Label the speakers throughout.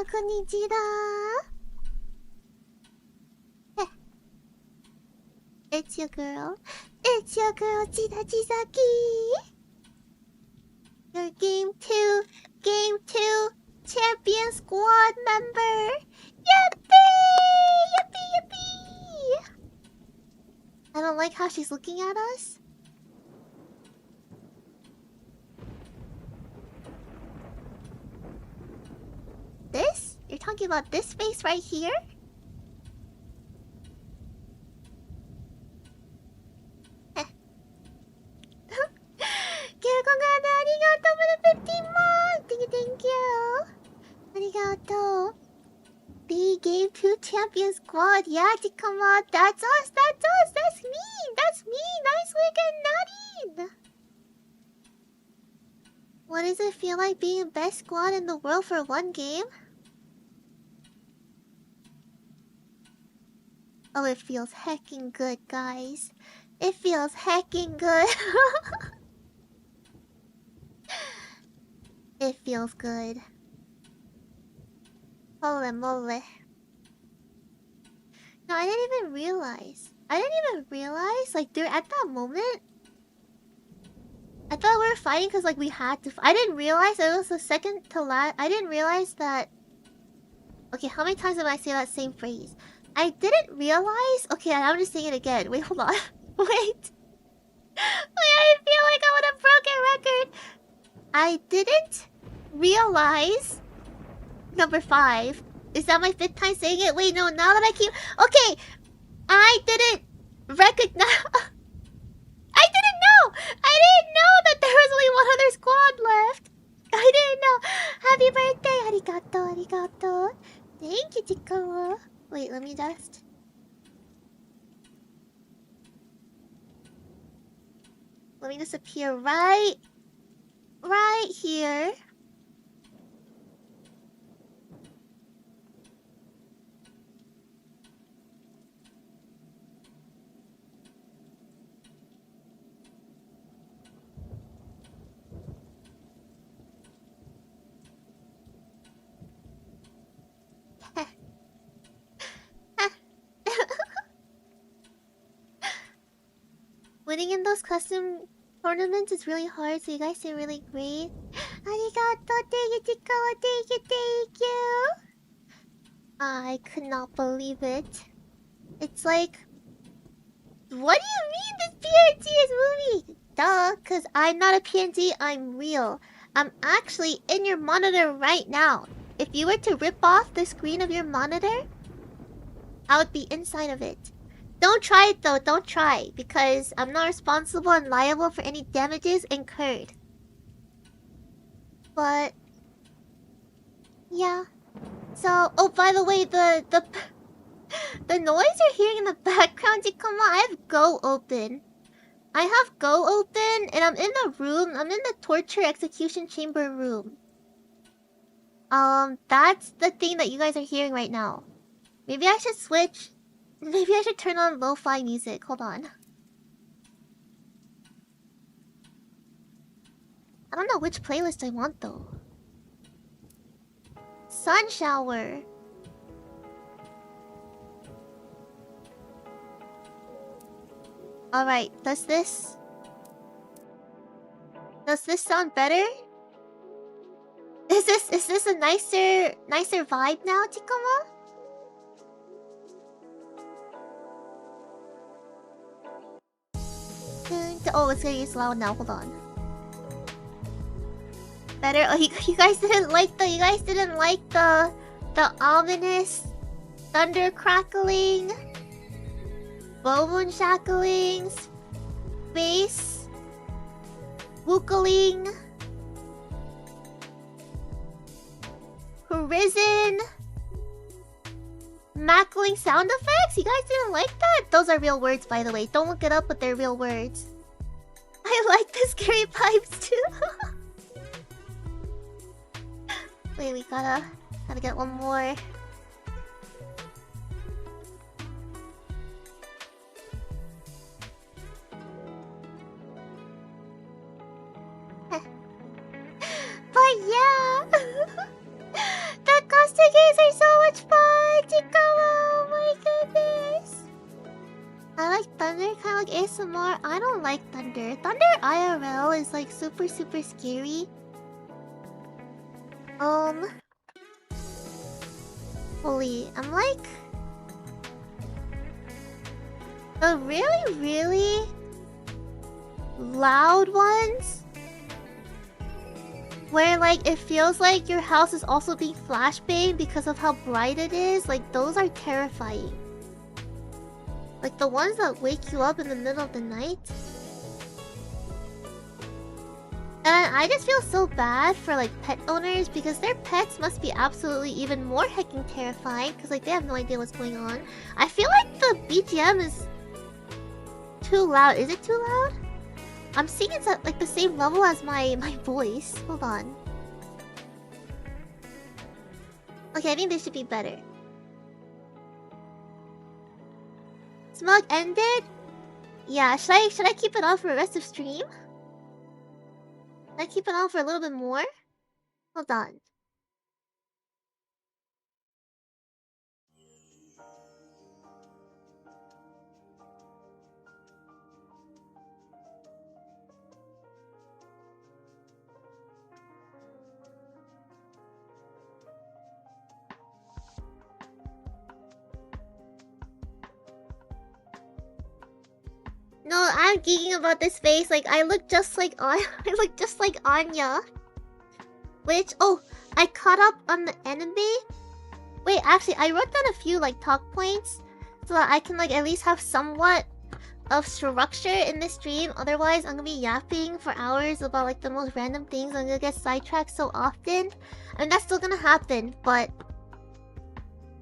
Speaker 1: Konnijira. It's your girl. It's your girl, Jira Jisaki. Your Game 2 Champion Squad member. Yippee! Yippee, yippee! I don't like how she's looking at us. This? You're talking about this space right here? Arigato for the 15 months! Thank you! Arigato! The Game 2 Champion Squad, yeah, come on, that's us, that's me, nice wig and nodding! What does it feel like being best squad in the world for one game? Oh, it feels heckin' good, guys. It feels heckin' good. It feels good. Holy moly. No, I didn't even realize. Like, dude, at that moment, I thought we were fighting because, like, we had to. I didn't realize it was the second to last. I didn't realize that. Okay, how many times did I say that same phrase? I didn't realize. Okay, I'm just saying it again. Wait, hold on. Wait, I feel like I would have broken record. I didn't realize. Number 5. Is that my 5th time saying it? Wait, no, now that I keep... Okay! I didn't recognize... I didn't know! I didn't know that there was only one other squad left! I didn't know! Happy birthday! Arigato, arigato! Thank you, Chikawa. Wait, let me just... Let me just appear right here. Winning in those custom tournaments is really hard, so you guys did really great. Arigato, thank you, thank you. I could not believe it. It's like... What do you mean this PNG is moving? Duh, cause I'm not a PNG, I'm real. I'm actually in your monitor right now. If you were to rip off the screen of your monitor, I would be inside of it. Don't try it though, don't try, because I'm not responsible and liable for any damages incurred. But yeah. So, oh, by the way, the noise you're hearing in the background, come on, I have Go open. I have Go open, and I'm in the room. I'm in the torture execution chamber room. That's the thing that you guys are hearing right now. Maybe I should switch. Maybe I should turn on lo-fi music. Hold on. I don't know which playlist I want though. Sun shower. Alright, does this sound better? Is this a nicer vibe now, Chikama? Oh, it's getting loud now. Hold on. Better. Oh, you guys didn't like the ominous thunder crackling, bone shackling, space wookling, prison, mackling sound effects. You guys didn't like that? Those are real words, by the way. Don't look it up, but they're real words. I like the scary pipes too. Wait, we gotta get one more. But yeah, the costume like thunder, kind of like ASMR. I don't like thunder. Thunder IRL is like super scary. Holy, I'm like the really loud ones where like it feels like your house is also being flashbanged because of how bright it is. Like those are terrifying. Like the ones that wake you up in the middle of the night. And I just feel so bad for like pet owners because their pets must be absolutely even more heckin' terrifying because like they have no idea what's going on. I feel like the BGM is too loud. Is it too loud? I'm seeing it's at like the same level as my voice. Hold on. Okay, I think this should be better. Smug ended? Yeah, should I keep it on for the rest of stream? Should I keep it on for a little bit more? Hold on. No, I'm geeking about this face. Like I look just like Anya. Which I caught up on the anime. Wait, actually I wrote down a few like talk points so that I can like at least have somewhat of structure in this stream. Otherwise I'm gonna be yapping for hours about like the most random things. I'm gonna get sidetracked so often. I mean that's still gonna happen, but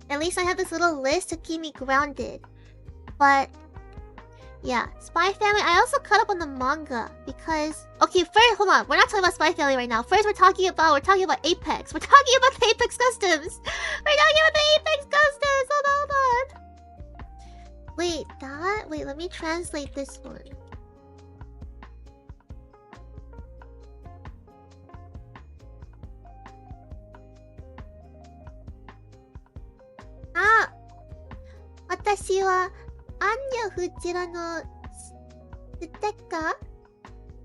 Speaker 1: at least I have this little list to keep me grounded. But yeah, Spy Family. I also caught up on the manga because first hold on, we're not talking about Spy Family right now. First we're talking about Apex. We're talking about the Apex Customs. Hold on. Wait, let me translate this one. Watashi wa Anya Fujira no sticker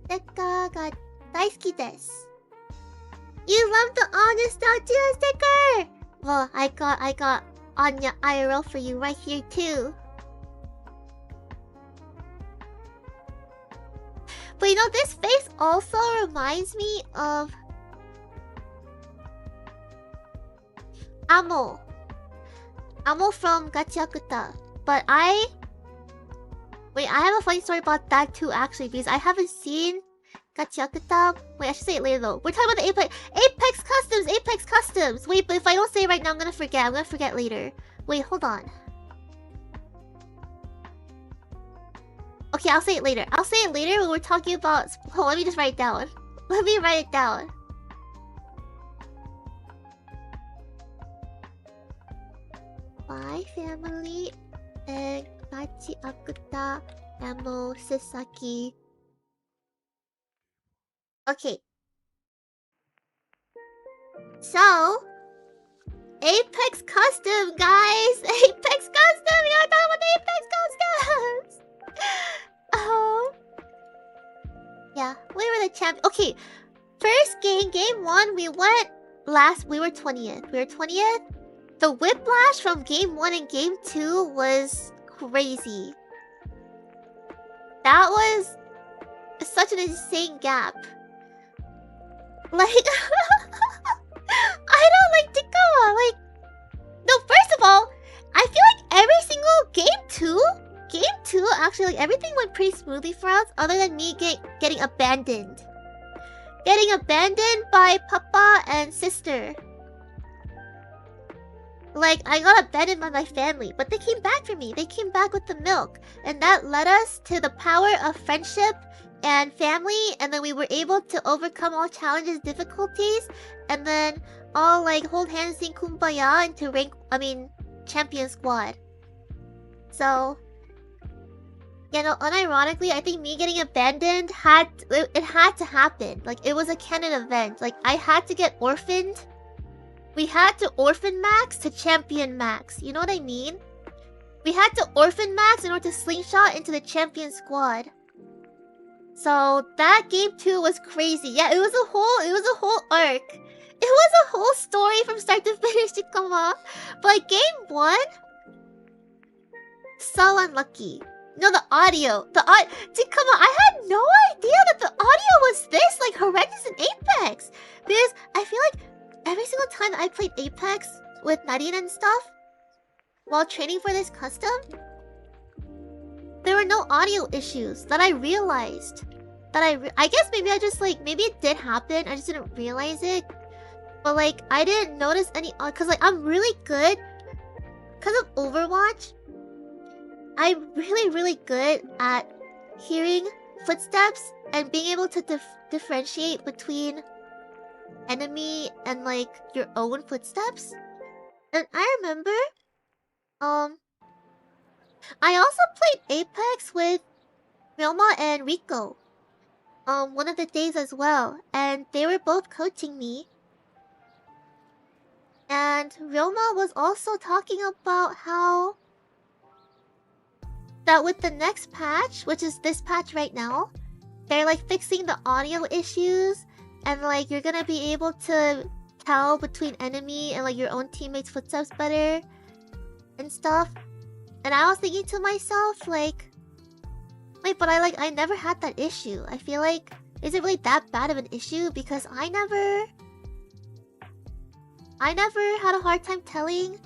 Speaker 1: ga daisuki desu. You love the honest Jira sticker! Well, I got Anya IRL for you right here too. But you know, this face also reminds me of Amo from Gachiakuta. But I have a funny story about that too, actually, because I haven't seen Gachiakuta. Wait, I should say it later though. We're talking about the Apex Customs! Wait, but if I don't say it right now, I'm gonna forget later. Wait, hold on. Okay, I'll say it later when we're talking about... Oh, let me just write it down. Let me write it down. Spy Family and Gachiakuta Amo Sasaki. Okay. So, Apex Custom, guys! Apex Custom! We gotta talk about the Apex Customs! Yeah, we were the champ. Okay, first game 1, we went last. We were 20th. The whiplash from game 1 and game 2 was crazy. That was such an insane gap. Like, I don't like Tikawa. Like, no, first of all, I feel like every single game 2, actually, like everything went pretty smoothly for us, other than me getting abandoned. Getting abandoned by Papa and sister. Like, I got abandoned by my family, but they came back for me. They came back with the milk. And that led us to the power of friendship and family. And then we were able to overcome all challenges, difficulties. And then all, like, hold hands, sing Kumbaya into champion squad. So, you know, unironically, I think me getting abandoned had to happen. Like, it was a canon event. Like, I had to get orphaned. We had to orphan max to champion max. You know what I mean? we had to orphan max in order to slingshot into the champion squad. So that game 2 was crazy. Yeah, it was a whole arc. It was a whole story from start to finish, Chikama. But like game 1, so unlucky. No, the audio. Chikama, I had no idea that the audio was this like horrendous in Apex. Because I feel like every single time that I played Apex with Nadine and stuff, while training for this custom, there were no audio issues that I realized. I guess maybe I just like, maybe it did happen, I just didn't realize it. But like, I didn't notice any, cause like I'm really good, cause of Overwatch, I'm really good at hearing footsteps and being able to differentiate between enemy and like your own footsteps. And I remember, I also played Apex with Ryoma and Rico, one of the days as well, and they were both coaching me. And Ryoma was also talking about how that with the next patch, which is this patch right now, they're like fixing the audio issues, and like you're gonna be able to tell between enemy and like your own teammates' footsteps better and stuff. And I was thinking to myself, like, wait, but I never had that issue. I feel like, is it really that bad of an issue? Because I never had a hard time telling.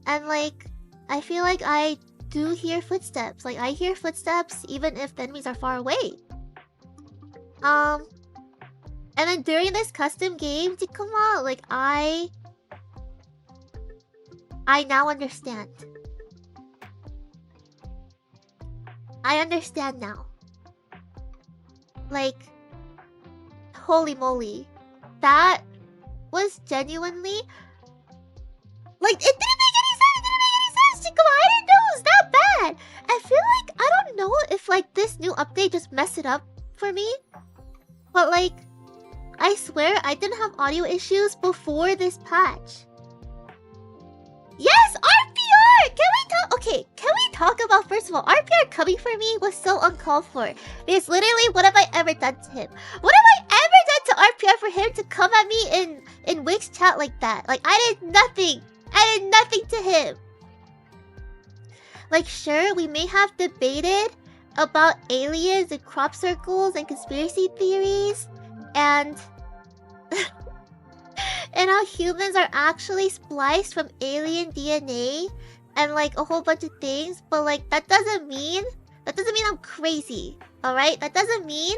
Speaker 1: And like, I feel like I do hear footsteps. Like, I hear footsteps even if the enemies are far away. And then during this custom game, Tikuma, like, I now understand. I understand now. Like, holy moly. That was genuinely... Like, it didn't make any sense! Chikama, I didn't know it was that bad! I feel like, I don't know if, like, this new update just messed it up for me. But, like, I swear I didn't have audio issues before this patch. Yes! RPR! Can we talk? Okay, can we talk about, first of all, RPR coming for me was so uncalled for. Because literally, what have I ever done to him? What have I ever done to RPR for him to come at me in Wix chat like that? Like, I did nothing. I did nothing to him. Like, sure, we may have debated about aliens and crop circles and conspiracy theories and and how humans are actually spliced from alien DNA and like a whole bunch of things, but like that doesn't mean I'm crazy, alright? That doesn't mean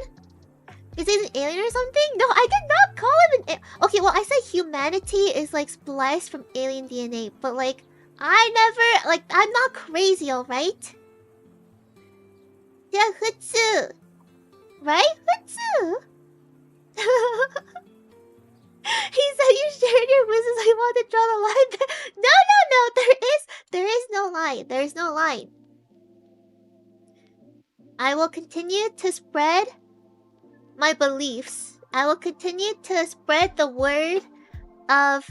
Speaker 1: is he an alien or something? No, I did not call him an okay, well, I said humanity is like spliced from alien DNA, but like I never, like, I'm not crazy, alright? Yeah, Hutsu. Right? Hutsu? He said you shared your wishes. I want to draw the line. No. There is no line. There is no line. I will continue to spread my beliefs. I will continue to spread the word of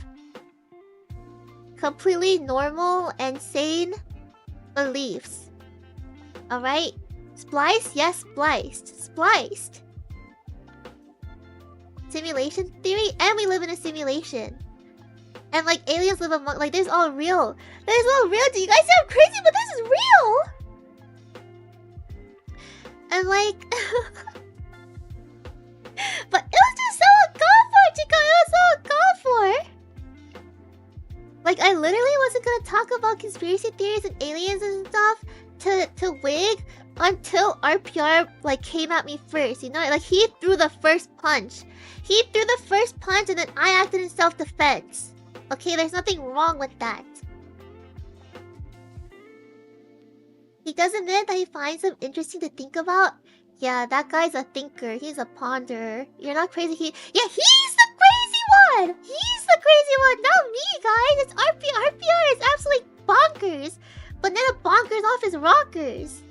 Speaker 1: completely normal and sane beliefs. Alright? Spliced? Yes, spliced. Spliced. Simulation theory? And we live in a simulation. And like aliens live among, like, this is all real. This is all real. Do you guys say I'm crazy? But this is real! And like... but it was just so uncalled for, Chico! It was so uncalled for! Like, I literally wasn't gonna talk about conspiracy theories and aliens and stuff to Wig until RPR, like, came at me first, you know? Like, he threw the first punch. He threw the first punch and then I acted in self-defense. Okay, there's nothing wrong with that. He does admit that he finds them interesting to think about. Yeah, that guy's a thinker. He's a ponderer. You're not crazy. Yeah, he's the crazy one! He's the crazy one, not me, guys! It's RPR. RPR is absolutely bonkers. Banana bonkers off his rockers.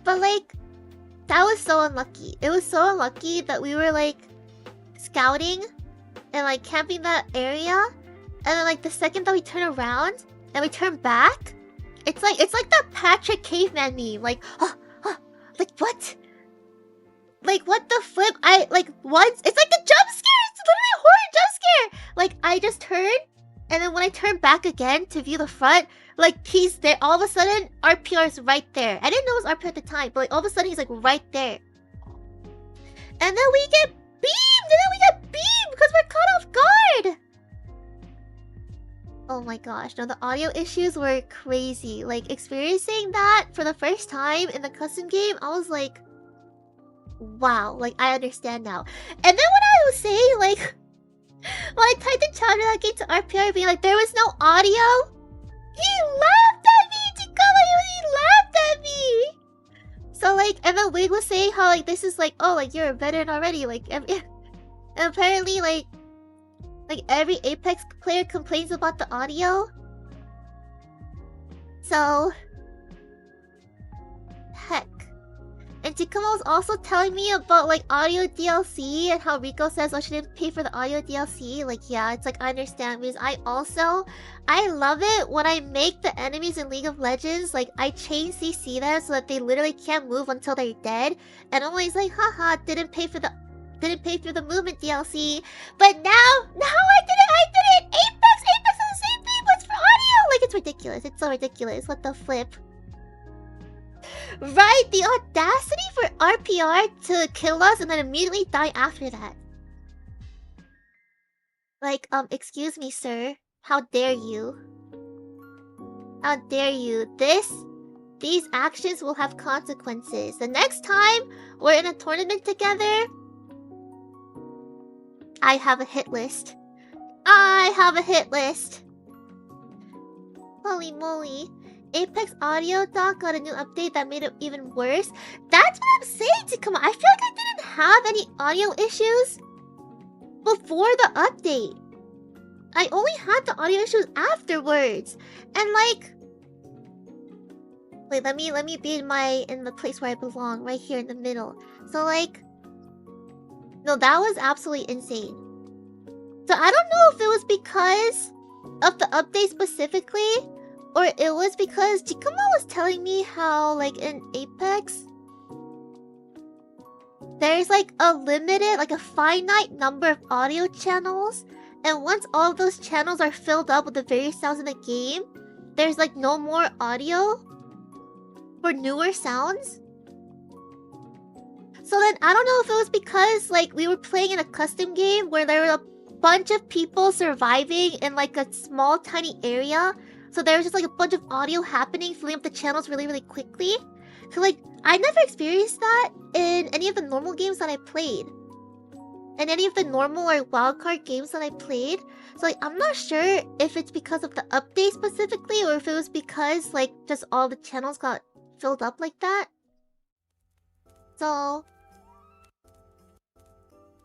Speaker 1: But like, that was so unlucky. It was so unlucky that we were like scouting and like camping that area, And then like the second that we turn around and we turn back, it's like that Patrick Caveman meme. Like, like what? Like what the flip? I like once it's like a jump scare. It's literally a horror jump scare. Like I just turned, and then when I turn back again to view the front, like he's there. All of a sudden, RPR is right there. I didn't know it was RPR at the time, but like all of a sudden he's like right there. And then we get beamed. And then we get beamed because we're caught off guard. Oh my gosh, no, the audio issues were crazy. Like experiencing that for the first time in the custom game, I was like, wow, like I understand now. And then when I was saying like when I typed in JiraJisaki to RPR being like there was no audio, he laughed at me! He laughed at me! So like, and then Wade was saying how like this is like, oh like you're a veteran already, like and apparently like every Apex player complains about the audio. So heck. And Chikama was also telling me about like audio DLC and how Rico says I shouldn't pay for the audio DLC. Like yeah, it's like I understand because I love it when I make the enemies in League of Legends like I chain CC them so that they literally can't move until they're dead. And I'm always like, haha, didn't pay for the movement DLC. But now I did it! Apex is the same thing, but it's for audio! Like it's ridiculous. It's so ridiculous. What the flip? Right, the audacity for RPR to kill us and then immediately die after that. Like, excuse me, sir. How dare you? How dare you? These actions will have consequences. The next time we're in a tournament together, I have a hit list. Holy moly. Apex audio doc got a new update that made it even worse. That's what I'm saying to come on. I feel like I didn't have any audio issues before the update. I only had the audio issues afterwards. And like, wait, let me be in the place where I belong, right here in the middle. So like, no, that was absolutely insane. So I don't know if it was because of the update specifically, or it was because Chikama was telling me how, like, in Apex, there's, like, a limited, like, a finite number of audio channels. And once all of those channels are filled up with the various sounds in the game, there's, like, no more audio for newer sounds. So then, I don't know if it was because, like, we were playing in a custom game where there were a bunch of people surviving in, like, a small, tiny area. So there was just like a bunch of audio happening, filling up the channels really, really quickly. So like, I never experienced that in any of the normal games that I played. In any of the normal or wildcard games that I played. So like, I'm not sure if it's because of the update specifically, or if it was because like, just all the channels got filled up like that. So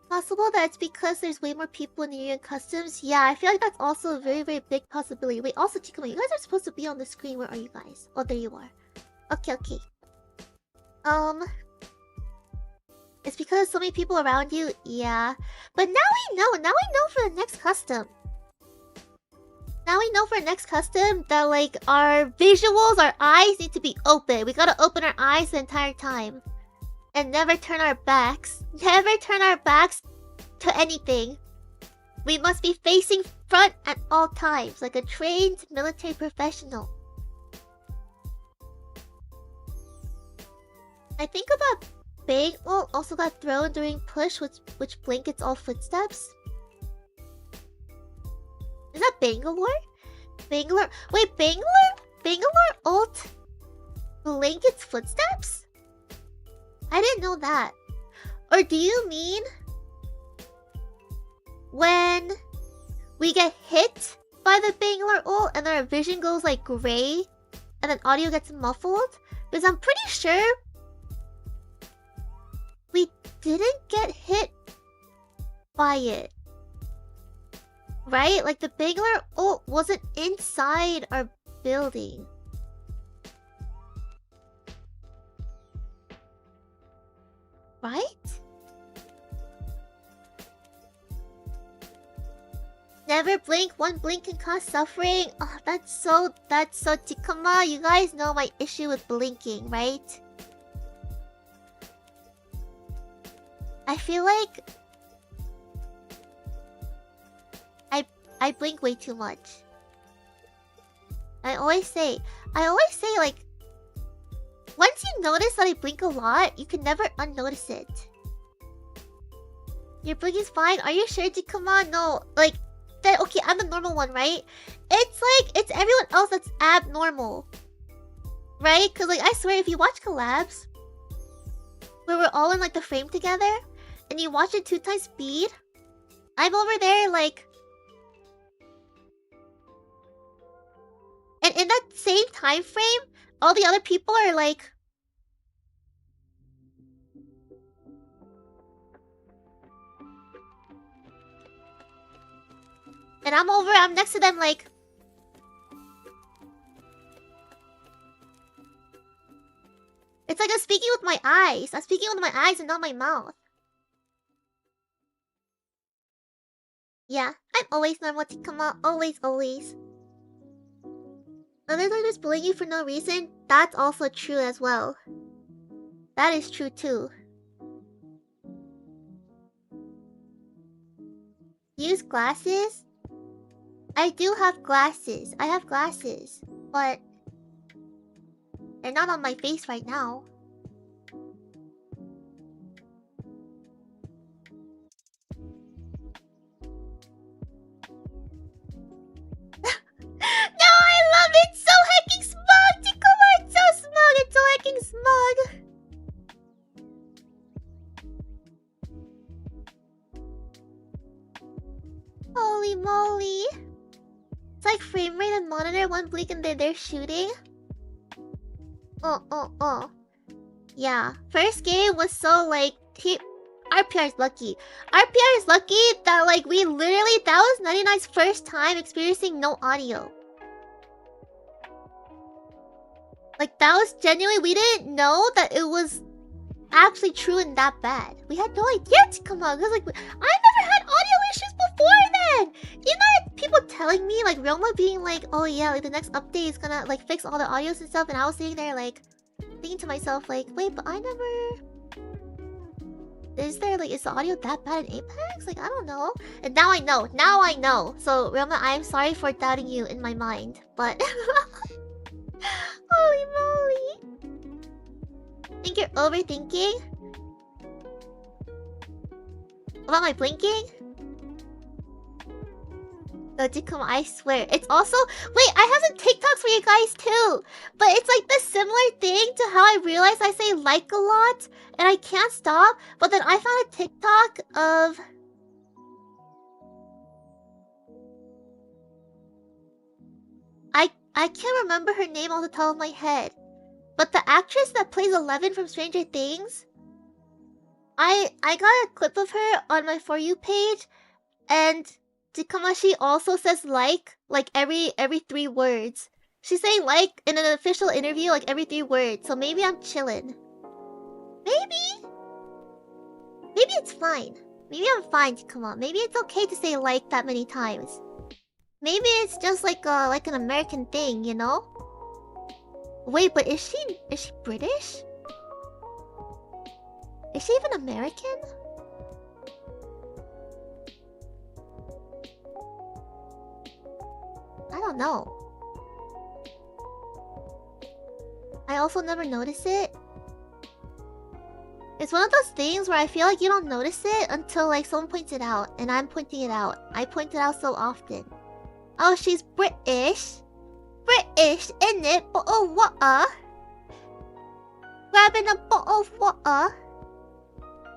Speaker 1: possible that it's because there's way more people in the Union Customs. Yeah, I feel like that's also a very, very big possibility. Wait, also Chikama, you guys are supposed to be on the screen. Where are you guys? Oh, there you are. Okay. It's because so many people around you? Yeah. But now we know for the next custom. Now we know for the next custom that like our visuals, our eyes need to be open. We gotta open our eyes the entire time. And never turn our backs. Never turn our backs to anything. We must be facing front at all times, like a trained military professional. I think about Bang also got thrown during push, which blankets all footsteps. Is that Bangalore? Bangalore? Wait, Bangalore ult blankets footsteps? I didn't know that. Or do you mean when we get hit by the Bangalore ult and our vision goes like gray and then audio gets muffled? Because I'm pretty sure we didn't get hit by it. Right? Like the Bangalore ult wasn't inside our building. Right? Never blink. One blink can cause suffering. Oh, that's so Tikama. You guys know my issue with blinking, right? I feel like I blink way too much. I always say like, once you notice that I blink a lot, you can never unnotice it. Your blinking's fine. Are you sure, Tikama? No, like that. Okay, I'm the normal one, right? It's like it's everyone else that's abnormal, right? Cause like I swear, if you watch collabs where we're all in like the frame together, and you watch it 2x speed, I'm over there like. And in that same time frame, all the other people are like... And I'm next to them like... It's like I'm speaking with my eyes. I'm speaking with my eyes and not my mouth. Yeah, I'm always normal, Tikama. Always, always. Others are just bullying you for no reason. That's also true as well. That is true too. Use glasses? I do have glasses. I have glasses. But they're not on my face right now. No, I love it! So hecking smug! Tikuma, it's so smug! It's so hecking smug! Holy moly! It's like frame rate and monitor, one blink and they're shooting. Yeah, first game was so like... RPR is lucky. RPR is lucky that like we literally... That was 99's first time experiencing no audio. Like that was genuinely... We didn't know that it was actually true and that bad. We had no idea to come on. Because like... I never had audio issues before then! Even people telling me, like Roma being like, oh yeah, like the next update is gonna like fix all the audios and stuff. And I was sitting there like... Thinking to myself like, wait, but I never... Is the audio that bad in Apex? Like, I don't know. And now I know. Now I know. So, Roma, I'm sorry for doubting you in my mind. But... Holy moly. Think you're overthinking? About my blinking? No, Jikuma, I swear. It's also... Wait, I have some TikToks for you guys too! But it's like the similar thing to how I realized I say like a lot, and I can't stop. But then I found a TikTok of... I can't remember her name off the top of my head. But the actress that plays Eleven from Stranger Things... I got a clip of her on my For You page, and... Jikamashi also says like every 3 words. She's saying like in an official interview like every 3 words. So maybe I'm chillin'. Maybe it's fine. Maybe I'm fine, Jikama. Maybe it's okay to say like that many times. Maybe it's just like an American thing, you know? Wait, but is she British? Is she even American? I don't know. I also never notice it. It's one of those things where I feel like you don't notice it until like someone points it out, and I'm pointing it out. I point it out so often. Oh, she's British. British, innit? Bottle of water. Grabbing a bottle of water.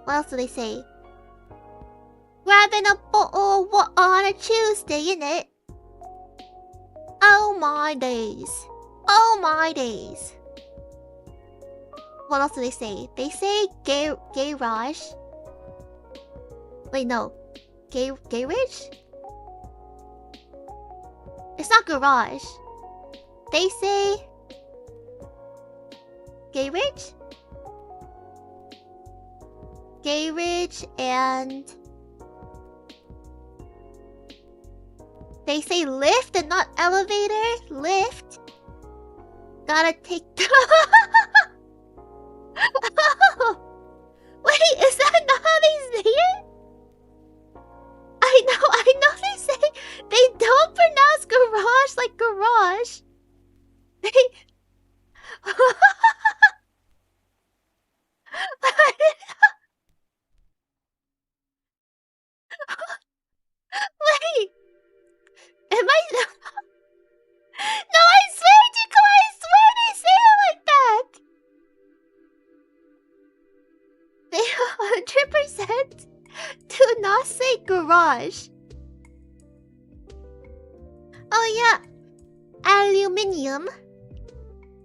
Speaker 1: What else do they say? Grabbing a bottle of water on a Tuesday, innit? Oh my days. Oh my days. What else do they say? They say garage. Wait, no. Garage? It's not garage. They say... Garage? Garage and... They say lift and not elevator. Lift. Gotta take the... Wait, is that not how they say it? I know they say... They don't pronounce garage like garage. They... Wait. Am I... No, I swear to God, I swear they say it like that. They 100% do not say garage. Oh yeah, aluminium.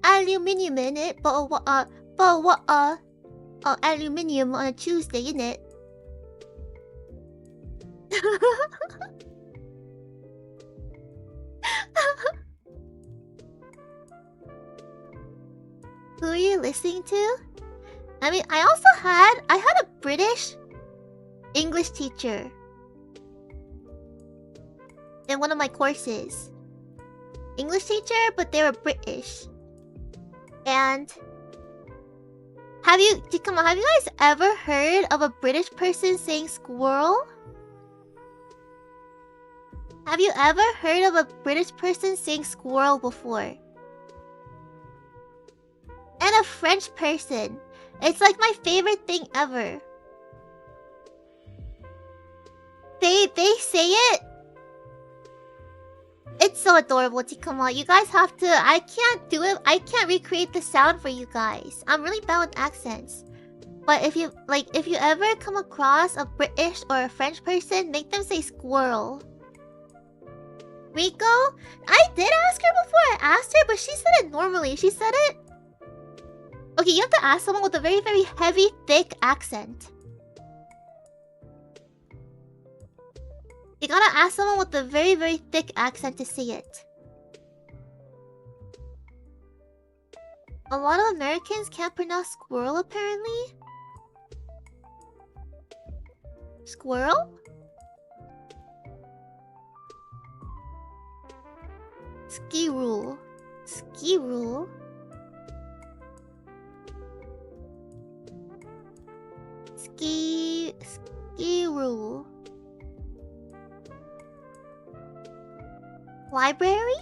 Speaker 1: Aluminium in it, but aluminium on a Tuesday, innit? Who are you listening to? I mean, I had a British English teacher in one of my courses. English teacher, but they were British. And have you guys ever heard of a British person saying squirrel? Have you ever heard of a British person saying squirrel before? And a French person. It's like my favorite thing ever. They say it. It's so adorable, Tikama. You guys have to... I can't do it. I can't recreate the sound for you guys. I'm really bad with accents. But if you ever come across a British or a French person, make them say squirrel. Rico? I did ask her before. I asked her, but she said it normally. She said it... Okay, you have to ask someone with a very, very heavy, thick accent. You gotta ask someone with a very, very thick accent to say it. A lot of Americans can't pronounce squirrel, apparently. Squirrel? Ski rule. Ski rule? Ski rule. Library?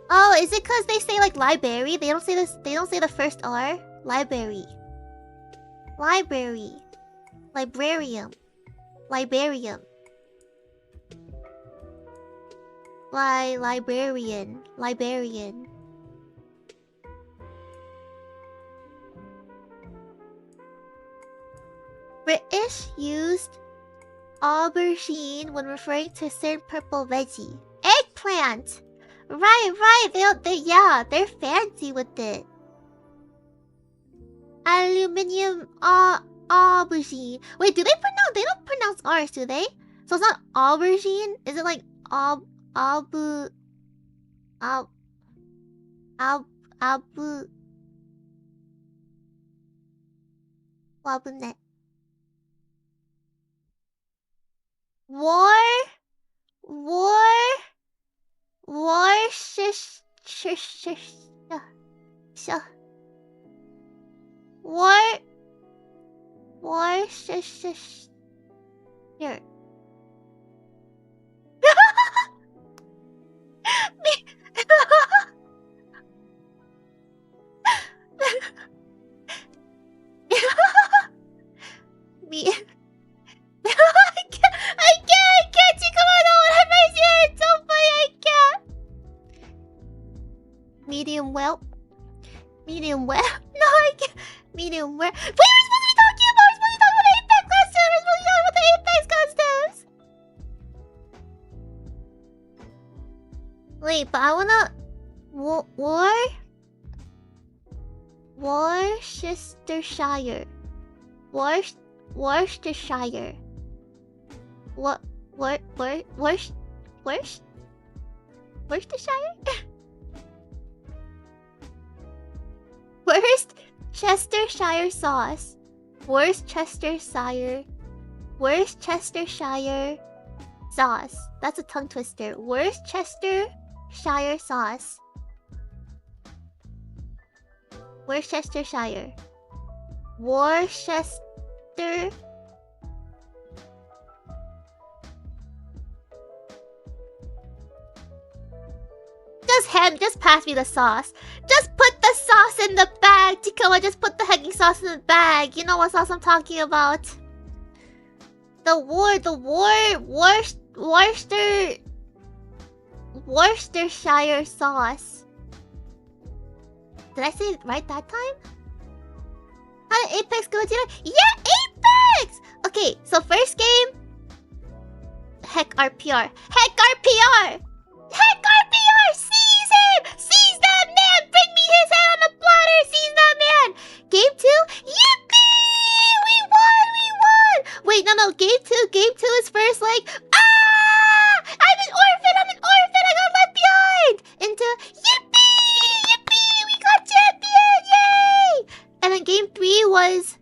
Speaker 1: Oh, is it because they say like library? They don't say this. They don't say the first R. Library. Library. Librarium. Librarium. Librarian. Librarian. British used aubergine when referring to a certain purple veggie. Eggplant! Right. They're fancy with it. Aluminium aubergine. Wait, do they pronounce? They don't pronounce R's, do they? So it's not aubergine? Is it like wabunet? Here. Me. I can't. You come on, what I say? It's so funny. I can't. Medium well. Medium well. No, I can't. Medium well. Wait, we're supposed to be talking about Apex costumes. We're supposed to be talking about the Apex costumes. Wait, but I wanna Worcestershire. Worcestershire. Worcestershire? Worcestershire sauce. Worcestershire sauce. That's a tongue twister. Worcestershire sauce. Worcestershire. Worcester. Just pass me the sauce. Just put the sauce in the bag, Chikawa. Just put the hecking sauce in the bag. You know what sauce I'm talking about. Worcestershire sauce. Did I say it right that time? How did Apex go, Jira? Yeah, Apex! Okay, so first game. Heck RPR. Heck RPR! Heck RPR! Seize him! Seize that man! Bring me his head on a platter! Seize that man! Game 2? Yippee! We won! We won! Wait, no. Game 2 is first, like... Ah! I'm an orphan! I got left behind! Into... Yippee! Yippee! We got champion! Yay! And then game 3 was...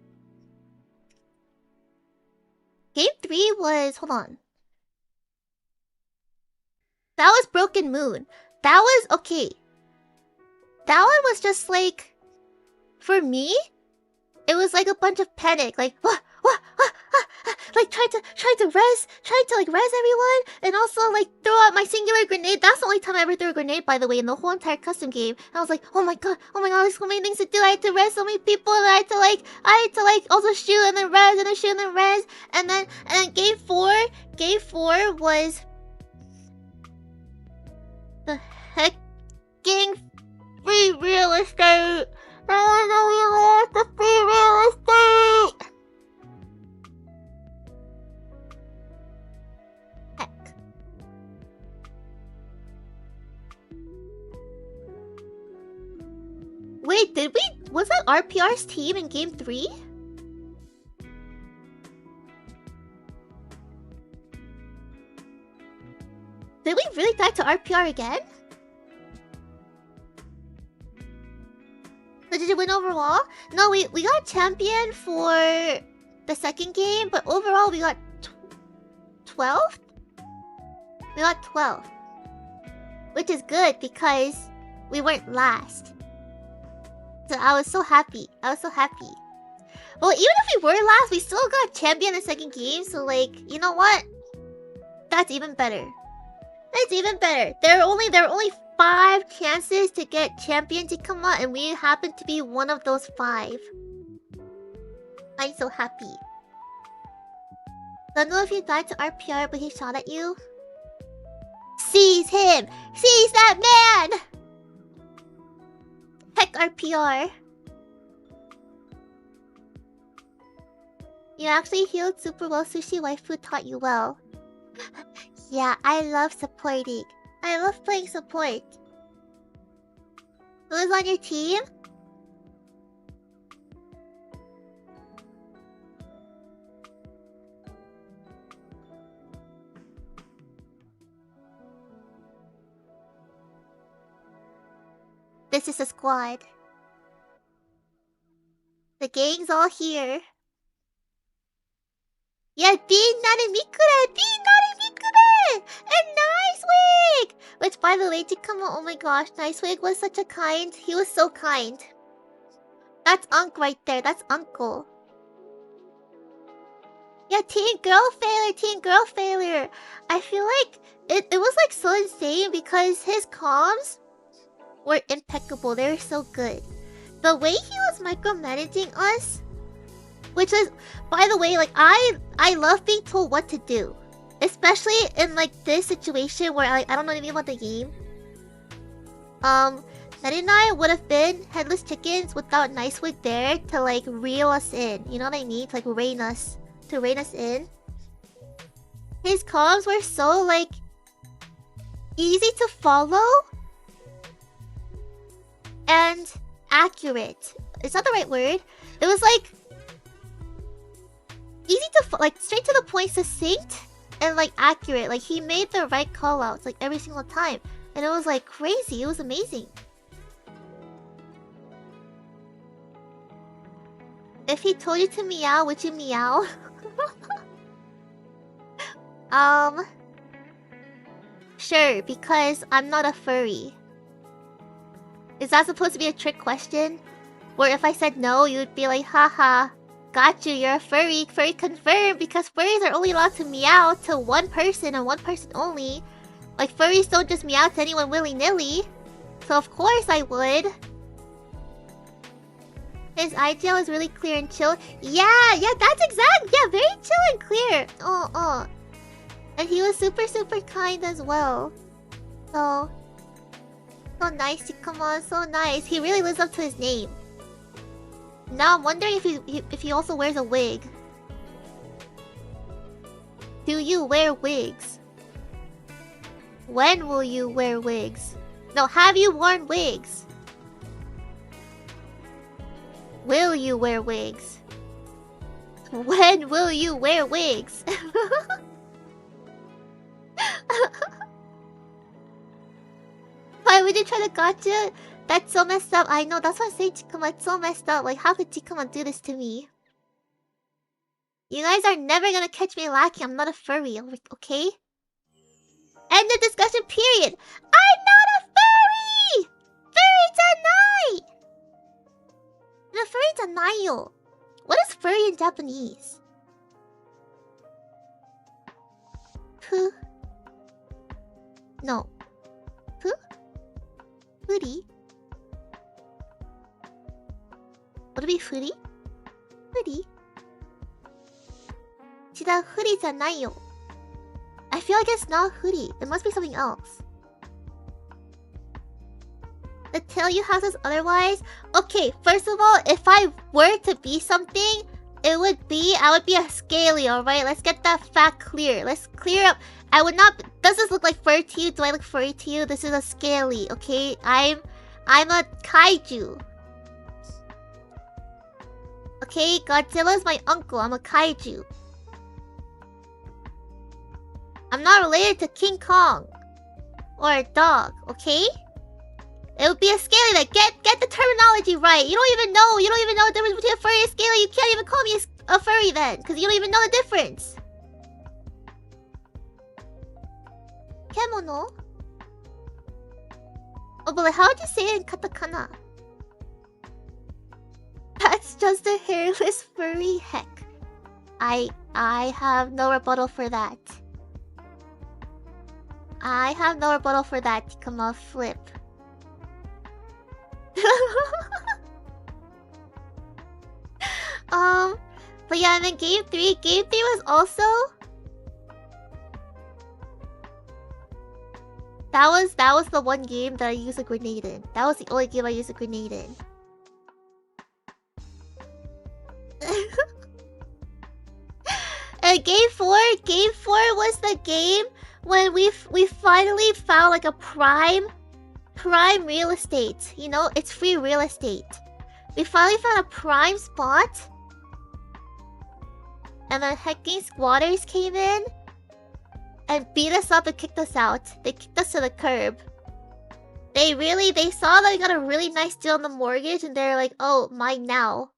Speaker 1: Hold on. That was Broken Moon. That was okay. That one was just like, for me, it was like a bunch of panic, like like trying to res everyone, and also like throw out my singular grenade. That's the only time I ever threw a grenade, by the way, in the whole entire custom game. And I was like, oh my god, there's so many things to do. I had to res so many people, and I had to like also shoot and then res and then shoot and then res, and then game 4 was the hecking free real estate. I want the free real estate. Heck. Wait, was that RPR's team in game 3? Did we really die to RPR again? So did you win overall? No, we got champion for the second game, but overall we got 12th? We got 12th. Which is good because we weren't last. So I was so happy. Well, even if we were last, we still got champion in the second game, so like, you know what? That's even better. There are only 5 chances to get champion to come out, and we happen to be one of those 5. I'm so happy. Don't know if you died to RPR, but he shot at you. Seize him! Seize that man! Heck RPR. You actually healed super well. Sushi waifu taught you well. Yeah, I love supporting. I love playing support. Who's on your team? This is a squad. The gang's all here. Yeah, Dean Narimikure! And Nice Wig! Which, by the way, Chikamo, oh my gosh, Nice Wig was such a kind... He was so kind. That's Unc right there. That's Uncle. Yeah, teen girl failure. I feel like it was like so insane because his comms were impeccable. They were so good. The way he was micromanaging us, which is, by the way, like I love being told what to do, especially in like this situation where I don't know anything about the game. Nani and I would have been headless chickens without Nice Wig there to like reel us in. You know what I mean? To like rein us in. His comms were so like easy to follow and accurate. Is that the right word? It was like easy to like straight to the point, succinct, and like accurate. Like he made the right call outs like every single time, and it was like crazy. It was amazing. If he told you to meow, would you meow? sure because I'm not a furry. Is that supposed to be a trick question? Where if I said no, you'd be like, haha, got you, you're a furry. Furry confirmed, because furries are only allowed to meow to one person and one person only. Like, furries don't just meow to anyone willy-nilly. So of course I would. His IGL is really clear and chill. Yeah, that's exact. Yeah, very chill and clear. And he was super kind as well. So nice, Chikama, so nice. He really lives up to his name. Now I'm wondering if he also wears a wig. Do you wear wigs? When will you wear wigs? No, have you worn wigs? Will you wear wigs? When will you wear wigs? Why would you try to gotcha? That's so messed up. I know, that's what I say, Chikama. It's so messed up. Like, how could Chikama do this to me? You guys are never gonna catch me lacking. I'm not a furry, okay? End the discussion, period. I'm not a furry! Furry tonight! No, furry tonight. What is furry in Japanese? Fu? No. Fu? Furi? Would it be furi? Furi? 違う、フリじゃないよ。I feel like it's not furi. It must be something else. To tell you how says otherwise. Okay, first of all, if I were to be something, I would be a scaly, alright? Let's get that fact clear. Let's clear up. I would not... Does this look like fur to you? Do I look furry to you? This is a scaly, okay? I'm a kaiju. Okay, Godzilla's my uncle. I'm a kaiju. I'm not related to King Kong. Or a dog, okay? It would be a scaly. Like, get the terminology right. You don't even know the difference between a furry and a scaly. You can't even call me a furry then, because you don't even know the difference. Kemono? Oh, but like, how would you say it in katakana? That's just a hairless furry. Heck, I have no rebuttal for that. I have no rebuttal for that. Come on, flip. But yeah, and then game 3 was also... That was the one game that I used a grenade in. That was the only game I used a grenade in. And game 4 was the game when we finally found like a prime real estate. You know, it's free real estate. We finally found a prime spot. And then hecking squatters came in and beat us up and kicked us out. They kicked us to the curb. They saw that we got a really nice deal on the mortgage and they're like, oh, mine now.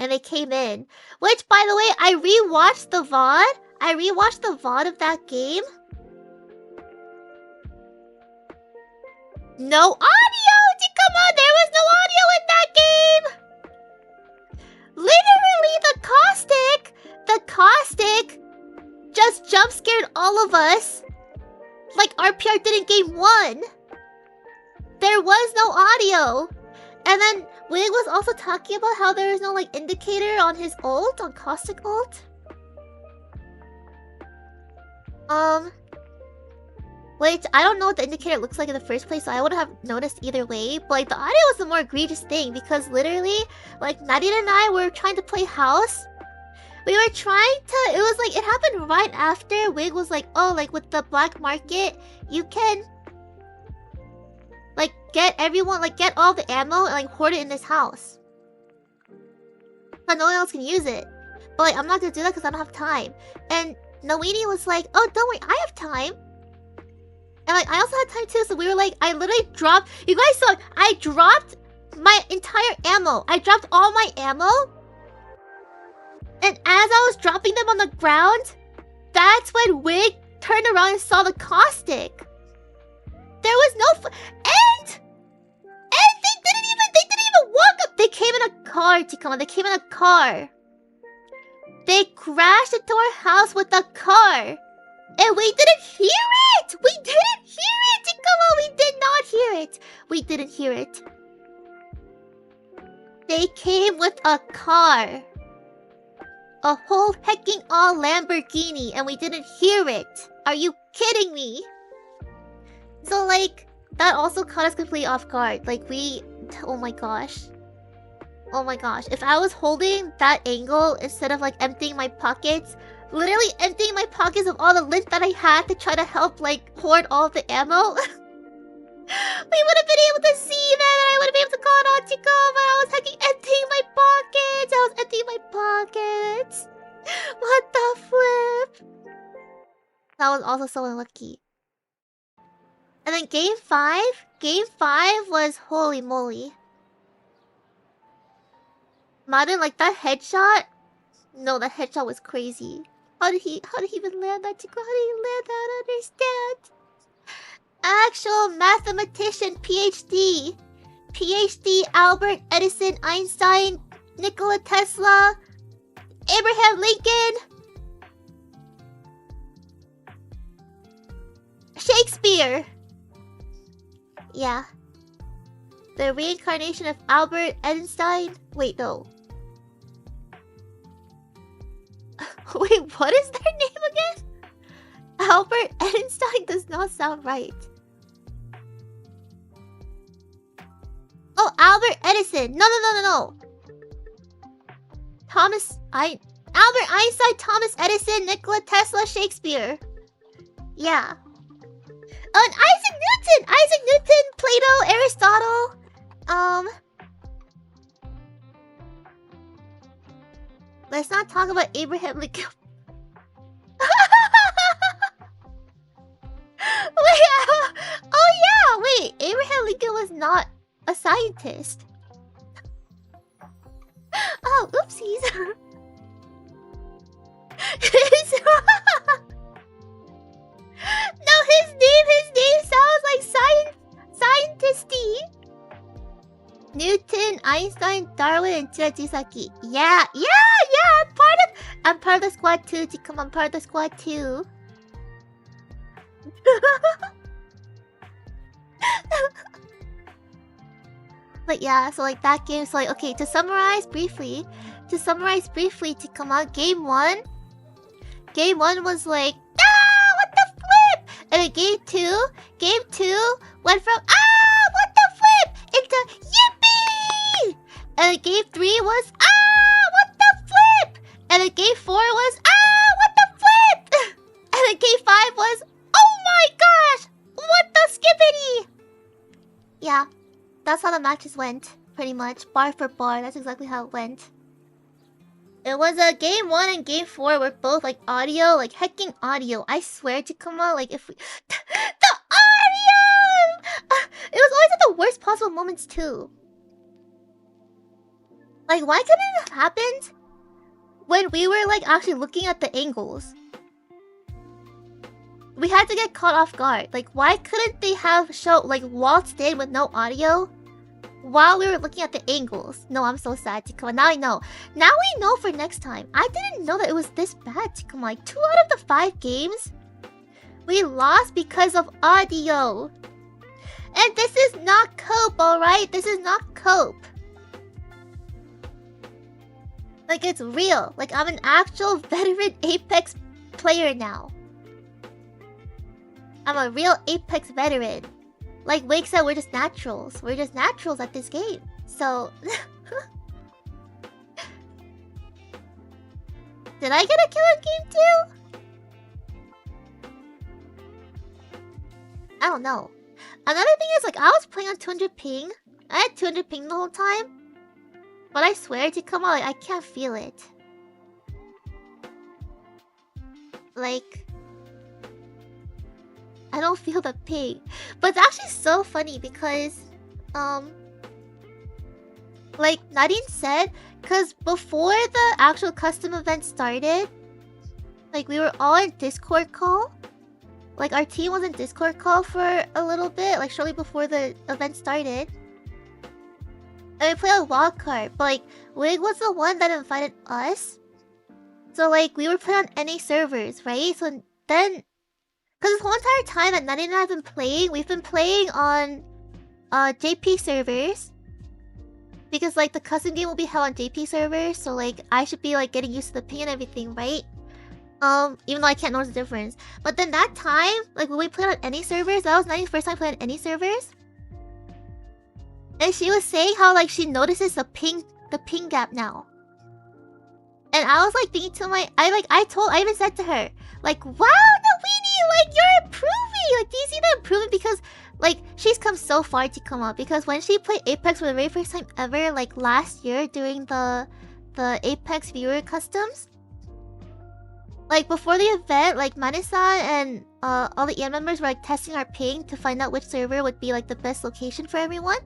Speaker 1: And they came in. Which, by the way, I rewatched the VOD. I rewatched the VOD of that game. No audio! Come on, there was no audio in that game! Literally, the caustic just jump scared all of us. Like RPR did in game 1. There was no audio. And then Wig was also talking about how there is no like indicator on his ult, on caustic ult. Which I don't know what the indicator looks like in the first place, so I would have noticed either way. But like the audio was the more egregious thing because literally, like Nadine and I were trying to play house. We were trying to. It was like it happened right after Wig was like, oh, like with the black market, you can like get everyone, like get all the ammo and like hoard it in this house, but no one else can use it. But like I'm not gonna do that because I don't have time. And Noini was like, oh, don't worry, I have time. And like I also had time too, so we were like, I literally dropped. You guys saw, I dropped my entire ammo. I dropped all my ammo. And as I was dropping them on the ground, that's when Wig turned around and saw the caustic. There was no and they didn't even walk up. They came in a car, Chikama. They came in a car. They crashed into our house with a car. And we didn't hear it! We didn't hear it! Chikama, we did not hear it! We didn't hear it. They came with a car. A whole hecking all Lamborghini, and we didn't hear it. Are you kidding me? So, like, that also caught us completely off guard. Like, oh my gosh. Oh my gosh. If I was holding that angle instead of, like, emptying my pockets, literally emptying my pockets of all the lint that I had to try to help, like, hoard all of the ammo, we would have been able to see that, and I would have been able to call it on Chico, but I was hecking emptying my pockets. I was emptying my pockets. What the flip? That was also so unlucky. And then game 5 was holy moly. Madden, like that headshot? No, that headshot was crazy. How did he even land that, Chico? How did he land that? I don't understand. Actual mathematician, PhD. PhD, Albert, Edison, Einstein, Nikola Tesla, Abraham Lincoln, Shakespeare. Yeah. The reincarnation of Albert Einstein. Wait, no. Wait, what is their name again? Albert Einstein does not sound right. Oh, Albert Edison. No. Albert Einstein, Thomas Edison, Nikola Tesla, Shakespeare. Yeah. Oh, and Isaac Newton, Plato, Aristotle. Let's not talk about Abraham Lincoln. Wait, Abraham Lincoln was not a scientist. Oh, oopsies. No, his name sounds like scientisty. Newton, Einstein, Darwin, and Jira Jisaki. Yeah, I'm part of the squad too. Come on, part of the squad too. But yeah, so like that game, so like, okay, to summarize briefly, to come out, game one was like, what the flip? And then game two went from, what the flip? Into, yippee! And then game 3 was, what the flip? And then game 4 was, what the flip? And then game 5 was, oh my gosh, what the skippity? Yeah. That's how the matches went, pretty much. Bar for bar, that's exactly how it went. It was game 1 and game 4 were both like audio, like hecking audio. I swear to come on, like if we... the audio! It was always at the worst possible moments too. Like, why couldn't it have happened when we were like actually looking at the angles? We had to get caught off guard. Like, why couldn't they have waltzed in with no audio while we were looking at the angles? No, I'm so sad, Chikama. Now I know. Now we know for next time. I didn't know that it was this bad, Chikama. Like, 2 out of the 5 games, we lost because of audio. And this is not cope, alright? This is not cope. Like, it's real. Like, I'm an actual veteran Apex player now. I'm a real Apex veteran. Like Wake said, we're just naturals. We're just naturals at this game. So... Did I get a kill in game 2? I don't know. Another thing is, like, I was playing on 200 ping. I had 200 ping the whole time. But I swear to come on, like, I can't feel it. Like... I don't feel the ping. But it's actually so funny because, like Nadine said, because before the actual custom event started, like we were all in Discord call, like our team was in Discord call for a little bit, like shortly before the event started. And we played a wild card, but like Wig was the one that invited us. So like we were playing on any servers, right? So then, cause this whole entire time that Nani and I have been playing, we've been playing on JP servers. Because like the custom game will be held on JP servers, so like I should be like getting used to the ping and everything, right? Even though I can't notice the difference. But then that time, like when we played on any servers, that was Nani's first time playing on any servers. And she was saying how like she notices the ping gap now. And I was like thinking to I even said to her, like, wow, Nawini, like you're improving! Like, do you see the improvement? Because like she's come so far to come up. Because when she played Apex for the very first time ever, like last year during the Apex viewer customs, like before the event, like Manisan and all the EN members were like testing our ping to find out which server would be like the best location for everyone.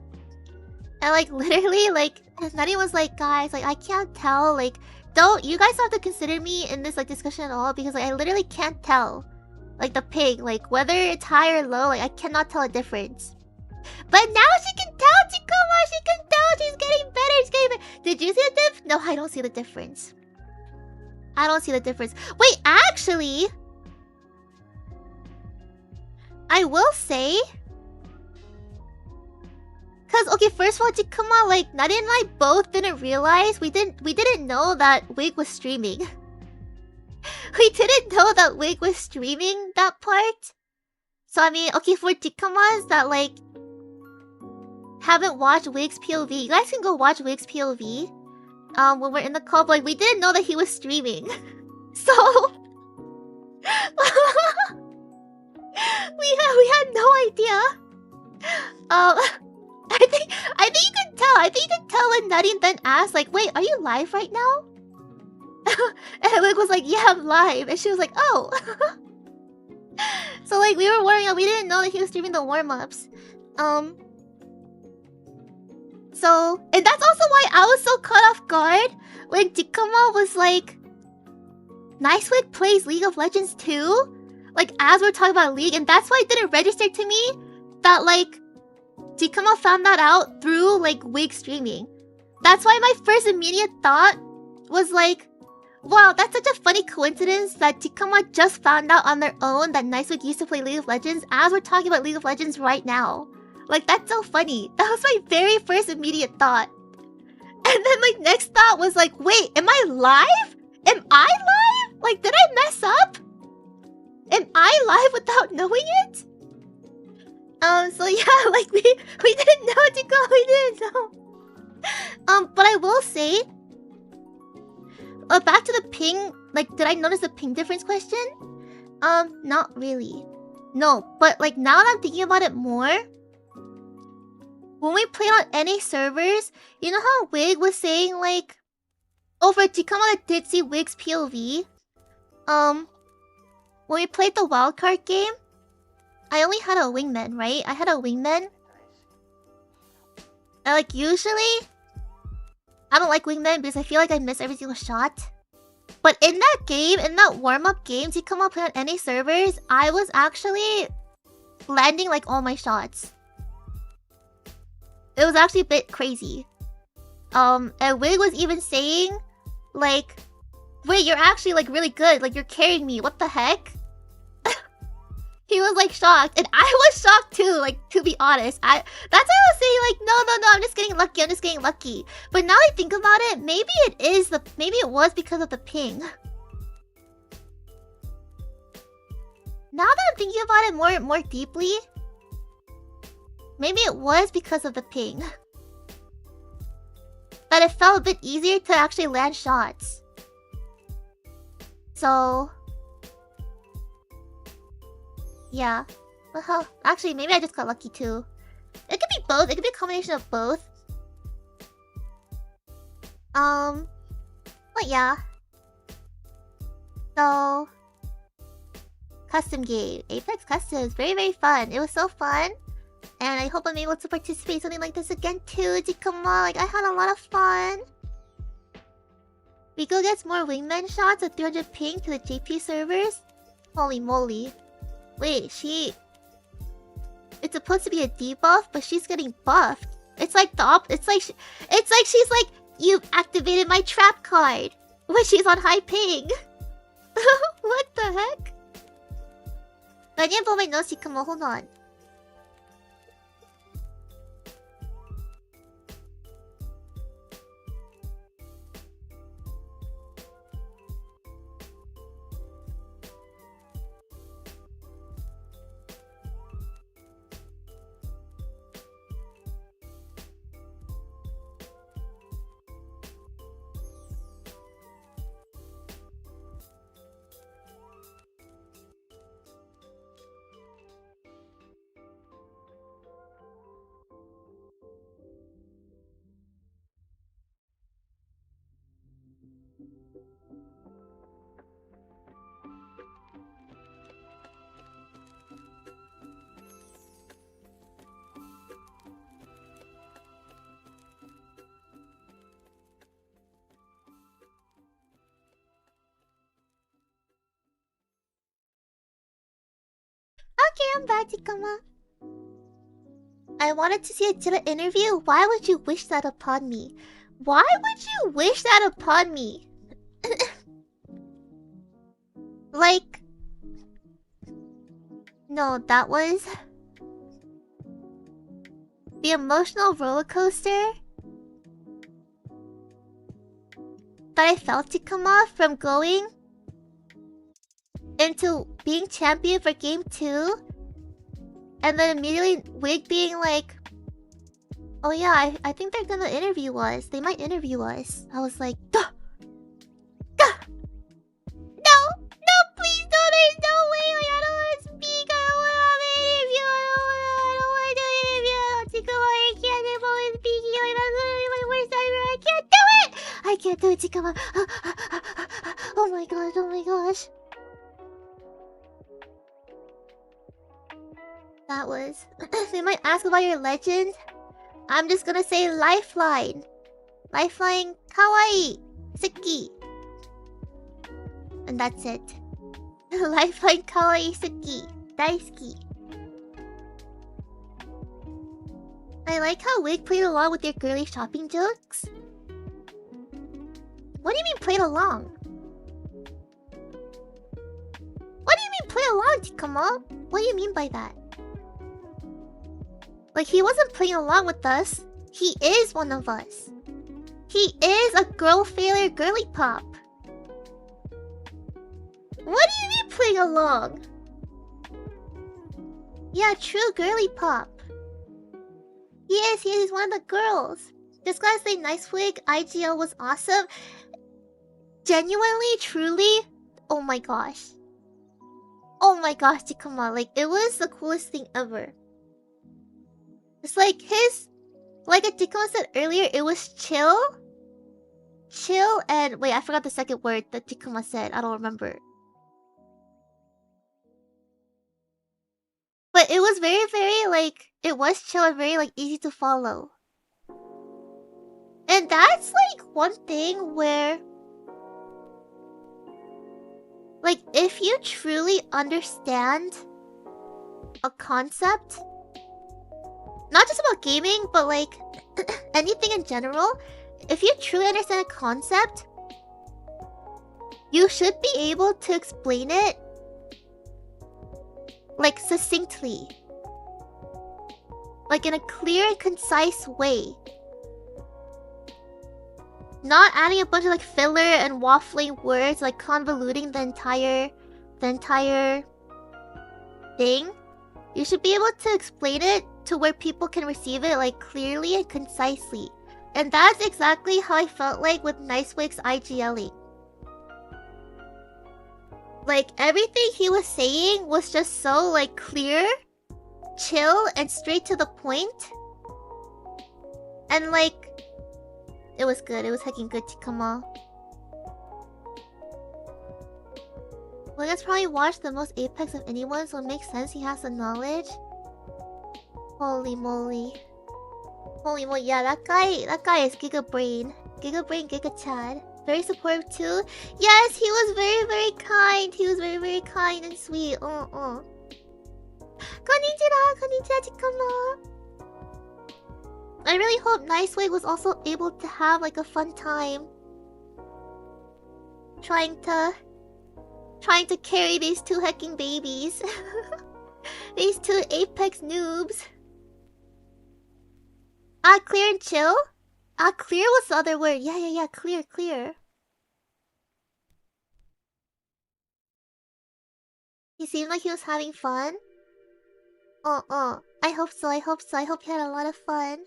Speaker 1: And like literally, like Nani was like, guys, like I can't tell, like you guys don't have to consider me in this like discussion at all, because like I literally can't tell like the ping, like whether it's high or low, like I cannot tell a difference. But now she can tell, Chikoma, she can tell, she's getting better, she's getting better. Did you see the diff? No, I don't see the difference. I don't see the difference. Wait, actually, I will say, cause okay, first of all, Chikuma, like Nadi and I both didn't realize we didn't know that Wig was streaming. We didn't know that Wig was streaming that part. So I mean, okay, for Chikumas that like haven't watched Wig's POV, you guys can go watch Wig's POV. When we're in the call, but like we didn't know that he was streaming. So we had no idea. I think you can tell. I think you can tell when Nadine then asked, like, wait, are you live right now? And Wig was like, yeah, I'm live. And she was like, oh. So like we were warming up, we didn't know that he was streaming the warm-ups. So, and that's also why I was so caught off guard when Chikama was like, Nice Wig plays League of Legends too? Like, as we're talking about League, and that's why it didn't register to me that, like, Chikama found that out through, like, Wig streaming. That's why my first immediate thought was like, wow, that's such a funny coincidence that Chikama just found out on their own that Nice Wig used to play League of Legends as we're talking about League of Legends right now. Like, that's so funny. That was my very first immediate thought. And then my next thought was like, wait, am I live? Am I live? Like, did I mess up? Am I live without knowing it? So yeah, like, we didn't know, Chico, we didn't know. But I will say, back to the ping, like, did I notice the ping difference question? Not really. No, but like, now that I'm thinking about it more, when we played on any servers, you know how Wig was saying like, oh, for Chikama that did see Wig's POV, when we played the wildcard game, I only had a wingman, right? I had a wingman. And like usually, I don't like wingmen because I feel like I miss every single shot. But in that game, in that warm-up game, Chikama played on any servers, I was actually landing like all my shots. It was actually a bit crazy. And Wig was even saying, like, wait, you're actually, like, really good. Like, you're carrying me. What the heck? He was, like, shocked. And I was shocked, too, like, to be honest. That's why I was saying, like, no, I'm just getting lucky. But now I think about it, maybe it was because of the ping. Now that I'm thinking about it more deeply, maybe it was because of the ping. That it felt a bit easier to actually land shots. So yeah. Well, actually, maybe I just got lucky too. It could be both. It could be a combination of both. But yeah. So, custom game. Apex Custom is very, very fun. It was so fun. And I hope I'm able to participate in something like this again too. Come on, like I had a lot of fun. Rico gets more wingman shots at 300 ping to the JP servers. Holy moly. Wait, it's supposed to be a debuff, but she's getting buffed. It's like it's like she's like, you've activated my trap card when she's on high ping. What the heck? I didn't put my nose, come on, hold on. Okay, I'm back, Tikama. I wanted to see a Jira interview. Why would you wish that upon me? Why would you wish that upon me? Like... No, that was... the emotional roller coaster that I felt to come off from going into being champion for game 2, and then immediately Wig being like, oh yeah, I think they're gonna interview us. They might interview us. I was like, duh! Duh! No! No, please don't! There's no way! Like, I don't wanna speak! I don't wanna have an interview! I don't wanna do an interview! Chikama, I can't if I was speaking! Like, that's literally my worst nightmare! I can't do it! I can't do it, Chikama! Oh my gosh, oh my gosh. That was... They might ask about your legend. I'm just gonna say lifeline. Lifeline kawaii. Suki. And that's it. Lifeline kawaii suki. Daisuki. I like how Wig played along with your girly shopping jokes. What do you mean played along? What do you mean play along, Tikama? What do you mean by that? Like, he wasn't playing along with us. He is one of us. He is a girl failure girly pop. What do you mean playing along? Yeah, true girly pop. He is one of the girls. This guy's say nice Wig. IGL was awesome. Genuinely, truly, oh my gosh. Oh my gosh, Tikama, like, it was the coolest thing ever. It's like like Tikama said earlier, it was chill. Chill and... wait, I forgot the second word that Tikama said. I don't remember. But it was very, very, like... it was chill and very, like, easy to follow. And that's, like, one thing where... like, if you truly understand a concept... not just about gaming, but like anything in general. If you truly understand a concept, you should be able to explain it like succinctly, like in a clear and concise way, not adding a bunch of like filler and waffling words, like convoluting the entire thing. You should be able to explain it to where people can receive it like clearly and concisely. And that's exactly how I felt like with Nice Wig's IGLing. Like, everything he was saying was just so like clear, chill, and straight to the point. And like, it was good. It was heckin' good, Tikama. Wig has probably watched the most Apex of anyone, so it makes sense he has the knowledge. Holy moly. Holy moly, yeah, that guy is Giga Brain. Giga Brain, Giga Chad. Very supportive too. Yes, he was very, very kind. He was very, very kind and sweet. Konnijira! Konnijira Jikama! I really hope Nicewig was also able to have like a fun time trying to carry these two hecking babies. These two apex noobs. Clear and chill? Clear was the other word. Yeah, clear. He seemed like he was having fun. I hope so. I hope he had a lot of fun.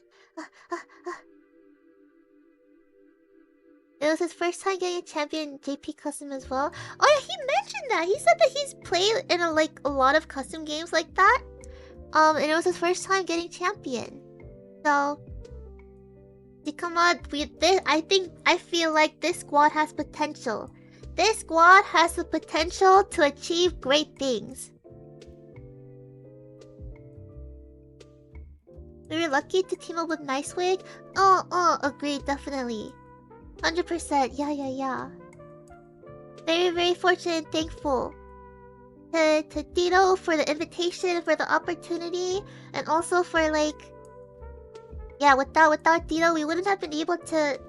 Speaker 1: It was his first time getting a champion JP custom as well. Oh yeah, he mentioned that. He said that he's played in a lot of custom games like that. And it was his first time getting champion. So, I feel like this squad has potential. This squad has the potential to achieve great things. We were lucky to team up with Nicewig. Agreed, definitely. 100%, yeah. Very, very fortunate and thankful to Tito for the invitation, for the opportunity, and also for without Tito, we wouldn't have been able to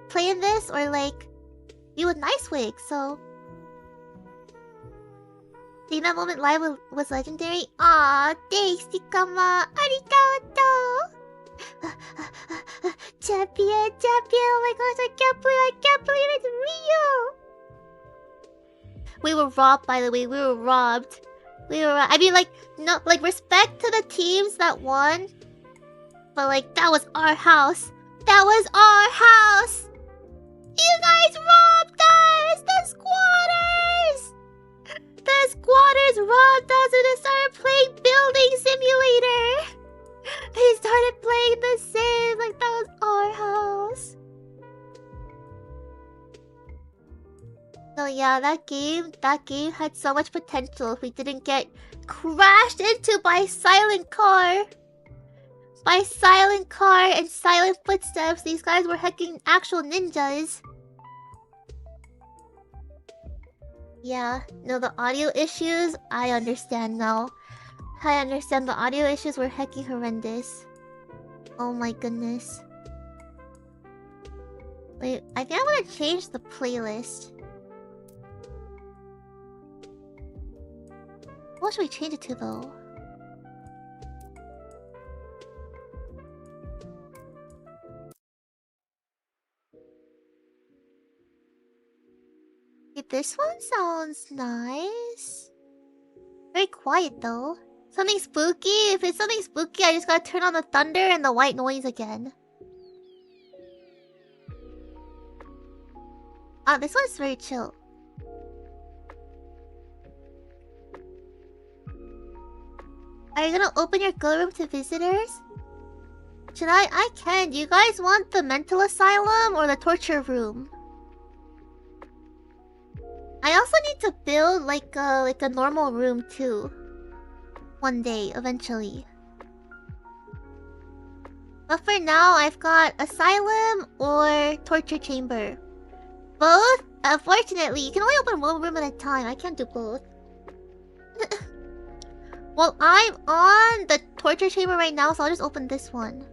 Speaker 1: play in this or be with Nicewig, so seeing that moment live was legendary. Aw, thanks, Tikama. Arigato. Champion. Oh my gosh, I can't believe it's real. We were robbed, by the way. We were robbed. I mean, no, respect to the teams that won. But, that was our house. That was our house. You guys robbed us! The squatters! The squatters robbed us and they started playing Building Simulator! They started playing The Sims like that was our house. So yeah, that game had so much potential if we didn't get crashed into by silent car. By silent car and silent footsteps. These guys were hecking actual ninjas. Yeah, no, the audio issues, I understand now. I understand the audio issues were hecking horrendous. Oh my goodness. Wait, I think I'm gonna change the playlist. What should we change it to though? This one sounds nice. Very quiet though. Something spooky? If it's something spooky, I just gotta turn on the thunder and the white noise again. This one's very chill. Are you gonna open your go room to visitors? Should I? I can. Do you guys want the mental asylum or the torture room? I also need to build like a normal room too. One day, eventually. But for now, I've got asylum or torture chamber. Both? Unfortunately, you can only open one room at a time. I can't do both. Well, I'm on the torture chamber right now, so I'll just open this one.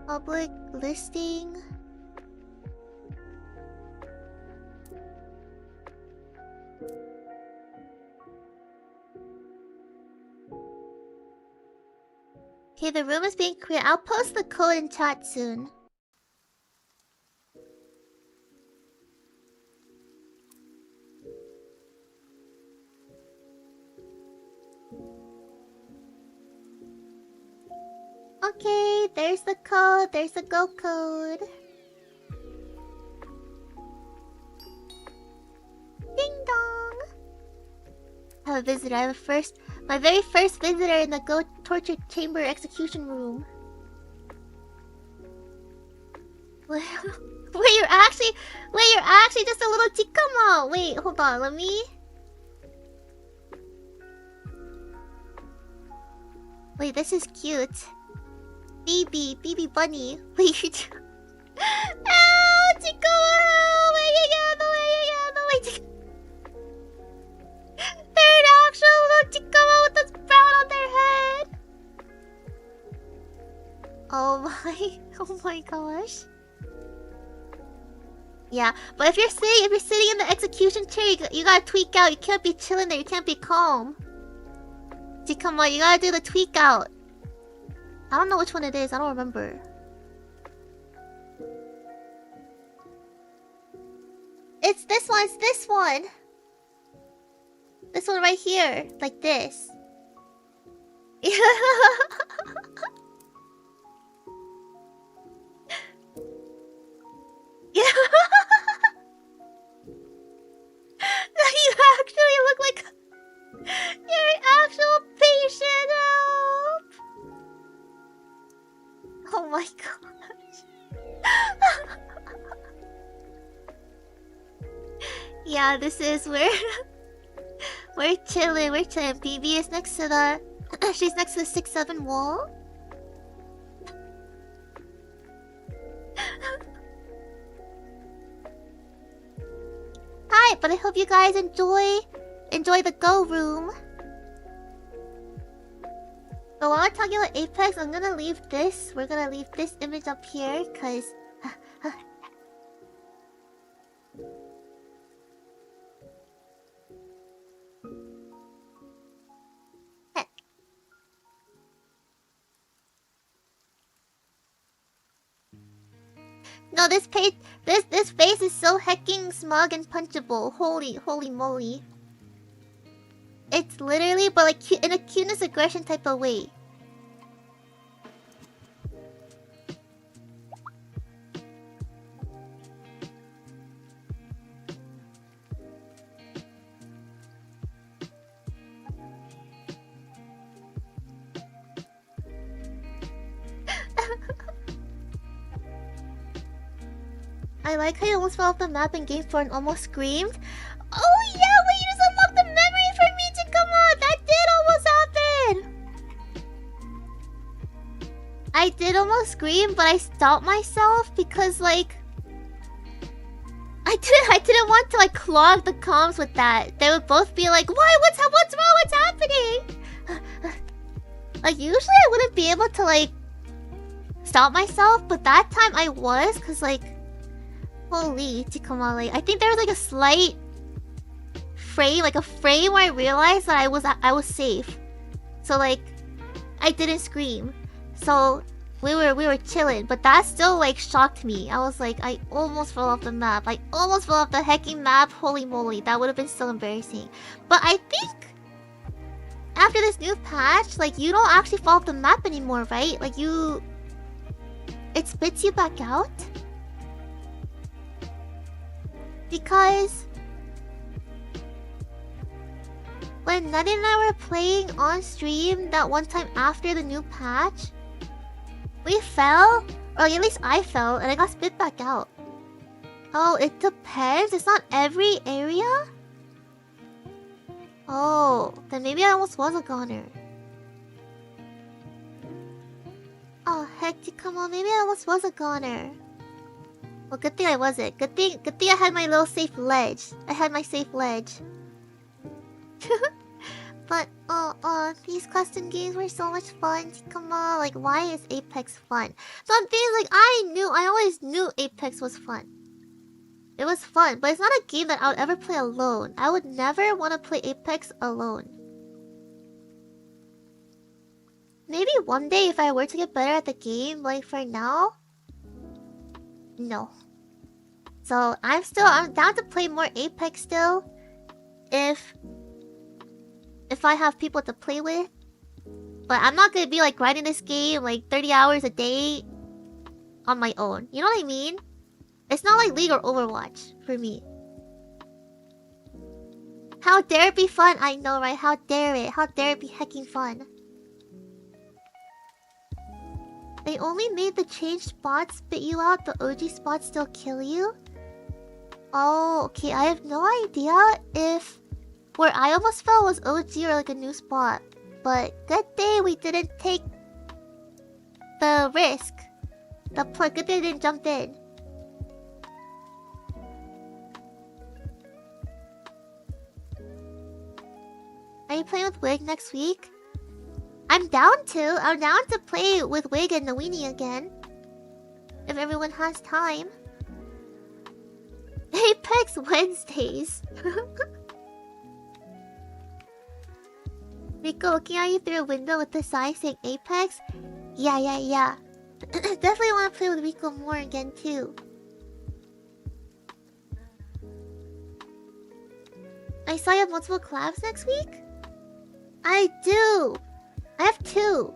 Speaker 1: Public listing. Okay, the room is being created. I'll post the code in chat soon. Okay, there's the code. There's the go code. Ding dong. I have a visitor. I have my very first visitor in the go torture chamber execution room. Wait, you're actually just a little chikama. Wait, hold on. Let me. Wait, this is cute. BB bunny. Wait, Oh, Chikama! They're an actual little Chikama with this brown on their head. Oh my gosh. Yeah, but if you're sitting in the execution chair, you gotta tweak out. You can't be chilling there. You can't be calm. Chikama, you gotta do the tweak out. I don't know which one it is. I don't remember. It's this one. It's this one. This one right here, like this. Yeah. Yeah. You actually look like you're an actual patient. Help. Oh my gosh. Yeah, this is where we're chilling. We're chilling. BB is next to the she's next to the 6-7 wall. Hi, but I hope you guys enjoy the go room. But while we're talking about Apex, I'm gonna leave this. We're gonna leave this image up here, cause no, this face is so hecking smug and punchable. Holy moly. It's literally, but like in a cuteness aggression type of way. I like how you almost fell off the map in game 4 and almost screamed. Oh yeah, wait, you just unlocked the memory for me to come on! That did almost happen! I did almost scream, but I stopped myself because like I didn't want to like clog the comms with that. They would both be like, "Why? What's wrong? What's happening?" Like usually I wouldn't be able to like stop myself, but that time I was, cause like holy Chikamale. I think there was like a slight frame, like a frame where I realized that I was safe. So like I didn't scream. So we were chilling, but that still like shocked me. I was like, I almost fell off the map. I almost fell off the hecking map. Holy moly, that would have been so embarrassing. But I think after this new patch, like you don't actually fall off the map anymore, right? Like it spits you back out. Because when Nutty and I were playing on stream that one time after the new patch, we fell, or at least I fell, and I got spit back out. Oh, it depends? It's not every area? Oh, then maybe I almost was a goner. Oh, heck, come on, maybe I almost was a goner. Well, good thing I wasn't. Good thing I had my little safe ledge. I had my safe ledge. But, these custom games were so much fun. Come on, like, why is Apex fun? Some things, like, I always knew Apex was fun. It was fun, but it's not a game that I would ever play alone. I would never want to play Apex alone. Maybe one day if I were to get better at the game, like, for now... No. So I'm down to play more Apex still. If I have people to play with. But I'm not gonna be like grinding this game like 30 hours a day on my own. You know what I mean? It's not like League or Overwatch for me. How dare it be fun? I know, right? How dare it? How dare it be hecking fun? They only made the changed spots spit you out. The OG spots still kill you? Oh, okay. I have no idea if where I almost fell was OG or like a new spot. But good day we didn't take the risk. Good day I didn't jump in. Are you playing with Wig next week? I'm down to. I'm down to play with Wig and Noini again. If everyone has time. Apex Wednesdays. Rico looking at you through a window with the sign saying Apex? Yeah. Definitely want to play with Rico more again too. I saw you have multiple collabs next week? I do! I have 2.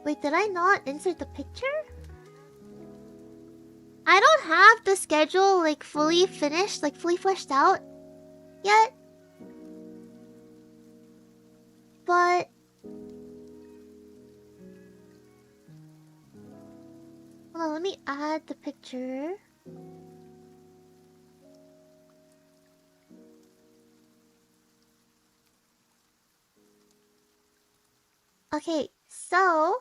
Speaker 1: Wait, did I not insert the picture? I don't have the schedule like fully finished, like fully fleshed out yet. But hold on, let me add the picture. Okay, so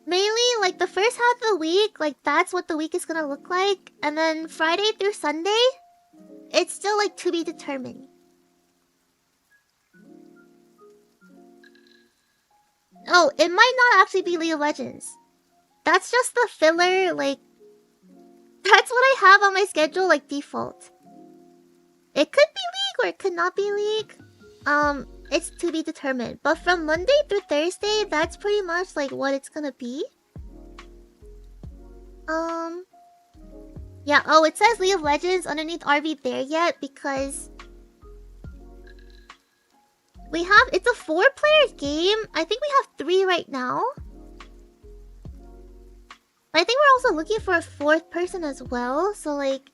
Speaker 1: mainly like the first half of the week, like that's what the week is gonna look like, and then Friday through Sunday, it's still like to be determined. Oh, it might not actually be League of Legends. That's just the filler, like that's what I have on my schedule, like default. It could be League or it could not be League. It's to be determined. But from Monday through Thursday, that's pretty much like what it's gonna be. Yeah, oh, it says League of Legends underneath RV there yet because we have, it's a 4-player game. I think we have 3 right now. I think we're also looking for a 4th person as well. So like,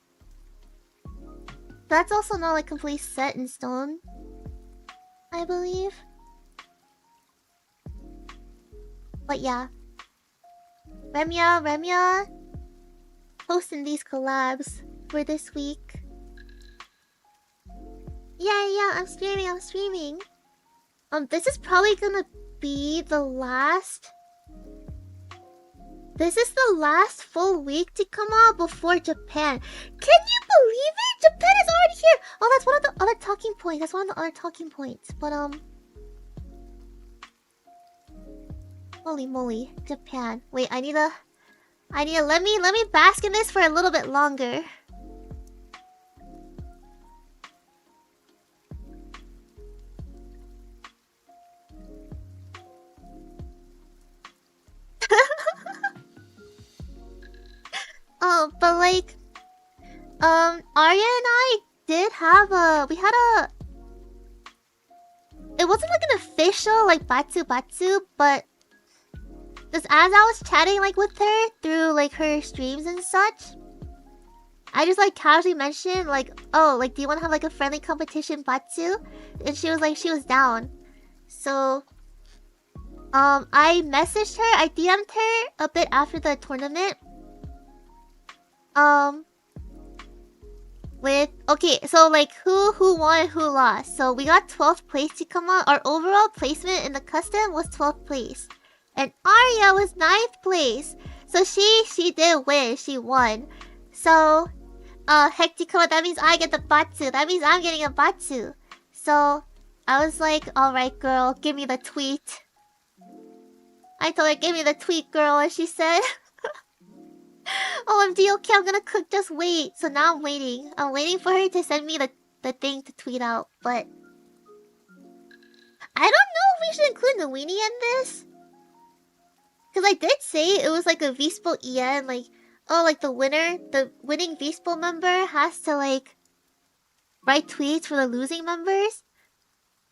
Speaker 1: that's also not like completely set in stone, I believe. But yeah. Remya posting these collabs for this week. Yeah, I'm streaming. This is probably gonna be the last. This is the last full week to come out before Japan. Can you believe it? Japan is already here! Oh, that's one of the other talking points. But, holy moly. Japan. Wait, I need to let me bask in this for a little bit longer. But like, Arya and I did have it wasn't like an official like batsu, but just as I was chatting like with her through like her streams and such, I just like casually mentioned like, oh, like do you want to have like a friendly competition batsu? And she was like, she was down. So I messaged her, I DM'd her a bit after the tournament. Okay, so like who won and who lost. So we got 12th place to come out. Our overall placement in the custom was 12th place. And Arya was 9th place. So she did win, she won. So Hectico, that means I get the batsu. That means I'm getting a batsu. So I was like, alright girl, give me the tweet. I told her, give me the tweet girl, and she said OMG, okay, I'm gonna cook, just wait. So now I'm waiting. I'm waiting for her to send me the thing to tweet out, but I don't know if we should include Noini in this. Because I did say it was like a VspoEN, like, oh, like the winning Vspo member has to like write tweets for the losing members.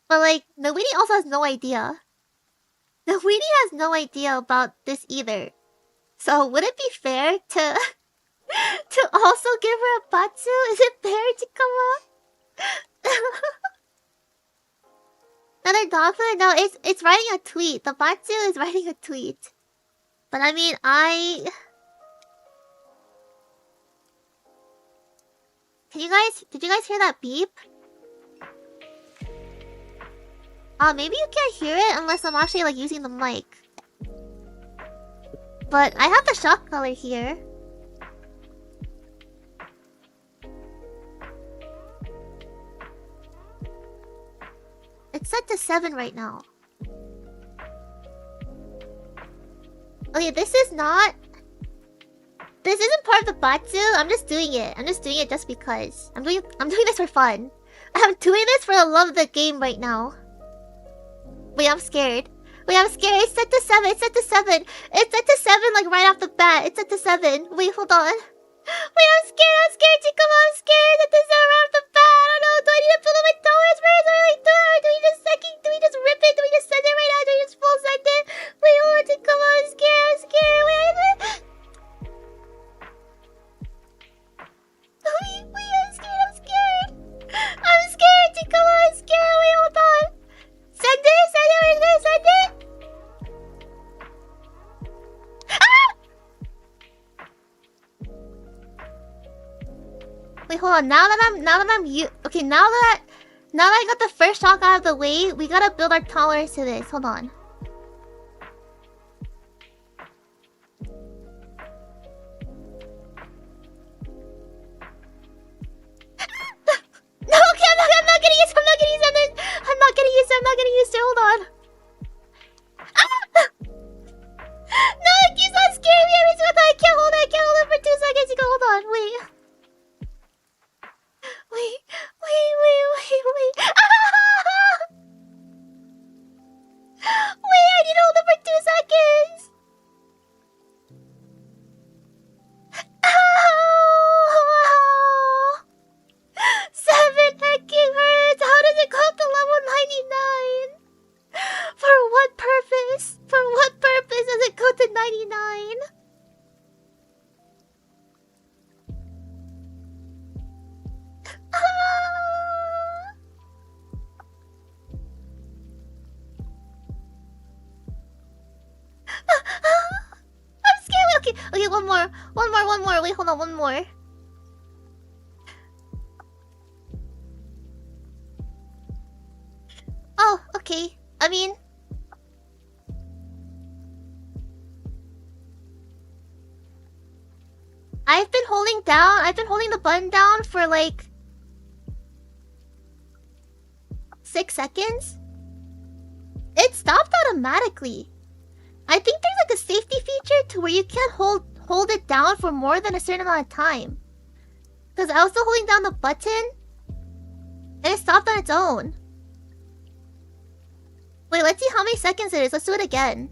Speaker 1: But like, Noini also has no idea. Noini has no idea about this either. So would it be fair to also give her a batsu? Is it fair to come up? Another dog food? No, it's writing a tweet. The batsu is writing a tweet. But I mean, did you guys hear that beep? Maybe you can't hear it unless I'm actually like using the mic. But I have the shock color here. It's set to 7 right now. Okay, this isn't part of the Batsu. I'm just doing it. I'm just doing it just because. I'm doing this for fun. I'm doing this for the love of the game right now. Wait, I'm scared. It's set to 7. It's set to 7. It's set to 7 like right off the bat. It's set to 7. Wait, hold on. Wait, I'm scared, Chikama. I'm scared that this is right off the bat. I don't know. Do I need to fill up my tolerance first? What do I do? Do we just rip it? Do we just send it right now? Do we just full send it? Wait, hold on, Chikama. I'm scared. Wait, I'm scared. I'm scared, Chikama. I'm scared. Wait, hold on. Send it. We're gonna send it. Wait, hold on. Now that I got the first shock out of the way, we gotta build our tolerance to this. Hold on. No, okay, I'm not gonna use it. I'm not gonna use it. Hold on. No, it keeps on scaring me every single time. I can't hold it for 2 seconds. You go, hold on, wait. Wait, I need to hold it for 2 seconds. Ow! 7 hecking hurts. How does it go up to level 99? For what purpose? Does it go to 99? I'm scared. Okay, one more. Wait, hold on, one more. Oh, okay. I mean, I've been holding the button down for like 6 seconds. It stopped automatically. I think there's like a safety feature to where you can't hold it down for more than a certain amount of time. Because I was still holding down the button and it stopped on its own. Wait, let's see how many seconds it is. Let's do it again.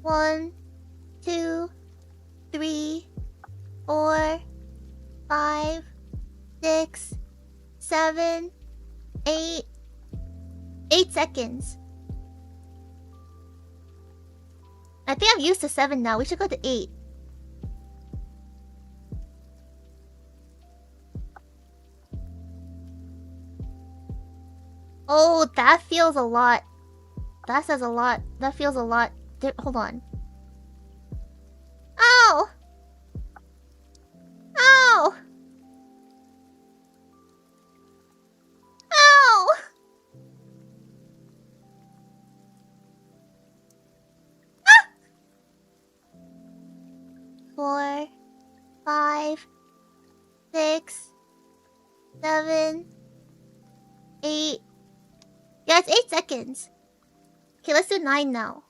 Speaker 1: One, 2, 3, 4, 5, 6, 7, 8. 8 seconds. I think I'm used to 7 now. We should go to 8. Oh, that feels a lot. That says a lot. That feels a lot. Hold on. Ow! Ow! Ow! 4, 5, 6, 7, 8. Yeah, it's 8 seconds. Okay, let's do 9 now.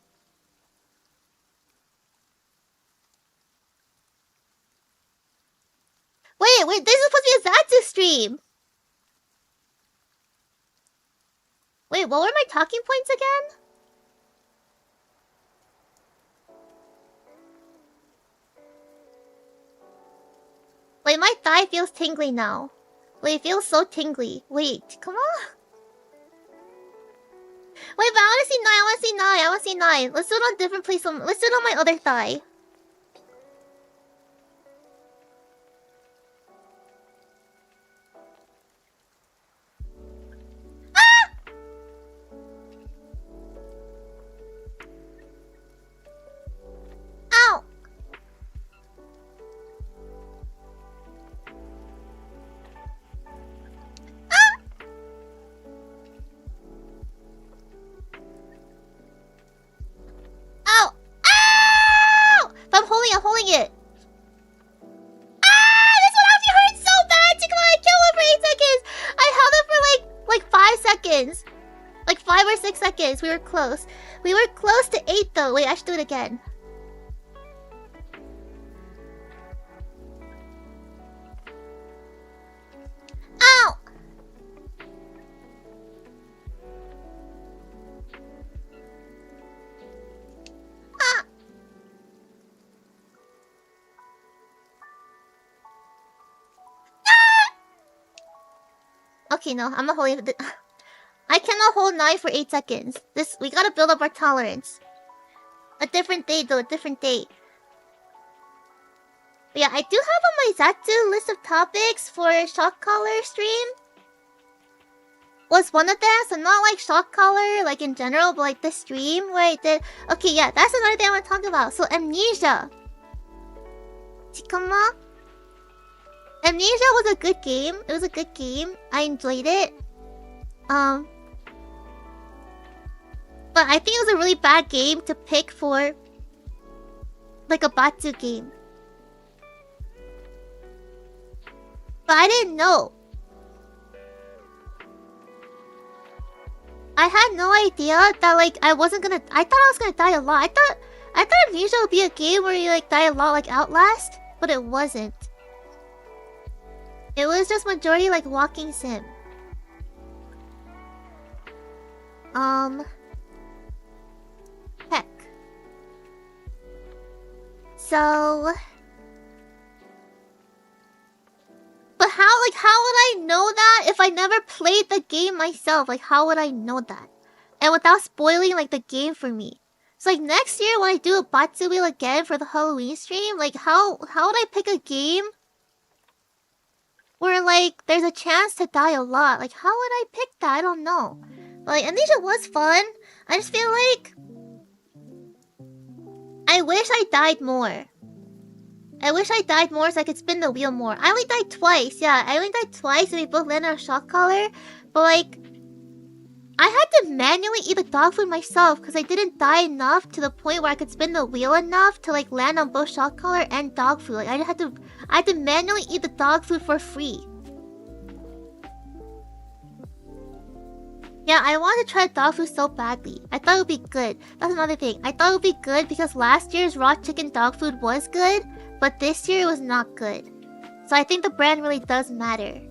Speaker 1: Wait, this is supposed to be a Zatsu stream! Wait, what were my talking points again? Wait, my thigh feels tingly now. Wait, it feels so tingly. Wait, come on. Wait, but I wanna see 9. Let's do it on a different place. Let's do it on my other thigh. Ow! seconds. Like 5 or 6 seconds. We were close. We were close to 8 though. Wait, I should do it again. Ow! Ah! Okay, no, I'm not holding it. I cannot hold knife for 8 seconds. We gotta build up our tolerance. A different day though, a different day. But yeah, I do have on my Zatsu list of topics for shock collar stream. Was one of them, so not like shock collar, like in general, but like this stream where I did. Okay, yeah, that's another thing I want to talk about. So Amnesia. Chikama. Amnesia was a good game. It was a good game. I enjoyed it. But I think it was a really bad game to pick for like a Batsu game. But I didn't know. I had no idea that like I thought I was gonna die a lot. I thought Amnesia would be a game where you like die a lot like Outlast, but it wasn't. It was just majority like walking sim. Heck. So but how would I know that if I never played the game myself? Like how would I know that? And without spoiling like the game for me. So like next year when I do a Batsu wheel again for the Halloween stream, like how would I pick a game where like there's a chance to die a lot? Like how would I pick that? I don't know. But, like Amnesia was fun. I just feel like I wish I died more. I wish I died more so I could spin the wheel more. I only died twice, yeah. I only died twice and we both landed on a shock collar. But like, I had to manually eat the dog food myself because I didn't die enough to the point where I could spin the wheel enough to like land on both shock collar and dog food. Like I had to manually eat the dog food for free. Yeah, I wanted to try dog food so badly. I thought it would be good. That's another thing. I thought it would be good because last year's raw chicken dog food was good, but this year it was not good. So I think the brand really does matter.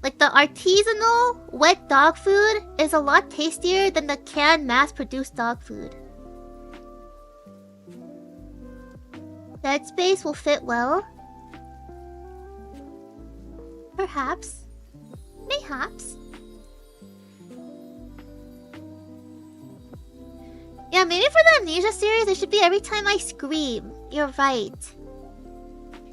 Speaker 1: Like the artisanal wet dog food is a lot tastier than the canned mass-produced dog food. Dead Space will fit well. Perhaps. Mayhaps. Yeah, maybe for the Amnesia series, it should be every time I scream. You're right.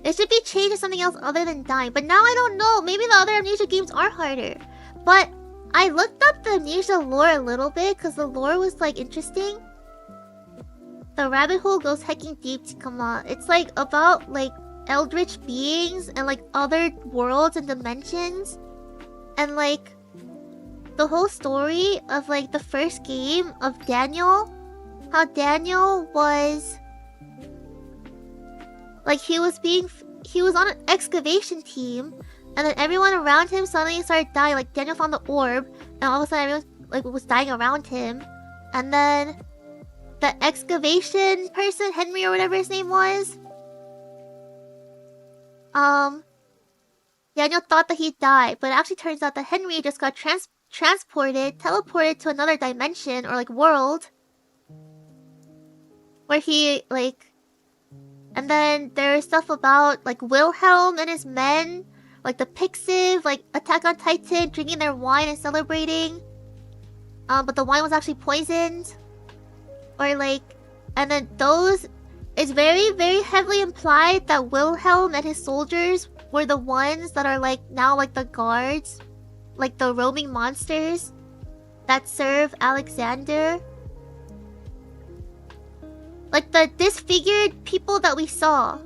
Speaker 1: It should be changed to something else other than dying. But now I don't know. Maybe the other Amnesia games are harder. But I looked up the Amnesia lore a little bit because the lore was like interesting. The rabbit hole goes hecking deep to come on. It's like about like eldritch beings and like other worlds and dimensions. And like the whole story of like the first game of Daniel. How Daniel was like he was on an excavation team, and then everyone around him suddenly started dying. Like Daniel found the orb, and all of a sudden everyone like was dying around him. And then the excavation person, Henry or whatever his name was, Daniel thought that he died, but it actually turns out that Henry just got teleported to another dimension or like world. Where he like, and then there's stuff about like Wilhelm and his men, like the Pixiv, like Attack on Titan, drinking their wine and celebrating. But the wine was actually poisoned. Or like, and then those, it's very, very heavily implied that Wilhelm and his soldiers were the ones that are like now like the guards, like the roaming monsters that serve Alexander. Like the disfigured people that we saw.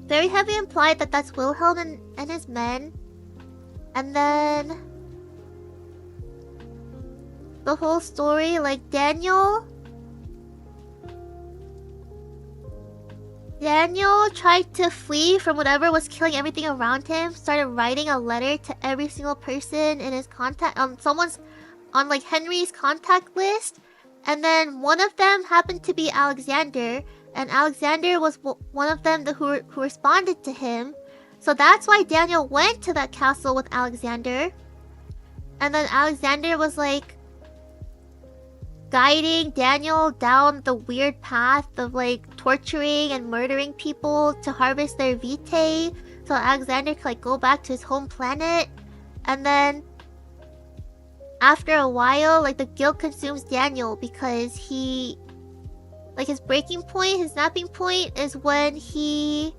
Speaker 1: Very heavily implied that that's Wilhelm and his men. And then the whole story, like Daniel Daniel tried to flee from whatever was killing everything around him, started writing a letter to every single person in his contact, on like Henry's contact list, and then one of them happened to be Alexander, and Alexander was one of them who responded to him. So that's why Daniel went to that castle with Alexander. And then Alexander was like guiding Daniel down the weird path of like torturing and murdering people to harvest their vitae, so Alexander could like go back to his home planet. And then after a while, like the guilt consumes Daniel because he, like his breaking point, his snapping point is when he,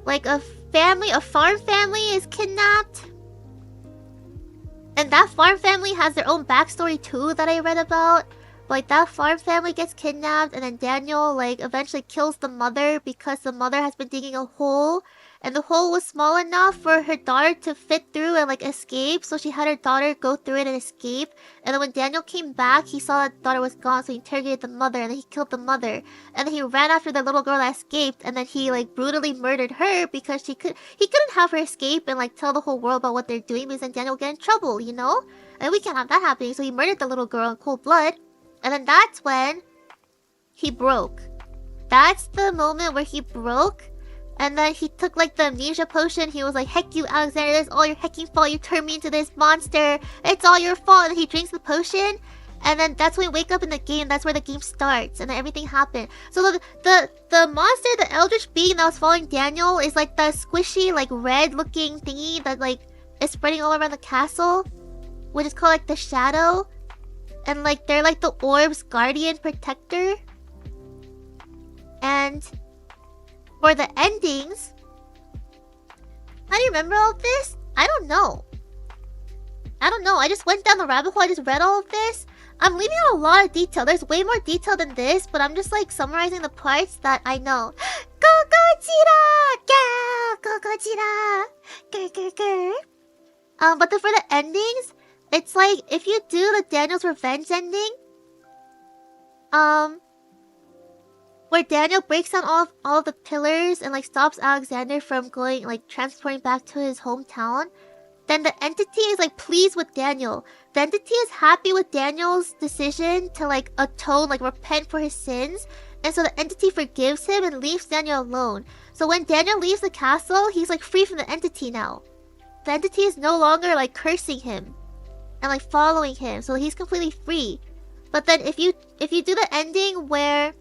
Speaker 1: like a farm family is kidnapped. And that farm family has their own backstory too that I read about. Like that farm family gets kidnapped, and then Daniel like eventually kills the mother because the mother has been digging a hole, and the hole was small enough for her daughter to fit through and like escape, so she had her daughter go through it and escape. And then when Daniel came back, he saw that daughter was gone, so he interrogated the mother, and then he killed the mother. And then he ran after the little girl that escaped, and then he like brutally murdered her because he couldn't have her escape and like tell the whole world about what they're doing, because then Daniel would get in trouble, you know? And we can't have that happening, so he murdered the little girl in cold blood. And then that's when he broke. That's the moment where he broke. And then he took like the amnesia potion. He was like, heck you, Alexander, it's all your hecking fault. You turned me into this monster. It's all your fault. And he drinks the potion. And then that's when we wake up in the game. That's where the game starts. And then everything happened. So the monster, the eldritch being that was following Daniel is like the squishy, like red looking thingy that like is spreading all around the castle, which is called like the shadow. And like they're like the orb's guardian protector. And for the endings, how do you remember all of this? I don't know. I just went down the rabbit hole. I just read all of this. I'm leaving out a lot of detail. There's way more detail than this, but I'm just like summarizing the parts that I know. Konnijira! But for the endings, it's like if you do the Daniel's revenge ending, where Daniel breaks down all of the pillars and like stops Alexander from going like transporting back to his hometown, then the entity is like pleased with Daniel. The entity is happy with Daniel's decision to like atone, like repent for his sins, and so the entity forgives him and leaves Daniel alone. So when Daniel leaves the castle, he's like free from the entity now. The entity is no longer like cursing him and like following him, so he's completely free. But then if you do the ending where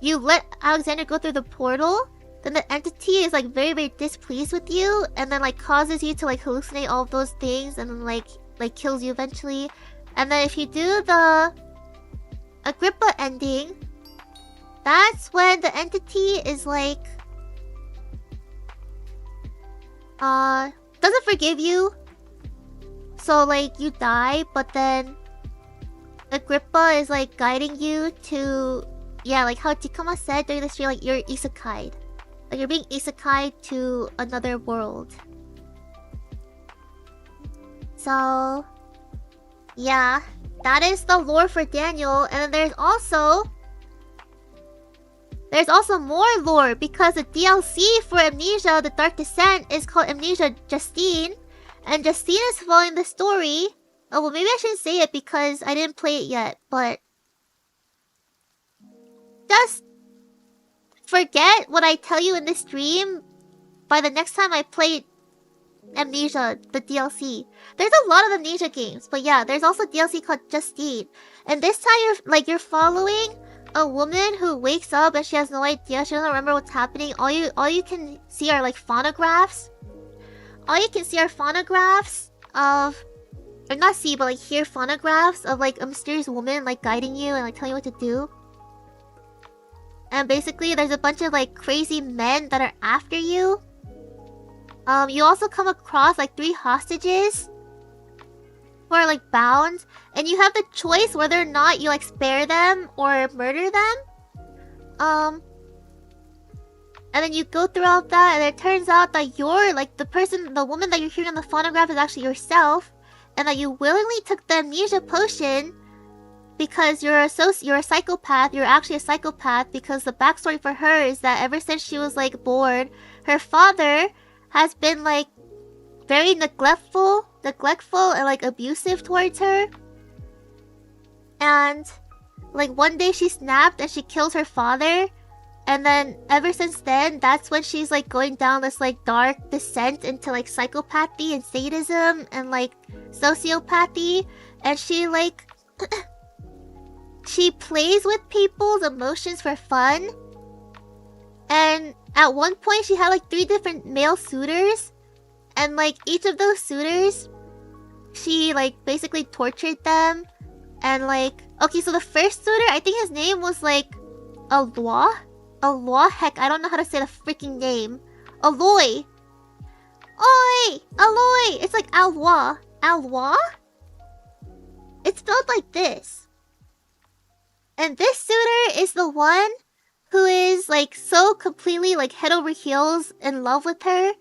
Speaker 1: you let Alexander go through the portal, then the entity is like very, very displeased with you, and then like causes you to like hallucinate all of those things, and then like kills you eventually. And then if you do the Agrippa ending, that's when the entity is like doesn't forgive you, so like you die, but then Agrippa is like guiding you to, yeah, like how Tikama said during the stream, like you're isekai'd. Like you're being isekai'd to another world. So yeah, that is the lore for Daniel. And then there's also more lore, because the DLC for Amnesia The Dark Descent is called Amnesia Justine. And Justine is following the story. Oh, well, maybe I shouldn't say it because I didn't play it yet, but just forget what I tell you in this stream by the next time I play Amnesia, the DLC. There's a lot of Amnesia games, but yeah, there's also DLC called Justine. And this time you're following a woman who wakes up and she has no idea, she doesn't remember what's happening. All you can see are like phonographs. All you can see are phonographs of, or not see, but like hear phonographs of like a mysterious woman like guiding you and like telling you what to do. And basically there's a bunch of like crazy men that are after you. You also come across like 3 hostages who are like bound, and you have the choice whether or not you like spare them or murder them. And then you go through all of that, and it turns out that you're like the woman that you're hearing on the phonograph is actually yourself, and that you willingly took the amnesia potion because you're a psychopath. You're actually a psychopath because the backstory for her is that ever since she was like born, her father has been like very neglectful and like abusive towards her. And like one day she snapped and she kills her father. And then ever since then, that's when she's like going down this like dark descent into like psychopathy and sadism and like sociopathy. And she like she plays with people's emotions for fun. And at one point she had like 3 different male suitors. And like each of those suitors, she like basically tortured them. And like, okay, so the first suitor, I think his name was like Aloy? Aloy? Heck, I don't know how to say the freaking name. Aloy! Oi! Aloy! It's like Aloy. Aloy? It's spelled like this. And this suitor is the one who is like so completely like head over heels in love with her.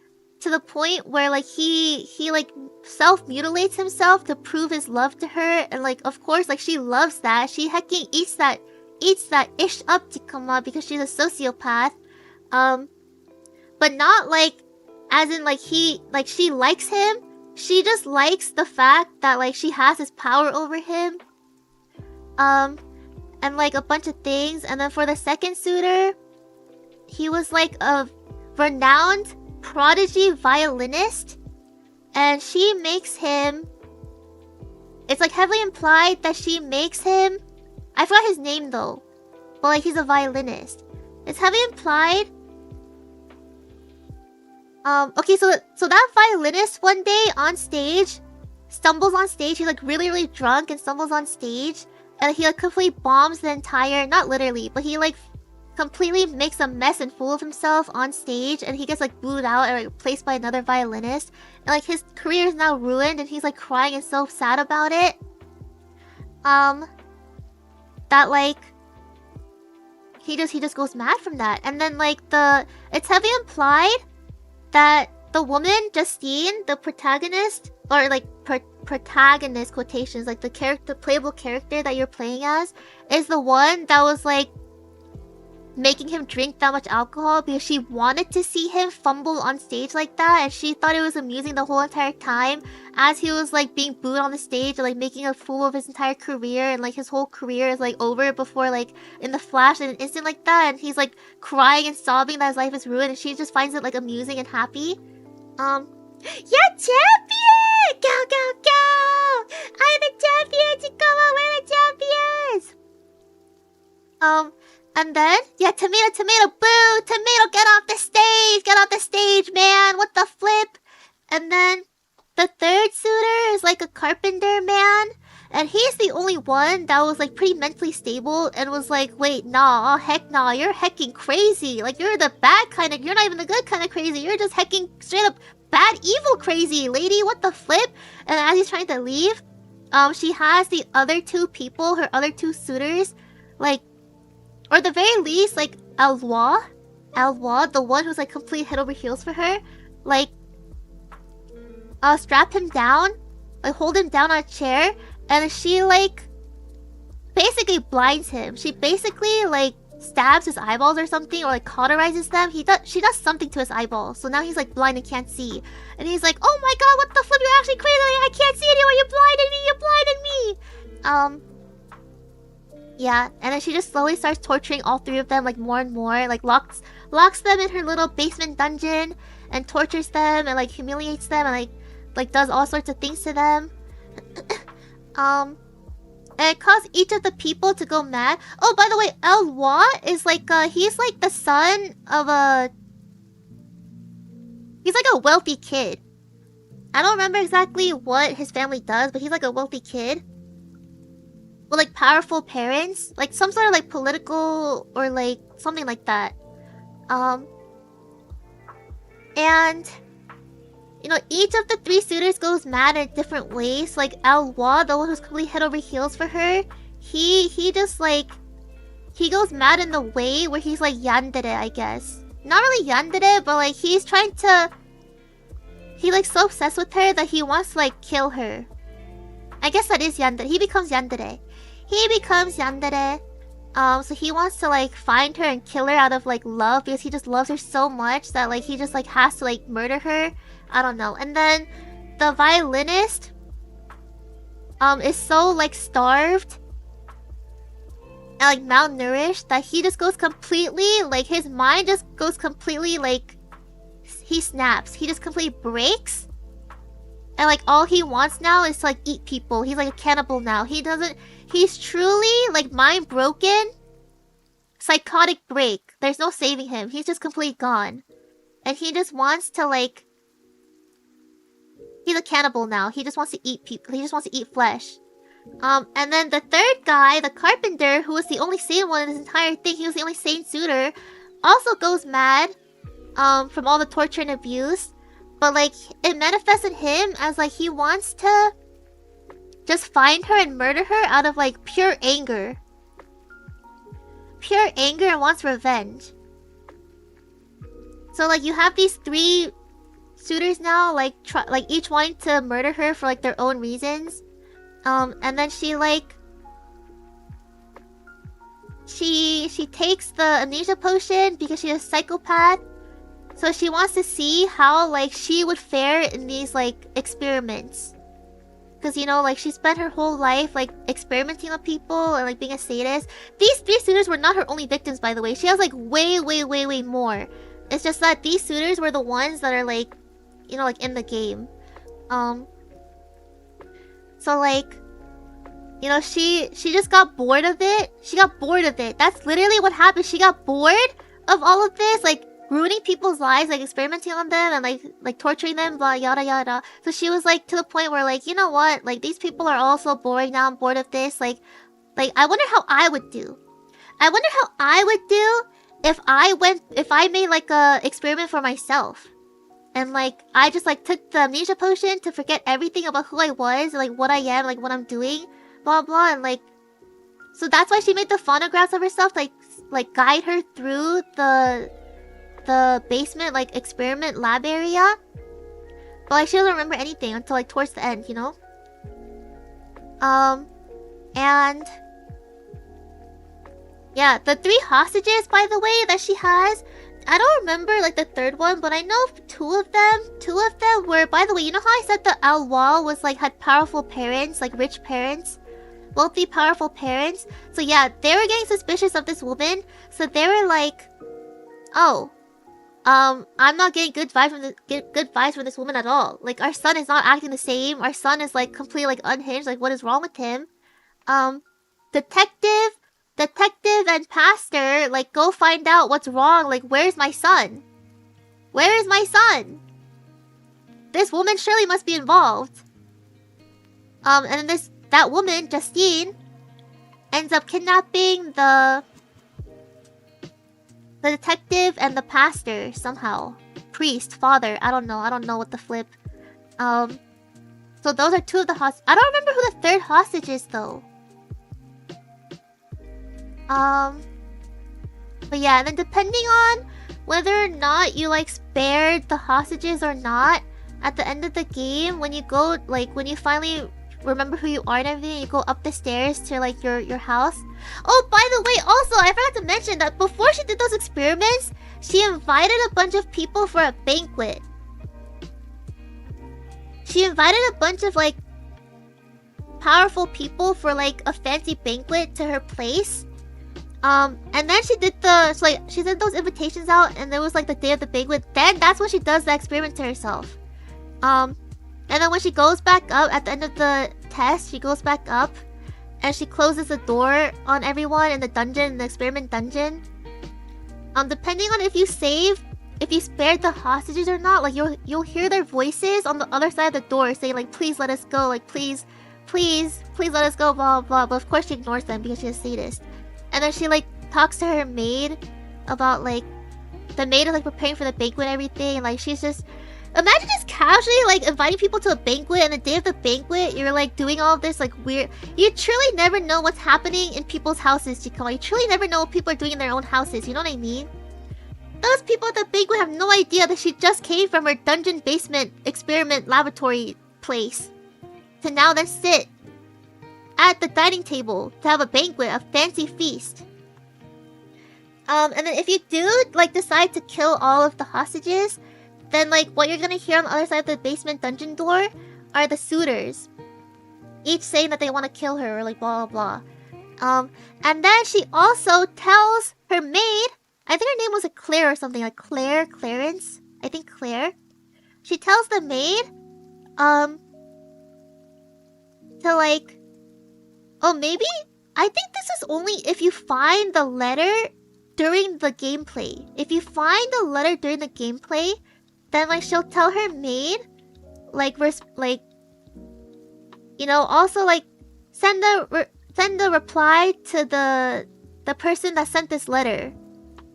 Speaker 1: To the point where like he like self-mutilates himself to prove his love to her. And like of course like she loves that. She hecking eats that ish up to come on because she's a sociopath. But not like as in like she likes him. She just likes the fact that like she has this power over him. And like a bunch of things. And then for the second suitor, he was like a renowned prodigy violinist, and she makes him, it's like heavily implied that she makes him, I forgot his name though, but like he's a violinist. It's heavily implied. Okay, so that violinist one day on stage stumbles on stage. He's like really drunk and stumbles on stage, and he like completely bombs the entire, not literally, but he like completely makes a mess and fool of himself on stage, and he gets like booed out and like replaced by another violinist, and like his career is now ruined, and he's like crying and so sad about it. That like he just goes mad from that. And then like it's heavily implied that the woman Justine, the protagonist, or like protagonist quotations, like the playable character that you're playing as, is the one that was like making him drink that much alcohol because she wanted to see him fumble on stage like that, and she thought it was amusing the whole entire time as he was like being booed on the stage and like making a fool of his entire career, and like his whole career is like over before like in the flash in an instant like that, and he's like crying and sobbing that his life is ruined, and she just finds it like amusing and happy. Yeah, champion! Go, go, go! I'm the champion! Chikoma, we're the champions! And then, yeah, tomato, boo! Tomato, get off the stage! Get off the stage, man! What the flip? And then, the third suitor is like a carpenter man. And he's the only one that was like pretty mentally stable and was like, wait, nah, heck nah, you're hecking crazy. Like, you're the bad kind of, you're not even the good kind of crazy. You're just hecking straight up bad, evil crazy, lady. What the flip? And as he's trying to leave, she has the other 2 people, her other 2 suitors, like, or at the very least, like, Aloy, the one who's like complete head over heels for her, like, strap him down, like hold him down on a chair, and she like basically blinds him. She basically like stabs his eyeballs or something, or like cauterizes them. She does something to his eyeballs, so now he's like blind and can't see. And he's like, oh my god, what the flip, you're actually crazy, I can't see anymore, you blinded me. Yeah, and then she just slowly starts torturing all 3 of them, like more and more, like locks them in her little basement dungeon and tortures them and like humiliates them and like does all sorts of things to them. And it caused each of the people to go mad. Oh, by the way, Aloy is like he's like the son of he's like a wealthy kid. I don't remember exactly what his family does, but he's like a wealthy kid with like powerful parents, like some sort of like political or like something like that. And you know, each of the 3 suitors goes mad in different ways. Like Aloy, the one who's completely head over heels for her, he just like he goes mad in the way where he's like yandere, I guess. Not really yandere, but like he's trying to, he like so obsessed with her that he wants to like kill her. I guess that is yandere. He becomes yandere. he becomes yandere. So he wants to like find her and kill her out of like love because he just loves her so much that like he just like has to like murder her. I don't know. And then the violinist is so like starved and like malnourished that he just goes completely like his mind just goes completely like he snaps. He just completely breaks. And like all he wants now is to like eat people. He's like a cannibal now. He's truly like mind broken. Psychotic break. There's no saving him. He's just completely gone. And he just wants to like he's a cannibal now. He just wants to eat people. He just wants to eat flesh. And then the third guy, the carpenter, who was the only sane one in this entire thing, he was the only sane suitor, also goes mad from all the torture and abuse. But like it manifested him as like he wants to just find her and murder her out of like pure anger. Pure anger and wants revenge. So like you have these three suitors now, like each wanting to murder her for like their own reasons. And then she like she takes the amnesia potion because she's a psychopath. So she wants to see how like she would fare in these like experiments. Because you know, like she spent her whole life like experimenting with people and like being a sadist. These three suitors were not her only victims, by the way. She has like way more. It's just that these suitors were the ones that are like, you know, like in the game. So like, you know, she just got bored of it. She got bored of it. That's literally what happened. She got bored of all of this, like ruining people's lives, like experimenting on them and like torturing them, blah yada yada. So she was like to the point where like, you know what? Like these people are all so boring now. I'm bored of this. Like I wonder how I would do. I wonder how I would do if I made like a experiment for myself. And like I just like took the amnesia potion to forget everything about who I was, like what I am, like what I'm doing, blah blah, and like so that's why she made the phonographs of herself, like guide her through the basement like experiment lab area. But like she doesn't remember anything until like towards the end, you know? And yeah, the three hostages, by the way, that she has, I don't remember like the third one, but I know two of them were, by the way, you know how I said the Alwal was like had powerful parents, like rich parents, wealthy powerful parents? So yeah, they were getting suspicious of this woman. So they were like, oh, I'm not getting good vibes from this woman at all. Like our son is not acting the same. Our son is like completely like unhinged. Like what is wrong with him? Detective and pastor, like go find out what's wrong. Like where's my son? Where is my son? This woman surely must be involved. And then that woman, Justine, ends up kidnapping the detective and the pastor somehow. Priest, father, I don't know what the flip. So those are two of the hostages. I don't remember who the third hostage is though. But yeah, and then depending on whether or not you like spared the hostages or not, at the end of the game, when you go, like when you finally remember who you are and everything, you go up the stairs to like your house. Oh, by the way, also I forgot to mention that before she did those experiments, she invited a bunch of people for a banquet. She invited a bunch of like powerful people for like a fancy banquet to her place. And then she did she sent those invitations out, and there was like the day of the banquet. Then that's when she does the experiment to herself. And then when she goes back up at the end of the test, she goes back up and she closes the door on everyone in the dungeon, in the experiment dungeon. Depending on if you spared the hostages or not, like you'll hear their voices on the other side of the door saying like, please let us go, like please let us go, blah blah. But of course she ignores them because she's a sadist. And then she like talks to her maid about like the maid is like preparing for the banquet and everything, and like she's just imagine just casually like inviting people to a banquet, and the day of the banquet you're like doing all of this like weird. You truly never know what's happening in people's houses, Chikama. You truly never know what people are doing in their own houses, you know what I mean? Those people at the banquet have no idea that she just came from her dungeon basement experiment laboratory place to now then sit at the dining table to have a banquet, a fancy feast. And then if you do, like, decide to kill all of the hostages, then, like, what you're gonna hear on the other side of the basement dungeon door are the suitors. Each saying that they want to kill her, or, like, blah, blah, blah. And then she also tells her maid, I think her name was, like, Claire or something, like, Clarence? I think Claire. She tells the maid, to, like... Oh, maybe? I think this is only if you find the letter during the gameplay. If you find the letter during the gameplay, then, like, she'll tell her maid, like, you know, also, like, send a reply to the person that sent this letter.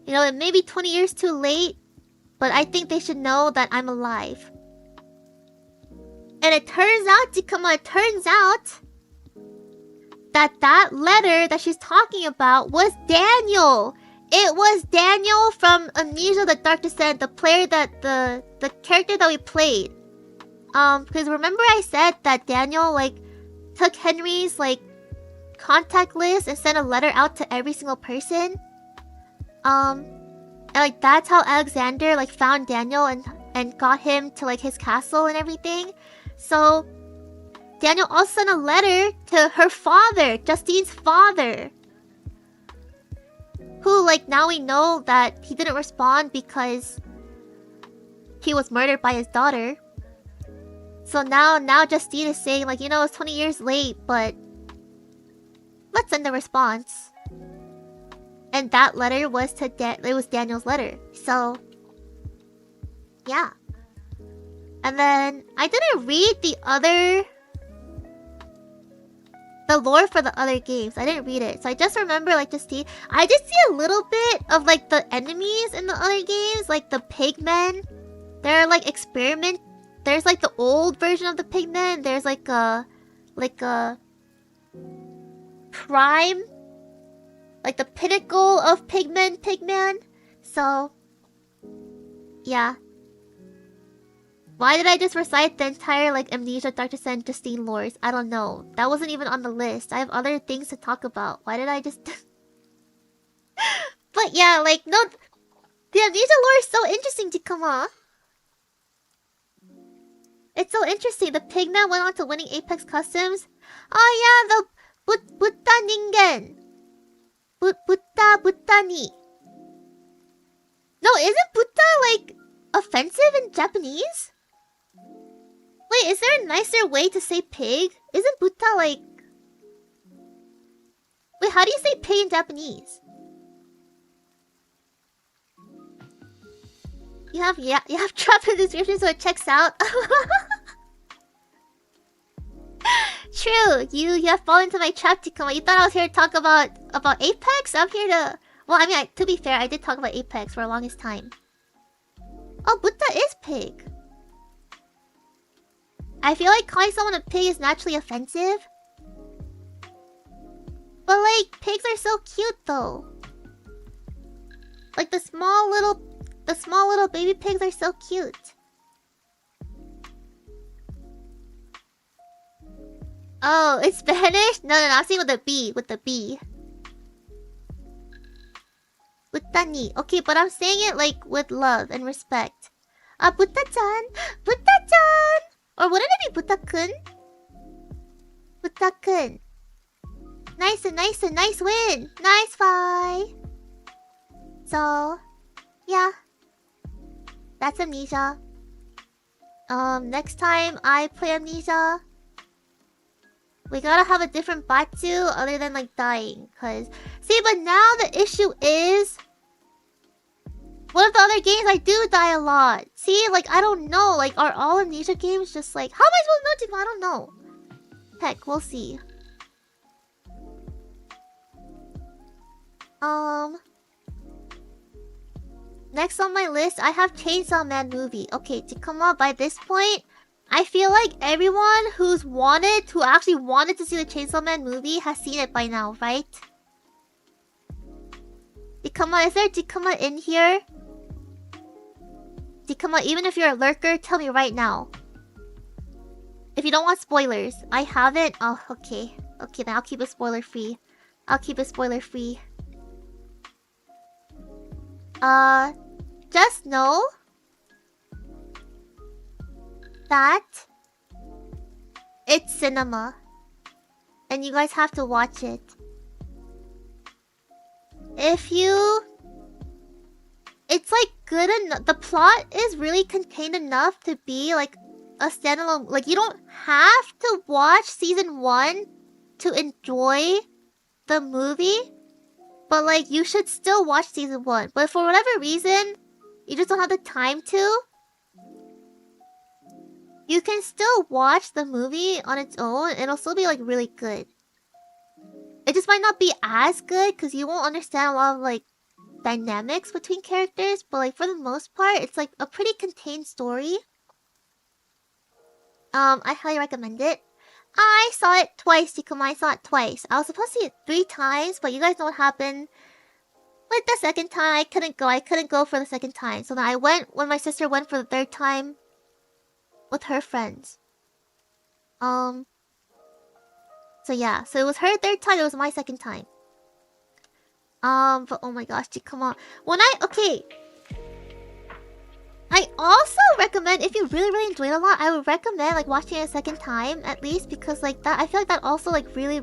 Speaker 1: You know, it may be 20 years too late, but I think they should know that I'm alive. And it turns out that letter that she's talking about was Daniel. It was Daniel from Amnesia: The Dark Descent, the character that we played. Because remember I said that Daniel, like, took Henry's, like, contact list and sent a letter out to every single person? And, like, that's how Alexander, like, found Daniel and got him to, like, his castle and everything. So, Daniel also sent a letter to her father, Justine's father. Who, like, now we know that he didn't respond because he was murdered by his daughter. So now Justine is saying, like, you know, it's 20 years late, but let's send a response. And that letter was it was Daniel's letter. So, yeah. And then I didn't read the lore for the other games. I didn't read it. So I just remember, like, I did see a little bit of, like, the enemies in the other games, like the pigmen. They're, like, there's, like, the old version of the pigmen. There's, like a prime, like the pinnacle of pigman. So, yeah. Why did I just recite the entire, like, Amnesia, Dark Descent, Justine lores? I don't know. That wasn't even on the list. I have other things to talk about. Why did I just... But yeah, like, no... The Amnesia lore is so interesting, Jikama. It's so interesting. The pigman went on to winning Apex Customs. Oh yeah, the Butta Ningen. Buttani. No, isn't Butta, like, offensive in Japanese? Wait, is there a nicer way to say pig? Isn't Butta, like... Wait, how do you say pig in Japanese? You have trap in the description so it checks out. True, you have fallen into my trap, Tikuma. You thought I was here to talk about Apex? I'm here to... Well, I mean, to be fair, I did talk about Apex for the longest time. Oh, Butta is pig. I feel like calling someone a pig is naturally offensive. But, like, pigs are so cute, though. Like, the small little baby pigs are so cute. Oh, it's Spanish? No, I'm saying with the B. Buttani. Okay, but I'm saying it, like, with love and respect. Butta-chan! Butta-chan! Or wouldn't it be Butta-kun? Butta-kun. Nice win! Nice fight! So, yeah. That's Amnesia. Next time I play Amnesia, we gotta have a different Batsu other than, like, dying. Cause, see, but now the issue is... One of the other games, I do die a lot. See, like, I don't know. Like, are all Amnesia games just like... How am I supposed to know? I don't know. Heck, we'll see. Next on my list, I have Chainsaw Man movie. Okay, to come on, by this point, I feel like everyone who actually wanted to see the Chainsaw Man movie has seen it by now, right? Jikama, is there Jikama in here? Jikama, even if you're a lurker, tell me right now. If you don't want spoilers. I haven't? Oh, okay. Okay, then I'll keep it spoiler free. I'll keep it spoiler free. Just know that it's cinema. And you guys have to watch it. If you... It's like good enough. The plot is really contained enough to be like a standalone. Like you don't have to watch season 1 to enjoy the movie. But like you should still watch season 1. But for whatever reason, you just don't have the time to. You can still watch the movie on its own and it'll still be like really good. It just might not be as good because you won't understand a lot of like dynamics between characters, but like for the most part, it's like a pretty contained story. I highly recommend it. I saw it twice, Chikuma. I saw it twice. I was supposed to see it 3 times, but you guys know what happened. With the second time, I couldn't go. I couldn't go for the second time. So then I went when my sister went for the 3rd time with her friends. So yeah. So it was her 3rd time, it was my 2nd time. But oh my gosh, come on. Okay. I also recommend, if you really enjoyed it a lot, I would recommend like watching it a 2nd time at least, because like that, I feel like that also like really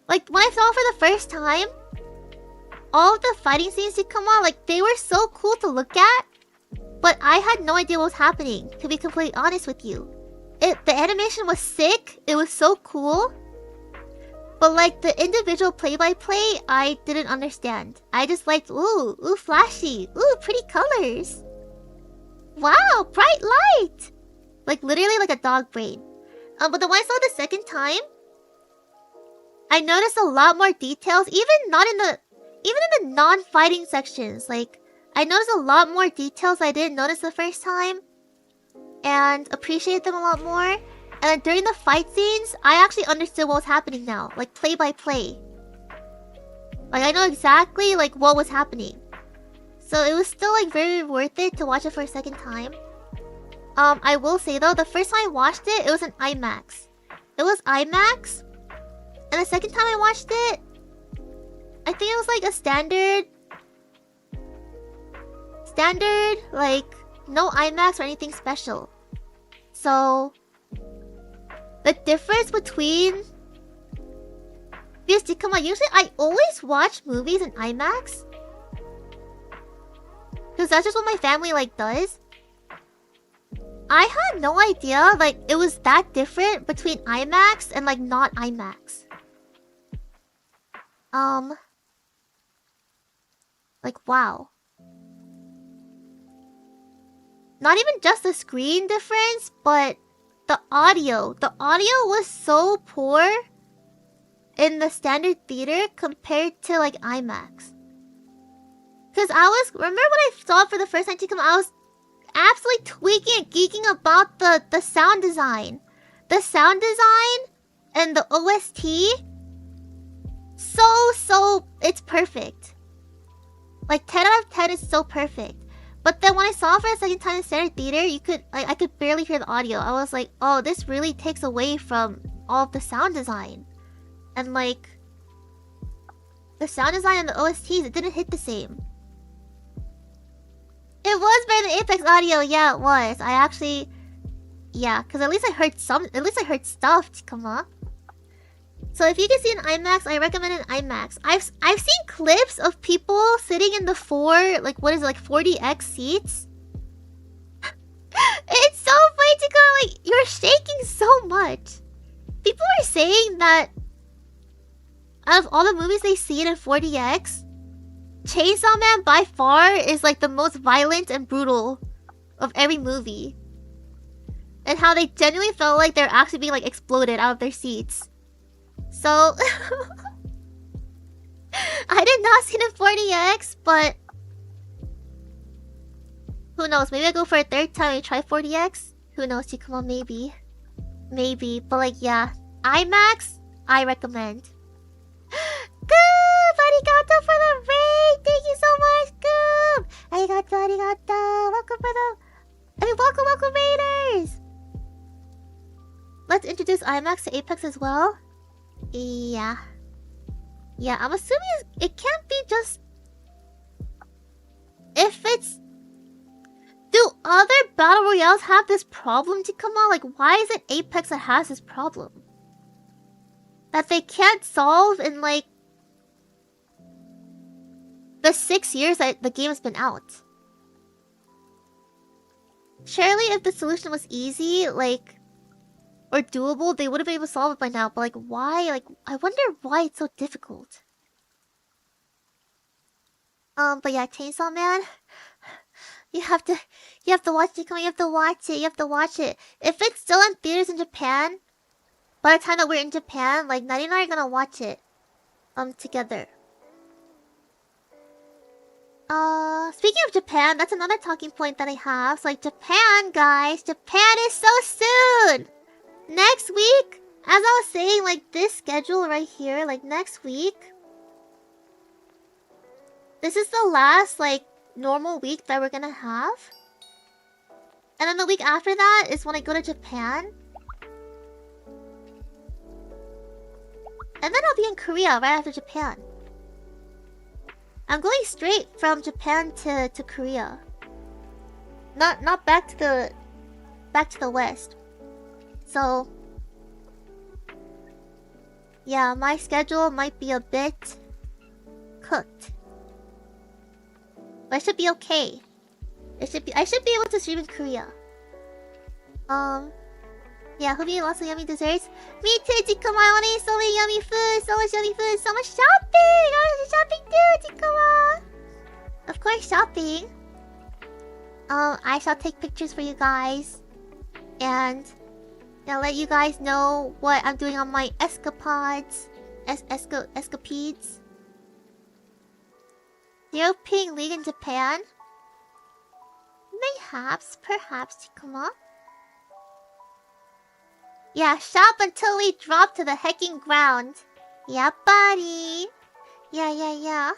Speaker 1: like when I saw it for the first time, all of the fighting scenes come on, like they were so cool to look at, but I had no idea what was happening, to be completely honest with you. The animation was sick, it was so cool. But like the individual play-by-play, I didn't understand. I just liked, ooh, flashy, ooh, pretty colors. Wow, bright light. Like literally like a dog brain. But the one I saw the 2nd time, I noticed a lot more details, even in the non-fighting sections. Like I noticed a lot more details I didn't notice the first time, and appreciate them a lot more. And then during the fight scenes, I actually understood what was happening now. Like, play by play. Like, I know exactly, like, what was happening. So it was still, like, very worth it to watch it for a 2nd time. I will say, though, the first time I watched it, it was an IMAX. It was IMAX. And the 2nd time I watched it, I think it was, like, a standard, like, no IMAX or anything special. So... the difference between... Because, come on, usually I always watch movies in IMAX. Because that's just what my family, like, does. I had no idea, like, it was that different between IMAX and, like, not IMAX. Like, wow. Not even just the screen difference, but... the audio was so poor in the standard theater compared to like IMAX. Cause remember when I saw it for the first time, I was absolutely tweaking and geeking about the sound design. The sound design and the OST. So it's perfect. Like 10 out of 10 is so perfect. But then when I saw it for the 2nd time in standard theater, I could barely hear the audio. I was like, oh, this really takes away from all of the sound design. And like, the sound design and the OSTs, it didn't hit the same. It was better than Apex audio, yeah, it was. I actually, yeah, because at least I heard stuff, come on. So if you can see an IMAX, I recommend an IMAX. I've seen clips of people sitting in the 40X seats. It's so funny to go, like, you're shaking so much. People are saying that out of all the movies they see in 40X, Chainsaw Man by far is like the most violent and brutal of every movie. And how they genuinely felt like they're actually being like exploded out of their seats. So, I did not see the 40X, but who knows? Maybe I go for a 3rd time and try 40X. Who knows? Come on, maybe, but like, yeah, IMAX, I recommend. Goob, arigato for the raid. Thank you so much, Goob. Arigato. Welcome Raiders. let's introduce IMAX to Apex as well. Yeah. Yeah, I'm assuming it can't be just... If it's... Do other Battle Royales have this problem to come on? Like, why is it Apex that has this problem? That they can't solve in, like... the 6 years that the game has been out. Surely if the solution was easy, like... or doable, they would have been able to solve it by now. But, like, why? Like, I wonder why it's so difficult. But yeah, Chainsaw Man... You have to watch it, you have to watch it. If it's still in theaters in Japan, by the time that we're in Japan, like, Nani and I are gonna watch it. Together. Speaking of Japan, that's another talking point that I have. So, like, Japan, guys, Japan is so soon! Next week, as I was saying, like, this schedule right here, like, next week, this is the last, like, normal week that we're gonna have. And then the week after that is when I go to Japan. And then I'll be in Korea right after Japan. I'm going straight from Japan to Korea. Not back to the west. So yeah, my schedule might be a bit cooked. But it should be okay. I should be able to stream in Korea. Yeah, hope you eat lots of yummy desserts. Me too, Jikama. I wanna eat so many yummy food, so much yummy food, so much shopping! I wanna do shopping too, Jikama! Of course, shopping. I shall take pictures for you guys. And I'll let you guys know what I'm doing on my escapades. Escapades. European League in Japan? Perhaps, Jikama. Yeah, shop until we drop to the hecking ground. Yeah, buddy. Yeah.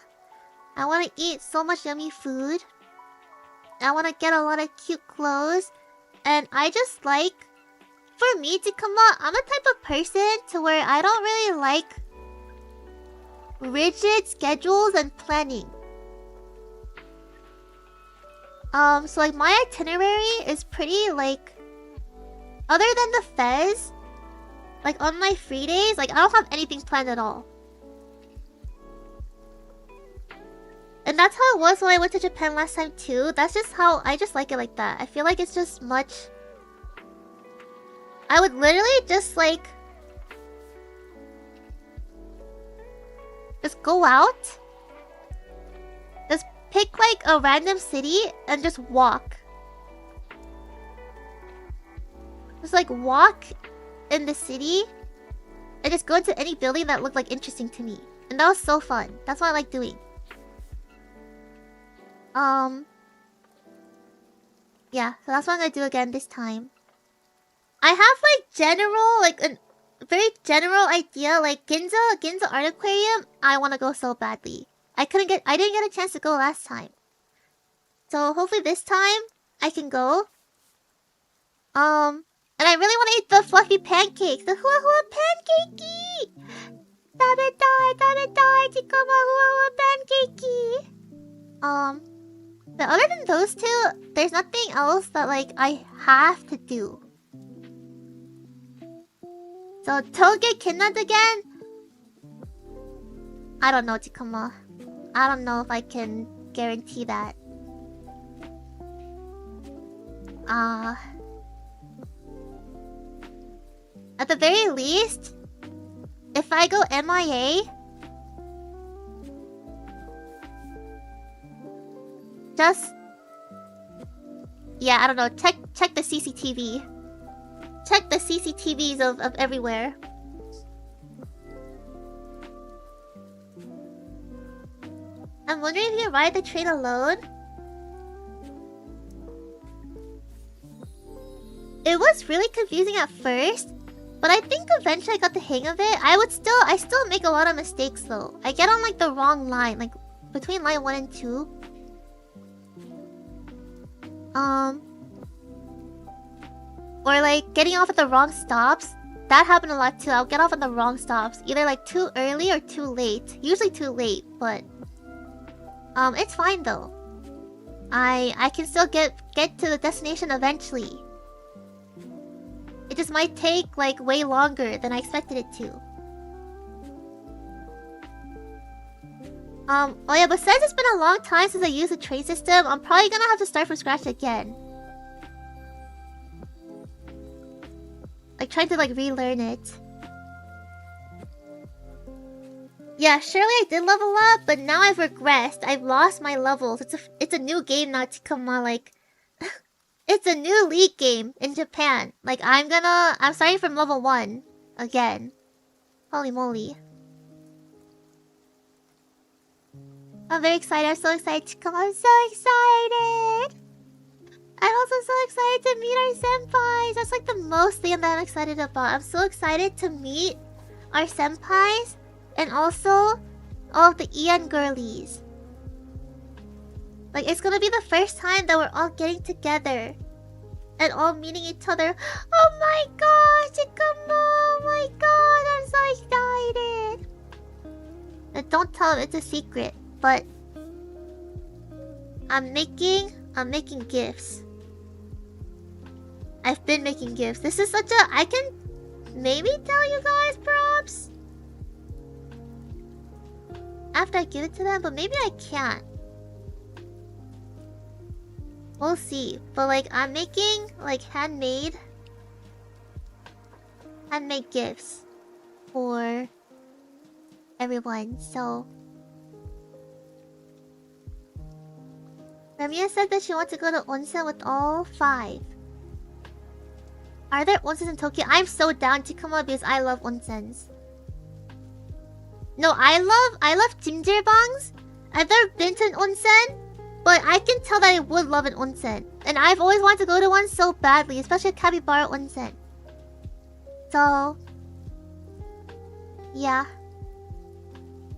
Speaker 1: I wanna eat so much yummy food. I wanna get a lot of cute clothes. And I just like... For me, Jikama, I'm a type of person to where I don't really like rigid schedules and planning. So like my itinerary is pretty like... Other than the fez, like on my free days, like I don't have anything planned at all. And that's how it was when I went to Japan last time too. That's just how I just like it like that. I feel like it's just much... I would literally just like... just go out. Just pick like a random city and just walk. Just like walk in the city and just go into any building that looked like interesting to me. And that was so fun. That's what I like doing. Yeah, so that's what I'm gonna do again this time. I have like general, like a very general idea, like Ginza Art Aquarium, I wanna go so badly. I didn't get a chance to go last time. So hopefully this time I can go. And I really want to eat the fluffy pancakes. The hua hua pancakey! Tabetai, Jikama hua hua pancakey! But other than those two, there's nothing else that like I have to do. So to get kidnapped again? I don't know, Jikama. I don't know if I can guarantee that. At the very least, if I go MIA, just... yeah, I don't know, check the CCTV. Check the CCTVs of everywhere. I'm wondering if you can ride the train alone. It was really confusing at first, but I think eventually I got the hang of it. I still make a lot of mistakes though. I get on like the wrong line, like between line 1 and 2. Or like getting off at the wrong stops. that happened a lot too. I'll get off on the wrong stops. Either like too early or too late. Usually too late, but it's fine though. I can still get to the destination eventually. It just might take like way longer than I expected it to. Oh yeah, but since it's been a long time since I used the train system, I'm probably gonna have to start from scratch again. Like trying to like relearn it. Yeah, surely I did level up, but now I've regressed. I've lost my levels. It's a new game now, Chikama. Like, it's a new league game in Japan. Like, I'm starting from level 1 again. Holy moly. I'm very excited. I'm so excited, Chikama. I'm so excited. I'm also so excited to meet our senpais. That's like the most thing that I'm excited about. I'm so excited to meet our senpais. And also, all of the Ian girlies. Like, it's gonna be the first time that we're all getting together. And all meeting each other. Oh my gosh, Chikama! Oh my god, I'm so excited! And don't tell them, it's a secret. But I'm making gifts. I've been making gifts. This is such a... I can maybe tell you guys, perhaps? After I give it to them, but maybe I can't. We'll see. But like, I'm making like handmade gifts for everyone. So Ramia said that she wants to go to onsen with all 5. Are there onsens in Tokyo? I'm so down to come up because I love onsens. No, I love jjimjilbangs. I've never been to an onsen, but I can tell that I would love an onsen. And I've always wanted to go to one so badly, especially Kabibara Onsen. So, yeah.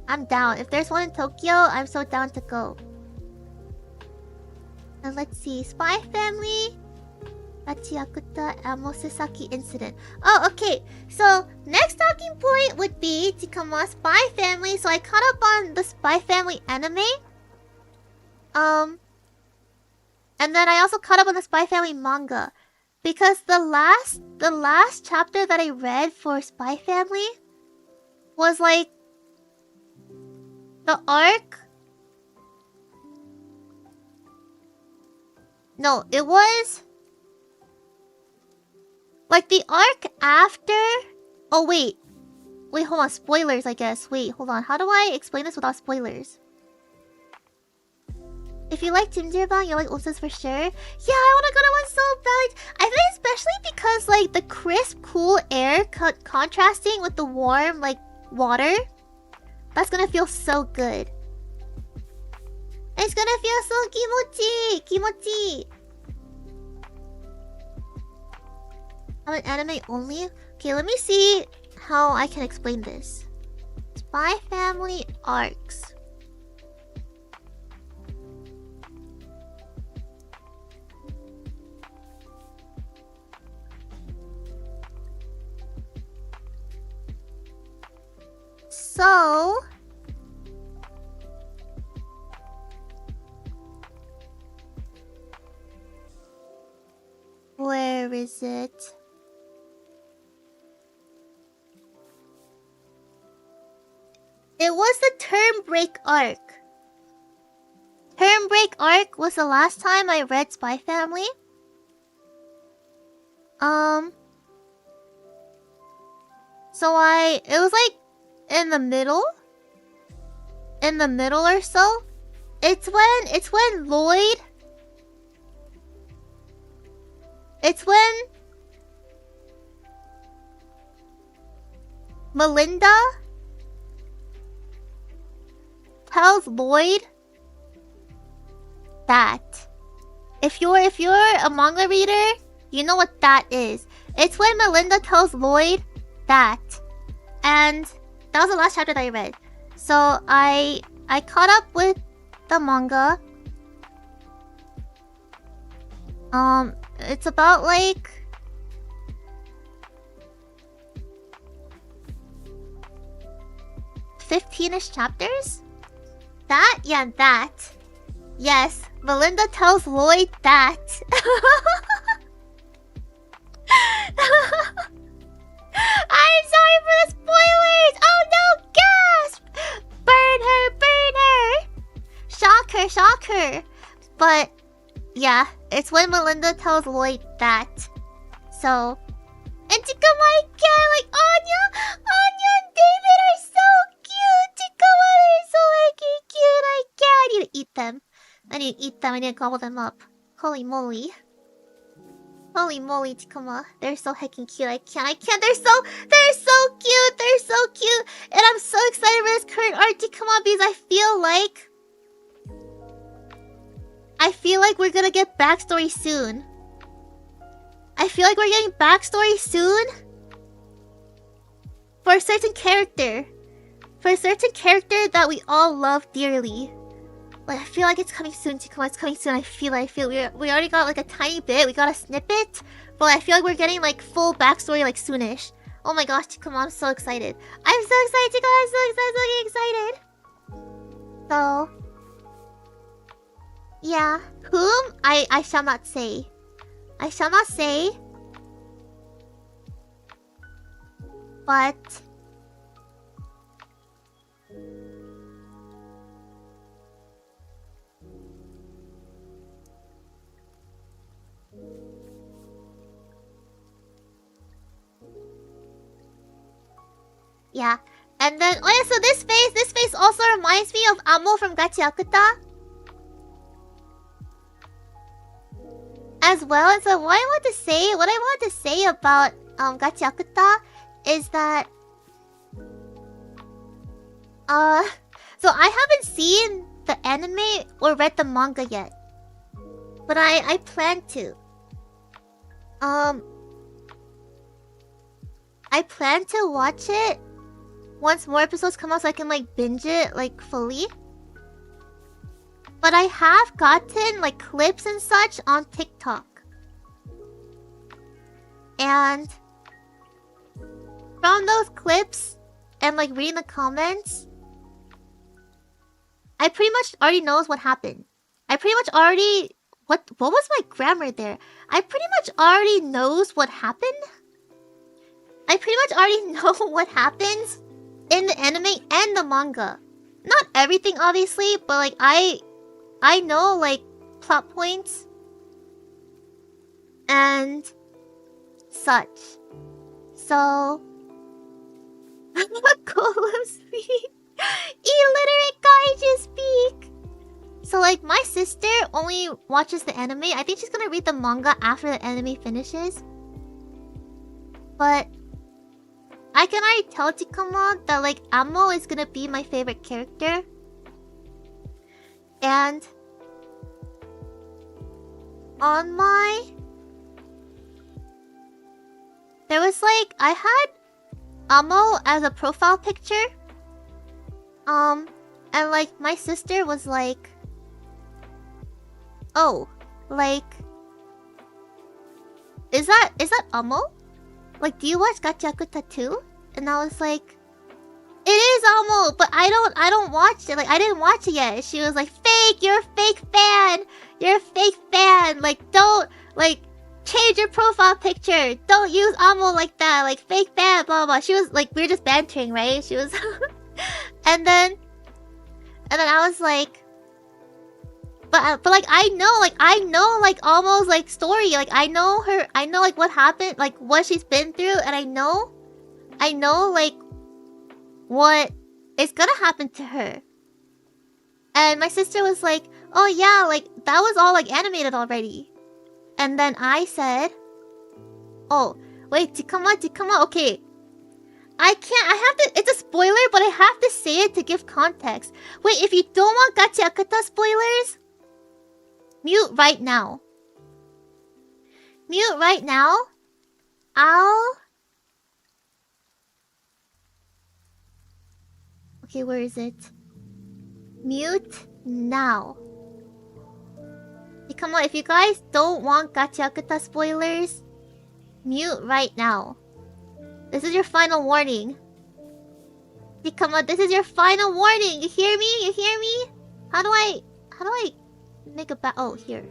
Speaker 1: I'm down. If there's one in Tokyo, I'm so down to go. And let's see. Spy Family... Yakuta Amosesaki incident. Oh, okay. So, next talking point would be Chikama Spy Family. So I caught up on the Spy Family anime. And then I also caught up on the Spy Family manga. Because the last chapter that I read for Spy Family was like the arc. No, it was like the arc after... Oh, wait. Wait, hold on. Spoilers, I guess. Wait, hold on. How do I explain this without spoilers? If you like jjimjilbang, you like onsens for sure. Yeah, I want to go to one so bad. I think especially because, like, the crisp, cool air contrasting with the warm, like, water. That's gonna feel so good. It's gonna feel so kimochi! I'm an anime only? Okay, let me see how I can explain this. Spy Family arcs. So... where is it? It was the term break arc. Term break arc was the last time I read Spy Family. So it was like in the middle or so. It's when Lloyd. It's when Melinda tells Lloyd that if you're a manga reader, you know what that is. It's when Melinda tells Lloyd that. And that was the last chapter that I read. So I caught up with the manga. It's about like 15-ish chapters? That? Yeah, that. Yes, Melinda tells Lloyd that. I'm sorry for the spoilers! Oh no, gasp! Burn her, burn her! Shock her, shock her! But, yeah, it's when Melinda tells Lloyd that. So, and Chikama again, like, Anya and David are so cute! Chikama, they're so like cute, I can't! I need to eat them. I need to gobble them up. Holy moly. Holy moly, Chikama. They're so heckin' cute, I can't, they're so cute! And I'm so excited for this current art, Chikama, because I feel like we're gonna get backstory soon. I feel like we're getting backstory soon for a certain character. For a certain character that we all love dearly. Like, I feel like it's coming soon, Chikama. It's coming soon. I feel we already got like a tiny bit. We got a snippet. But I feel like we're getting like full backstory like soonish. Oh my gosh, Chikama, I'm so excited. I'm so excited, Chikama. I'm so excited. So... yeah. Whom? I shall not say. I shall not say. But... yeah. And then, oh yeah, so this face also reminds me of Amo from Gachi Akuta. As well, and so what I want to say about Gachi Akuta is that so I haven't seen the anime or read the manga yet. But I plan to. I plan to watch it once more episodes come out so I can like binge it like fully. But I have gotten like clips and such on TikTok. And from those clips and like reading the comments, I pretty much already knows what happened. I pretty much already... What was my grammar there? I pretty much already knows what happened. I pretty much already know what happens in the anime and the manga. Not everything, obviously, but like I know like plot points and such. So Golem speak. Illiterate kaiju speak. So like my sister only watches the anime. I think she's gonna read the manga after the anime finishes. But I can already tell Chikama that like Amo is gonna be my favorite character. And on my... there was like... I had Amo as a profile picture. And like my sister was like... oh, like... Is that Amo? Like, do you watch Gachi Akuta too? And I was like... It is Amo, but I don't watch it. Like, I didn't watch it yet. She was like, fake! You're a fake fan! You're a fake fan! Like, don't... like, change your profile picture! Don't use Amo like that! Like, fake fan, blah, blah. She was like... we were just bantering, right? She was... And then I was like... But like, I know, like, Amo's, like, story. Like, I know her... I know, like, what happened. Like, what she's been through. And I know, like... what is gonna happen to her. And my sister was like, oh yeah, like, that was all, like, animated already. And then I said... oh, wait, Chikama, okay. I have to... it's a spoiler, but I have to say it to give context. Wait, if you don't want Gachi Akuta spoilers... mute right now. Mute right now. Okay, where is it? Mute now. Hey, come on, if you guys don't want Gachi Akuta spoilers, mute right now. This is your final warning. Jikama, this is your final warning. You hear me? You hear me? How do I make a oh, here.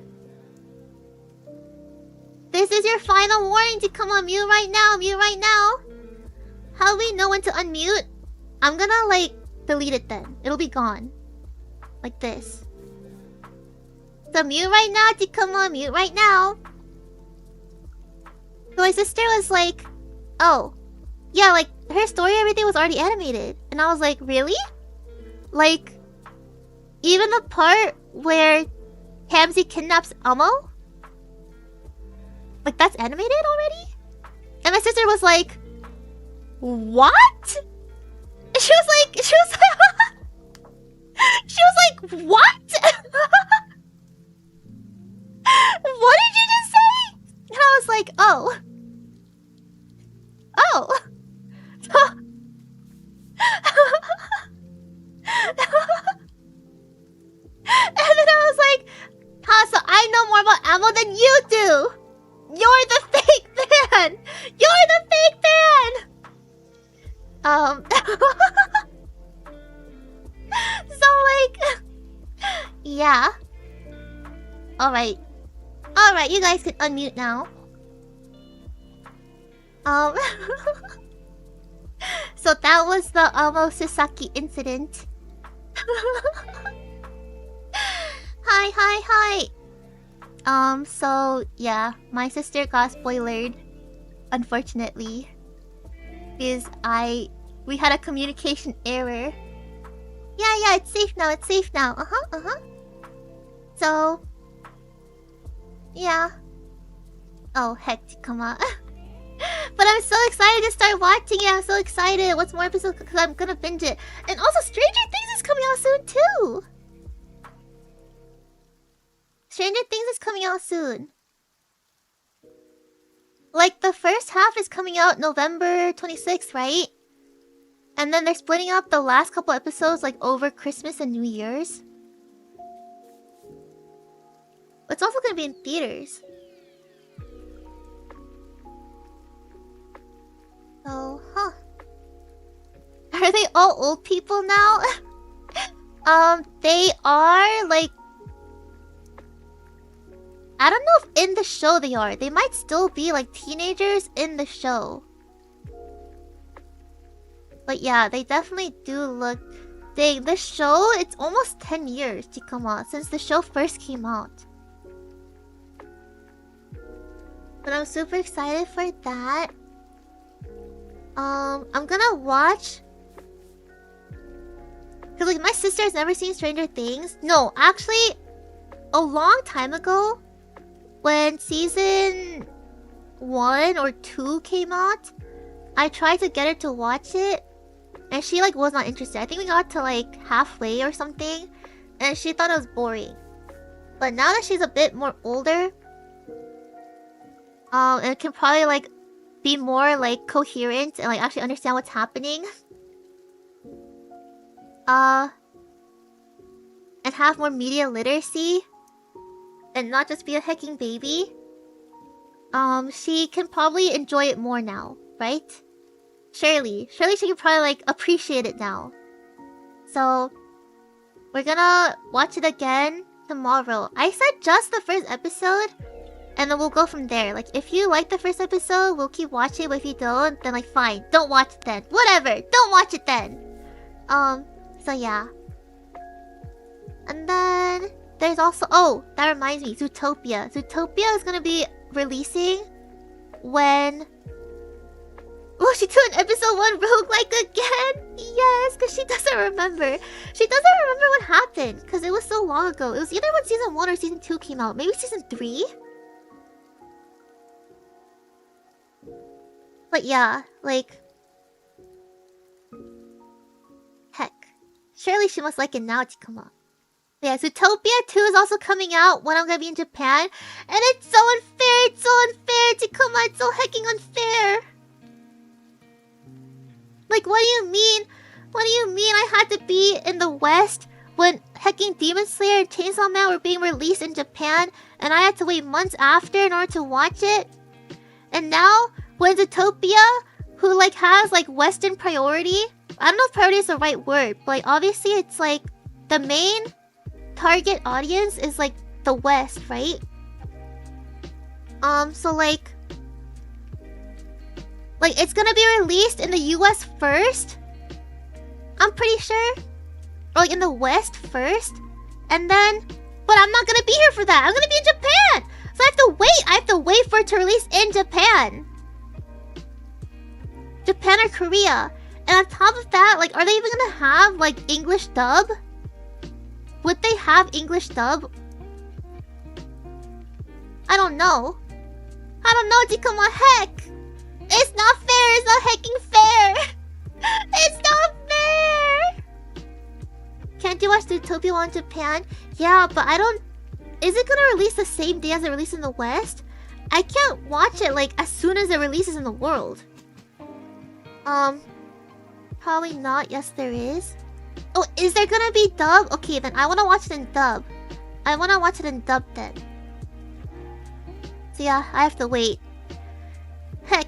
Speaker 1: This is your final warning, Jikama. Mute right now. Mute right now. How do we know when to unmute? I'm gonna, like, delete it then. It'll be gone. Like this. So mute right now, Jikama. Mute right now. So my sister was like, oh, yeah, like, her story, everything was already animated. And I was like, really? Like, even the part where Hamzy kidnaps Amo? Like, that's animated already? And my sister was like, what? And she was like, she was like, what? What did you just say? And I was like, oh. Oh. And then I was like, huh, so I know more about Amo than you do. You're the fake fan. You're the fake fan. So like, yeah. Alright. Alright, you guys can unmute now. So that was the Sasaki incident. Hi. So yeah, my sister got spoiled, unfortunately, because we had a communication error. Yeah, it's safe now. It's safe now. So yeah. Oh heck, come on. But I'm so excited to start watching it. I'm so excited. What's more episodes? Because I'm gonna binge it. And also, Stranger Things is coming out soon too. Stranger Things is coming out soon. Like, the first half is coming out November 26th, right? And then they're splitting up the last couple episodes, like, over Christmas and New Year's. It's also gonna be in theaters. So, huh. Are they all old people now? They are, like... I don't know if in the show they are. They might still be, like, teenagers in the show. But yeah, they definitely do look... Dang, this show, it's almost 10 years to come out since the show first came out. But I'm super excited for that. I'm gonna watch... Cause like my sister's never seen Stranger Things. No, actually, a long time ago, when season 1 or 2 came out, I tried to get her to watch it, and she like was not interested. I think we got to like halfway or something, and she thought it was boring. But now that she's a bit more older, and can probably like be more like coherent and like actually understand what's happening. And have more media literacy and not just be a hecking baby. She can probably enjoy it more now, right? Surely she can probably like appreciate it now. So we're gonna watch it again tomorrow. I said just the first episode, and then we'll go from there. Like, if you like the first episode, we'll keep watching. But if you don't, then like, fine. Don't watch it then. Whatever. Don't watch it then. So yeah. And then there's also... Oh, that reminds me. Zootopia. Zootopia is gonna be releasing when... Oh, she did an episode 1 roguelike again? Yes, because she doesn't remember. She doesn't remember what happened. Because it was so long ago. It was either when season 1 or season 2 came out. Maybe season 3? But yeah, like... Heck. Surely she must like it now to come up. Yeah, Zootopia 2 is also coming out when I'm gonna be in Japan. And it's so unfair! It's so unfair to come out! It's so hecking unfair! Like, what do you mean? What do you mean I had to be in the West when hecking Demon Slayer and Chainsaw Man were being released in Japan, and I had to wait months after in order to watch it? And now, when Zootopia, who like has like Western priority, I don't know if priority is the right word, but like obviously it's like the main target audience is like the West, right? So like it's gonna be released in the US first, I'm pretty sure, or like in the West first, and then, but I'm not gonna be here for that. I'm gonna be in Japan, so I have to wait for it to release in Japan or Korea. And on top of that, like, are they even gonna have like English dub? Would they have English dub? I don't know, Jikama. Heck, it's not fair. It's not hecking fair. It's not fair. Can't you watch the Utopia one in Japan? Yeah, but I don't. Is it gonna release the same day as it released in the West? I can't watch it like as soon as it releases in the world. Probably not. Yes, there is. Oh, is there gonna be dub? Okay, then I wanna watch it in dub. Then. So yeah, I have to wait. Heck.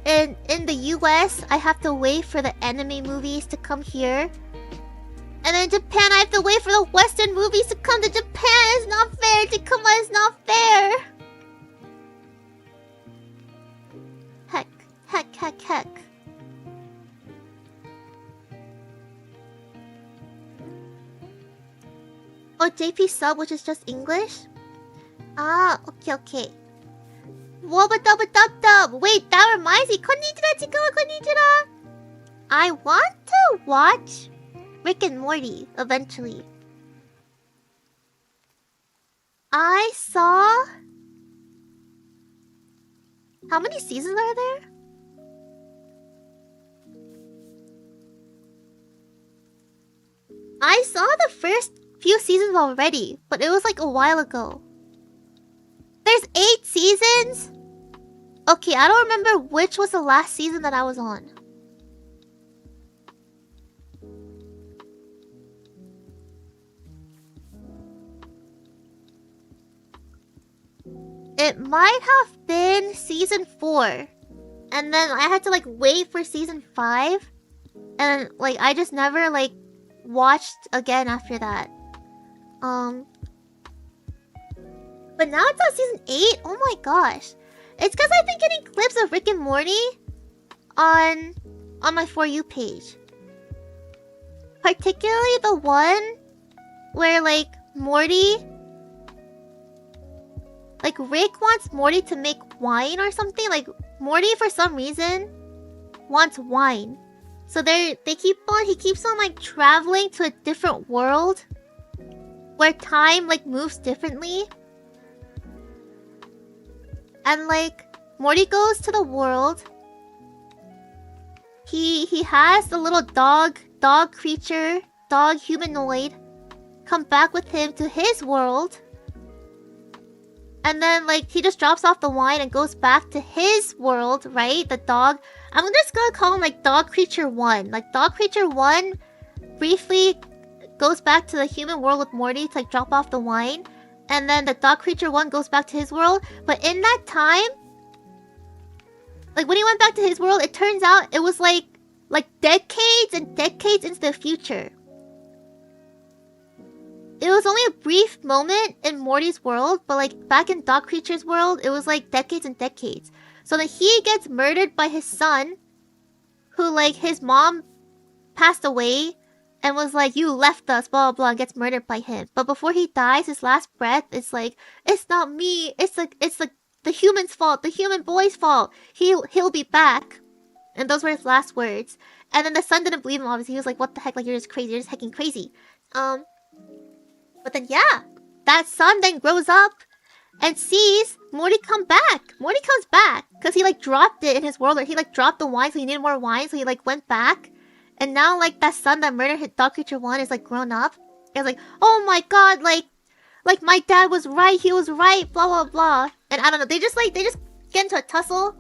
Speaker 1: In the US, I have to wait for the anime movies to come here. And then in Japan, I have to wait for the Western movies to come to Japan. It's not fair, Takuma. It's not fair. Heck. Oh, JP sub, which is just English? Ah, okay. Wobba-dubba-dub-dub! Wait, that reminds me! Konnijira, Chikawa, Konnijira! I want to watch Rick and Morty, eventually. I saw... How many seasons are there? I saw the first few seasons already, but it was like a while ago. There's 8 seasons? Okay, I don't remember which was the last season that I was on. It might have been season 4. And then I had to like wait for season 5. And like I just never like watched again after that. But now it's on season 8? Oh my gosh. It's because I've been getting clips of Rick and Morty on my For You page. Particularly the one where like Morty... Like Rick wants Morty to make wine or something. Like Morty for some reason wants wine. So he keeps on like traveling to a different world where time like moves differently. And like Morty goes to the world. He has the little dog creature, dog humanoid come back with him to his world. And then like he just drops off the wine and goes back to his world, right? The dog. I'm just gonna call him like Dog Creature 1. Like Dog Creature 1 briefly goes back to the human world with Morty to like drop off the wine. And then the Dog Creature 1 goes back to his world. But in that time, like when he went back to his world, it turns out it was like decades and decades into the future. It was only a brief moment in Morty's world, but like back in Dog Creature's world, it was like decades and decades. So then he gets murdered by his son, who like his mom passed away and was like, you left us, blah blah blah, and gets murdered by him. But before he dies, his last breath is like, it's not me, it's the human's fault, the human boy's fault. He'll be back. And those were his last words. And then the son didn't believe him, obviously. He was like, what the heck, like you're just crazy, you're just hecking crazy. But then yeah, that son then grows up and sees Morty come back. Morty comes back because he like dropped it in his world, or he like dropped the wine, so he needed more wine, so he like went back. And now like that son that murdered his Dog Creature 1 is like grown up. It's like, oh my god, like my dad was right, he was right, blah blah blah. And I don't know, they just get into a tussle.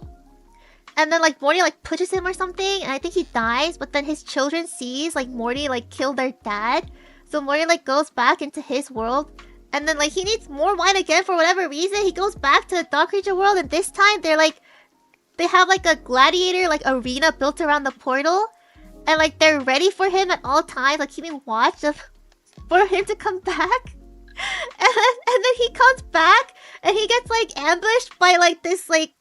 Speaker 1: And then like Morty like pushes him or something, and I think he dies. But then his children sees like Morty like kill their dad. So Morty like goes back into his world, and then like he needs more wine again for whatever reason. He goes back to the Dog Creature world, and this time they're like they have like a gladiator like arena built around the portal, and like they're ready for him at all times, like keeping watch for him to come back. And then he comes back and he gets like ambushed by like this like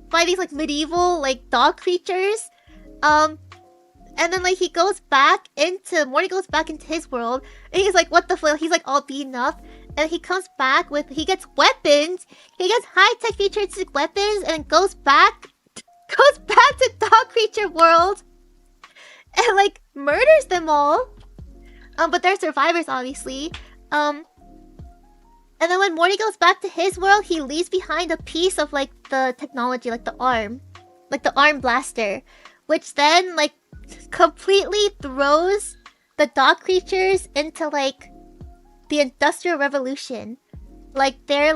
Speaker 1: by these like medieval like dog creatures. And then like Morty goes back into his world and he's like, what the fuck? He's like all beaten up. And he comes back he gets weapons. He gets high-tech futuristic weapons and goes back to dog creature world and like murders them all. But they're survivors obviously. And then when Morty goes back to his world, he leaves behind a piece of like the technology, like the arm blaster, which then like completely throws the dog creatures into like the Industrial Revolution. Like their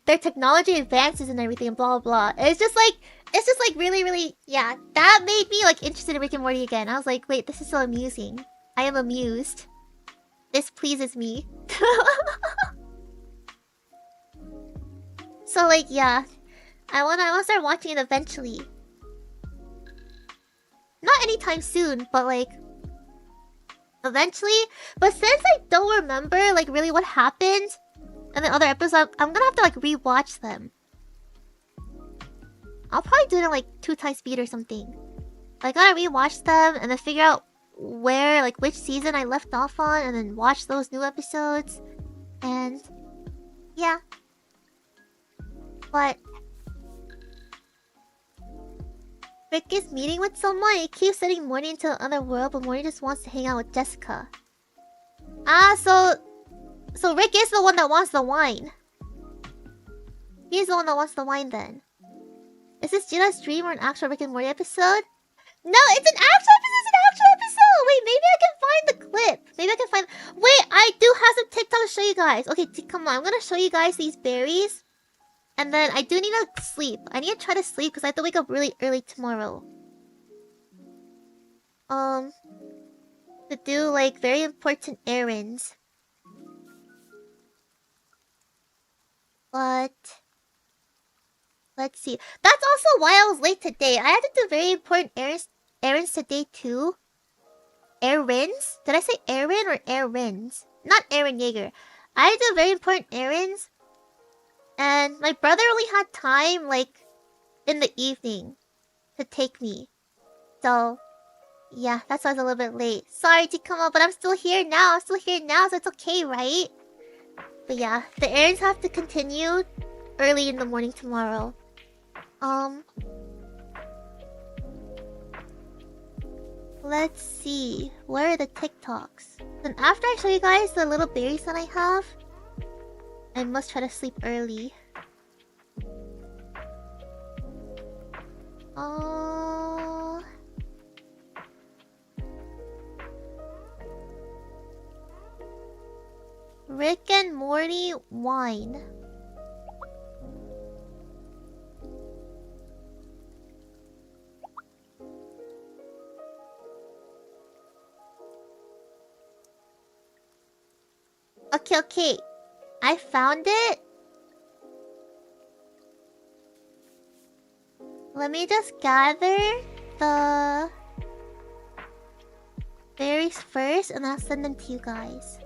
Speaker 1: technology advances and everything, blah blah. It's just like really, really, yeah. That made me like interested in Rick and Morty again. I was like, wait, this is so amusing. I am amused. This pleases me. So like, yeah, I wanna start watching it eventually. Not anytime soon, but like eventually. But since I don't remember like really what happened in the other episodes, I'm gonna have to like rewatch them. I'll probably do it in like 2x speed or something. I gotta rewatch them and then figure out where, like which season I left off on, and then watch those new episodes. And yeah. But Rick is meeting with someone. He keeps sending Morty into the other world, but Morty just wants to hang out with Jessica. So Rick is the one that wants the wine. He's the one that wants the wine then. Is this Jira's dream or an actual Rick and Morty episode? No, it's an actual episode! Wait, maybe I can find the clip. Wait, I do have some TikTok to show you guys. Okay, come on. I'm gonna show you guys these berries. And then I do need to sleep. I need to try to sleep because I have to wake up really early tomorrow. To do like very important errands. But let's see. That's also why I was late today. I had to do very important errands today too. Errands? Did I say errand or errands? Not Aaron Yeager. I had to do very important errands. And my brother only had time, like, in the evening to take me. So, yeah, that's why I was a little bit late. Sorry to come up, but I'm still here now. So it's okay, right? But yeah, the errands have to continue early in the morning tomorrow. Let's see. Where are the TikToks? Then after I show you guys the little berries that I have, I must try to sleep early. Rick and Morty wine. Okay. I found it. Let me just gather the berries first and I'll send them to you guys.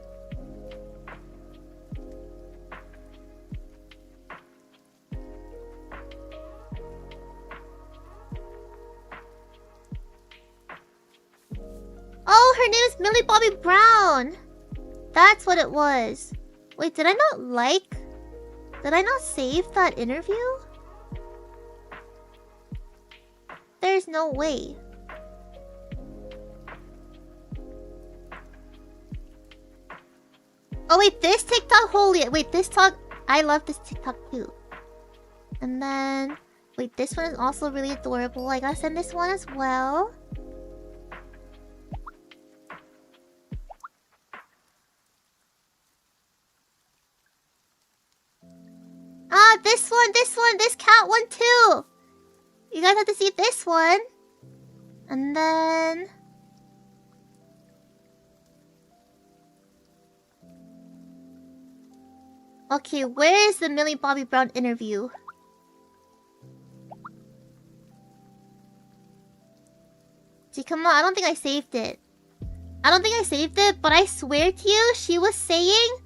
Speaker 1: Oh, her name is Millie Bobby Brown. That's what it was. Wait, did I not save that interview? There's no way. Oh wait, this TikTok, I love this TikTok too. And then, wait, this one is also really adorable. I gotta send this one as well. This cat one too. You guys have to see this one. And then... Okay, where is the Millie Bobby Brown interview? Chikama, I don't think I saved it. But I swear to you, she was saying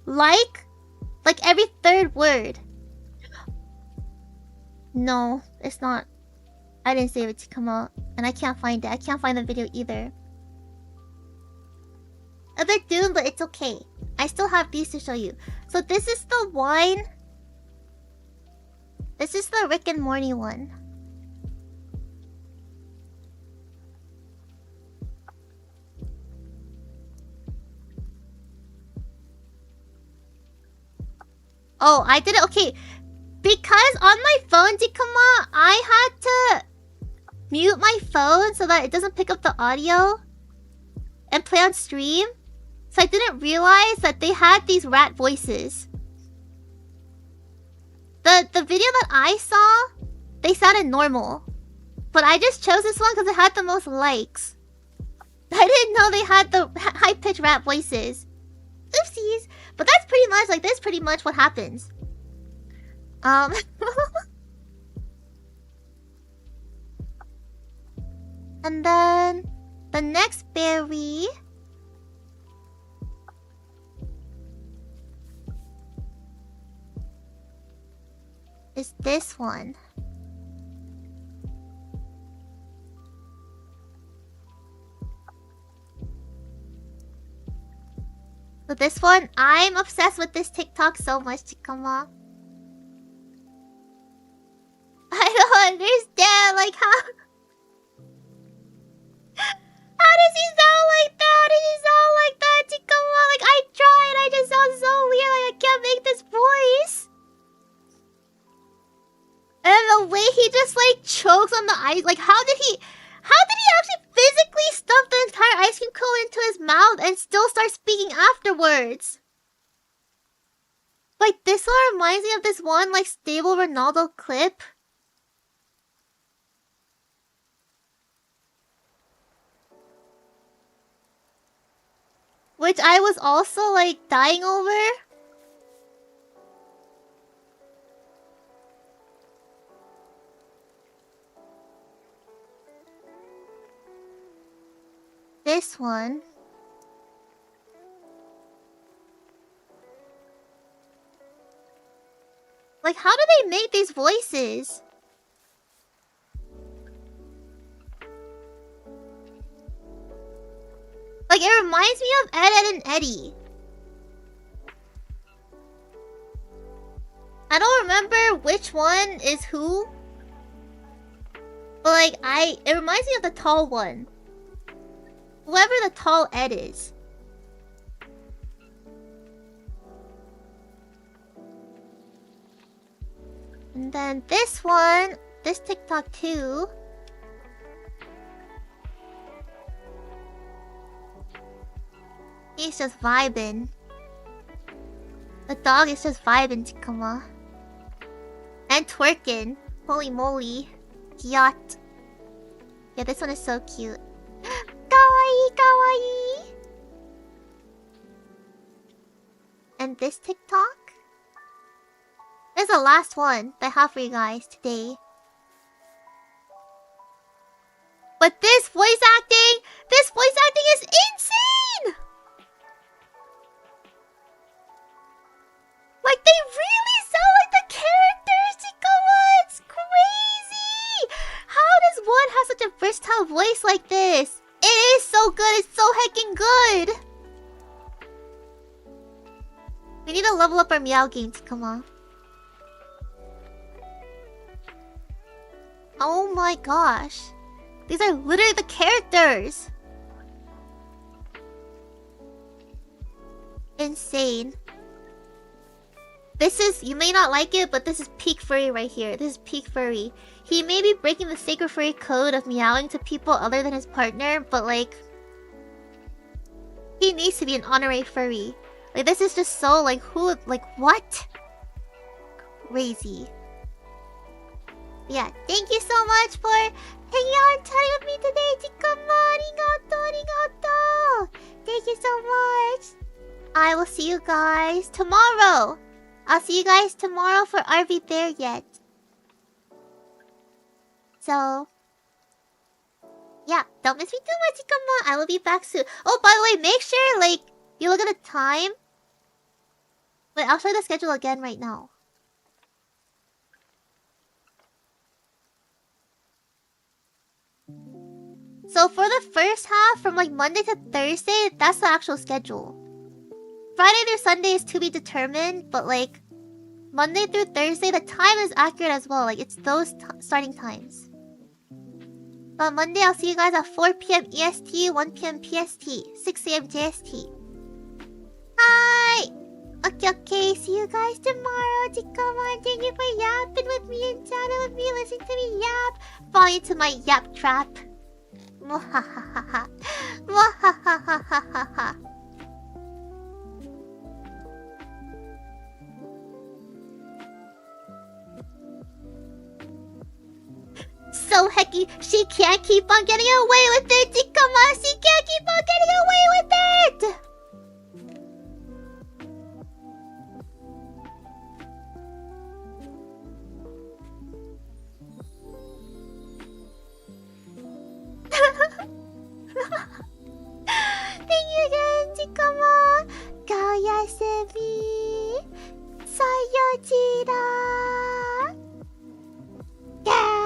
Speaker 1: like every third word. No, it's not. I didn't save it, Chikama, and I can't find it. I can't find the video either. A bit doomed, but it's okay. I still have these to show you. So this is the one. This is the Rick and Morty one. Oh, I did it. Okay. Because on my phone, Jikama, I had to mute my phone so that it doesn't pick up the audio and play on stream. So I didn't realize that they had these rat voices. The video that I saw, they sounded normal. But I just chose this one because it had the most likes. I didn't know they had the high-pitched rat voices. Oopsies. But that's pretty much, like, this is pretty much what happens. And then the next berry is this one. So this one, I'm obsessed with this TikTok so much, Chikama. I don't understand, like, how does he sound like that? Does he sound like that, Chikama? Like, I tried, I just sound so weird, like, I can't make this voice. And the way he just, like, chokes on the ice, like, how did he actually physically stuff the entire ice cream cone into his mouth and still start speaking afterwards? Like, this one reminds me of this one, like, stable Ronaldo clip. Which I was also, like, dying over. This one. Like, how do they make these voices? Like, it reminds me of Ed, Ed, and Eddie. I don't remember which one is who. But, like, it reminds me of the tall one. Whoever the tall Ed is. And then this one, this TikTok too. He's just vibing. The dog is just vibing, Chikama. And twerking. Holy moly. Yacht. Yeah, this one is so cute. Kawaii, kawaii. And this TikTok? This is the last one that I have for you guys today. But this voice acting is insane! Like, they really sound like the characters, Chikama! It's crazy! How does one have such a versatile voice like this? It is so good, it's so heckin' good! We need to level up our Meow game, Chikama. Oh my gosh. These are literally the characters! Insane. This is, you may not like it, but this is peak furry right here. This is peak furry. He may be breaking the sacred furry code of meowing to people other than his partner, but like... he needs to be an honorary furry. Like, this is just so, like, who, like, what? Crazy. Yeah, thank you so much for hanging out and chatting with me today, Chikama! Arigato, arigato! Thank you so much! I will see you guys tomorrow! I'll see you guys tomorrow for RV Bear Yet. So, Yeah, don't miss me too much, Ikama. I will be back soon. Oh, by the way, make sure, like, you look at the time. Wait, I'll show you the schedule again right now. So for the first half, from like Monday to Thursday, that's the actual schedule. Friday through Sunday is to be determined, but like Monday through Thursday, the time is accurate as well. Like it's those starting times. But Monday, I'll see you guys at 4 p.m. EST, 1 p.m. PST, 6 a.m. JST. Hi! Okay, see you guys tomorrow. Come on, thank you for yapping with me and chatting with me, listening to me yap. Fall into my yap trap. Mwahahaha. Mwahahaha. So hecky, she can't keep on getting away with it. Come on, she can't keep on getting away with it. Thank you again, Chikama. Kayasemi. Sayojira. Gao.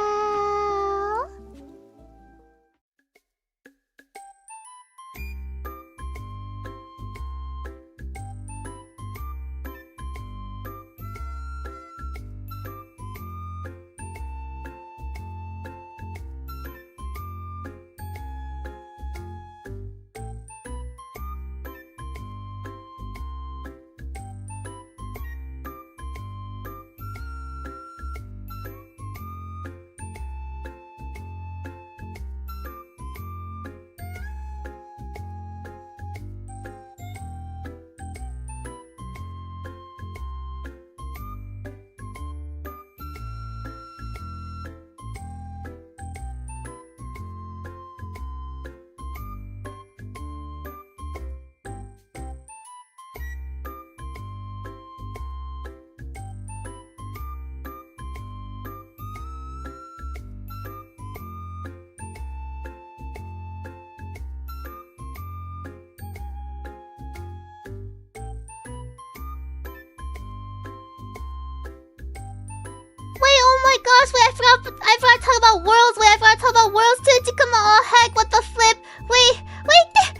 Speaker 1: Oh my gosh, wait, I forgot to talk about worlds. Wait, I forgot to talk about worlds too. Come on, oh heck, what the flip? Wait, D1,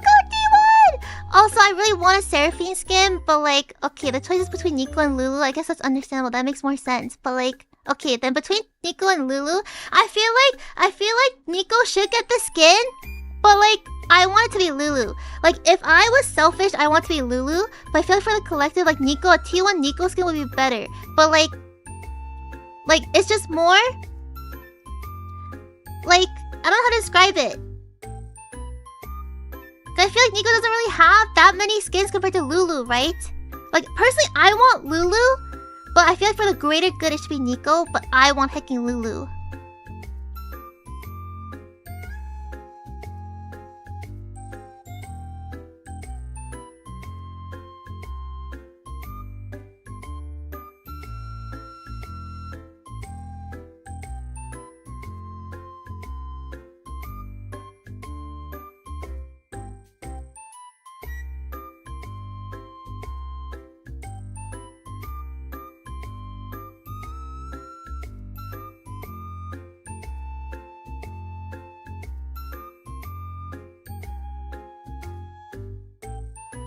Speaker 1: go D1. Also, I really want a Seraphine skin, but like, okay, the choice is between Nico and Lulu. I guess that's understandable. That makes more sense. But like, okay, then between Nico and Lulu, I feel like Nico should get the skin, but like, I want it to be Lulu. Like, if I was selfish, I want it to be Lulu. But I feel like for the collective, like Nico, a T1 Nico skin would be better. But like, it's just more. Like, I don't know how to describe it. I feel like Nico doesn't really have that many skins compared to Lulu, right? Like, personally, I want Lulu, but I feel like for the greater good, it should be Nico. But I want hecking Lulu.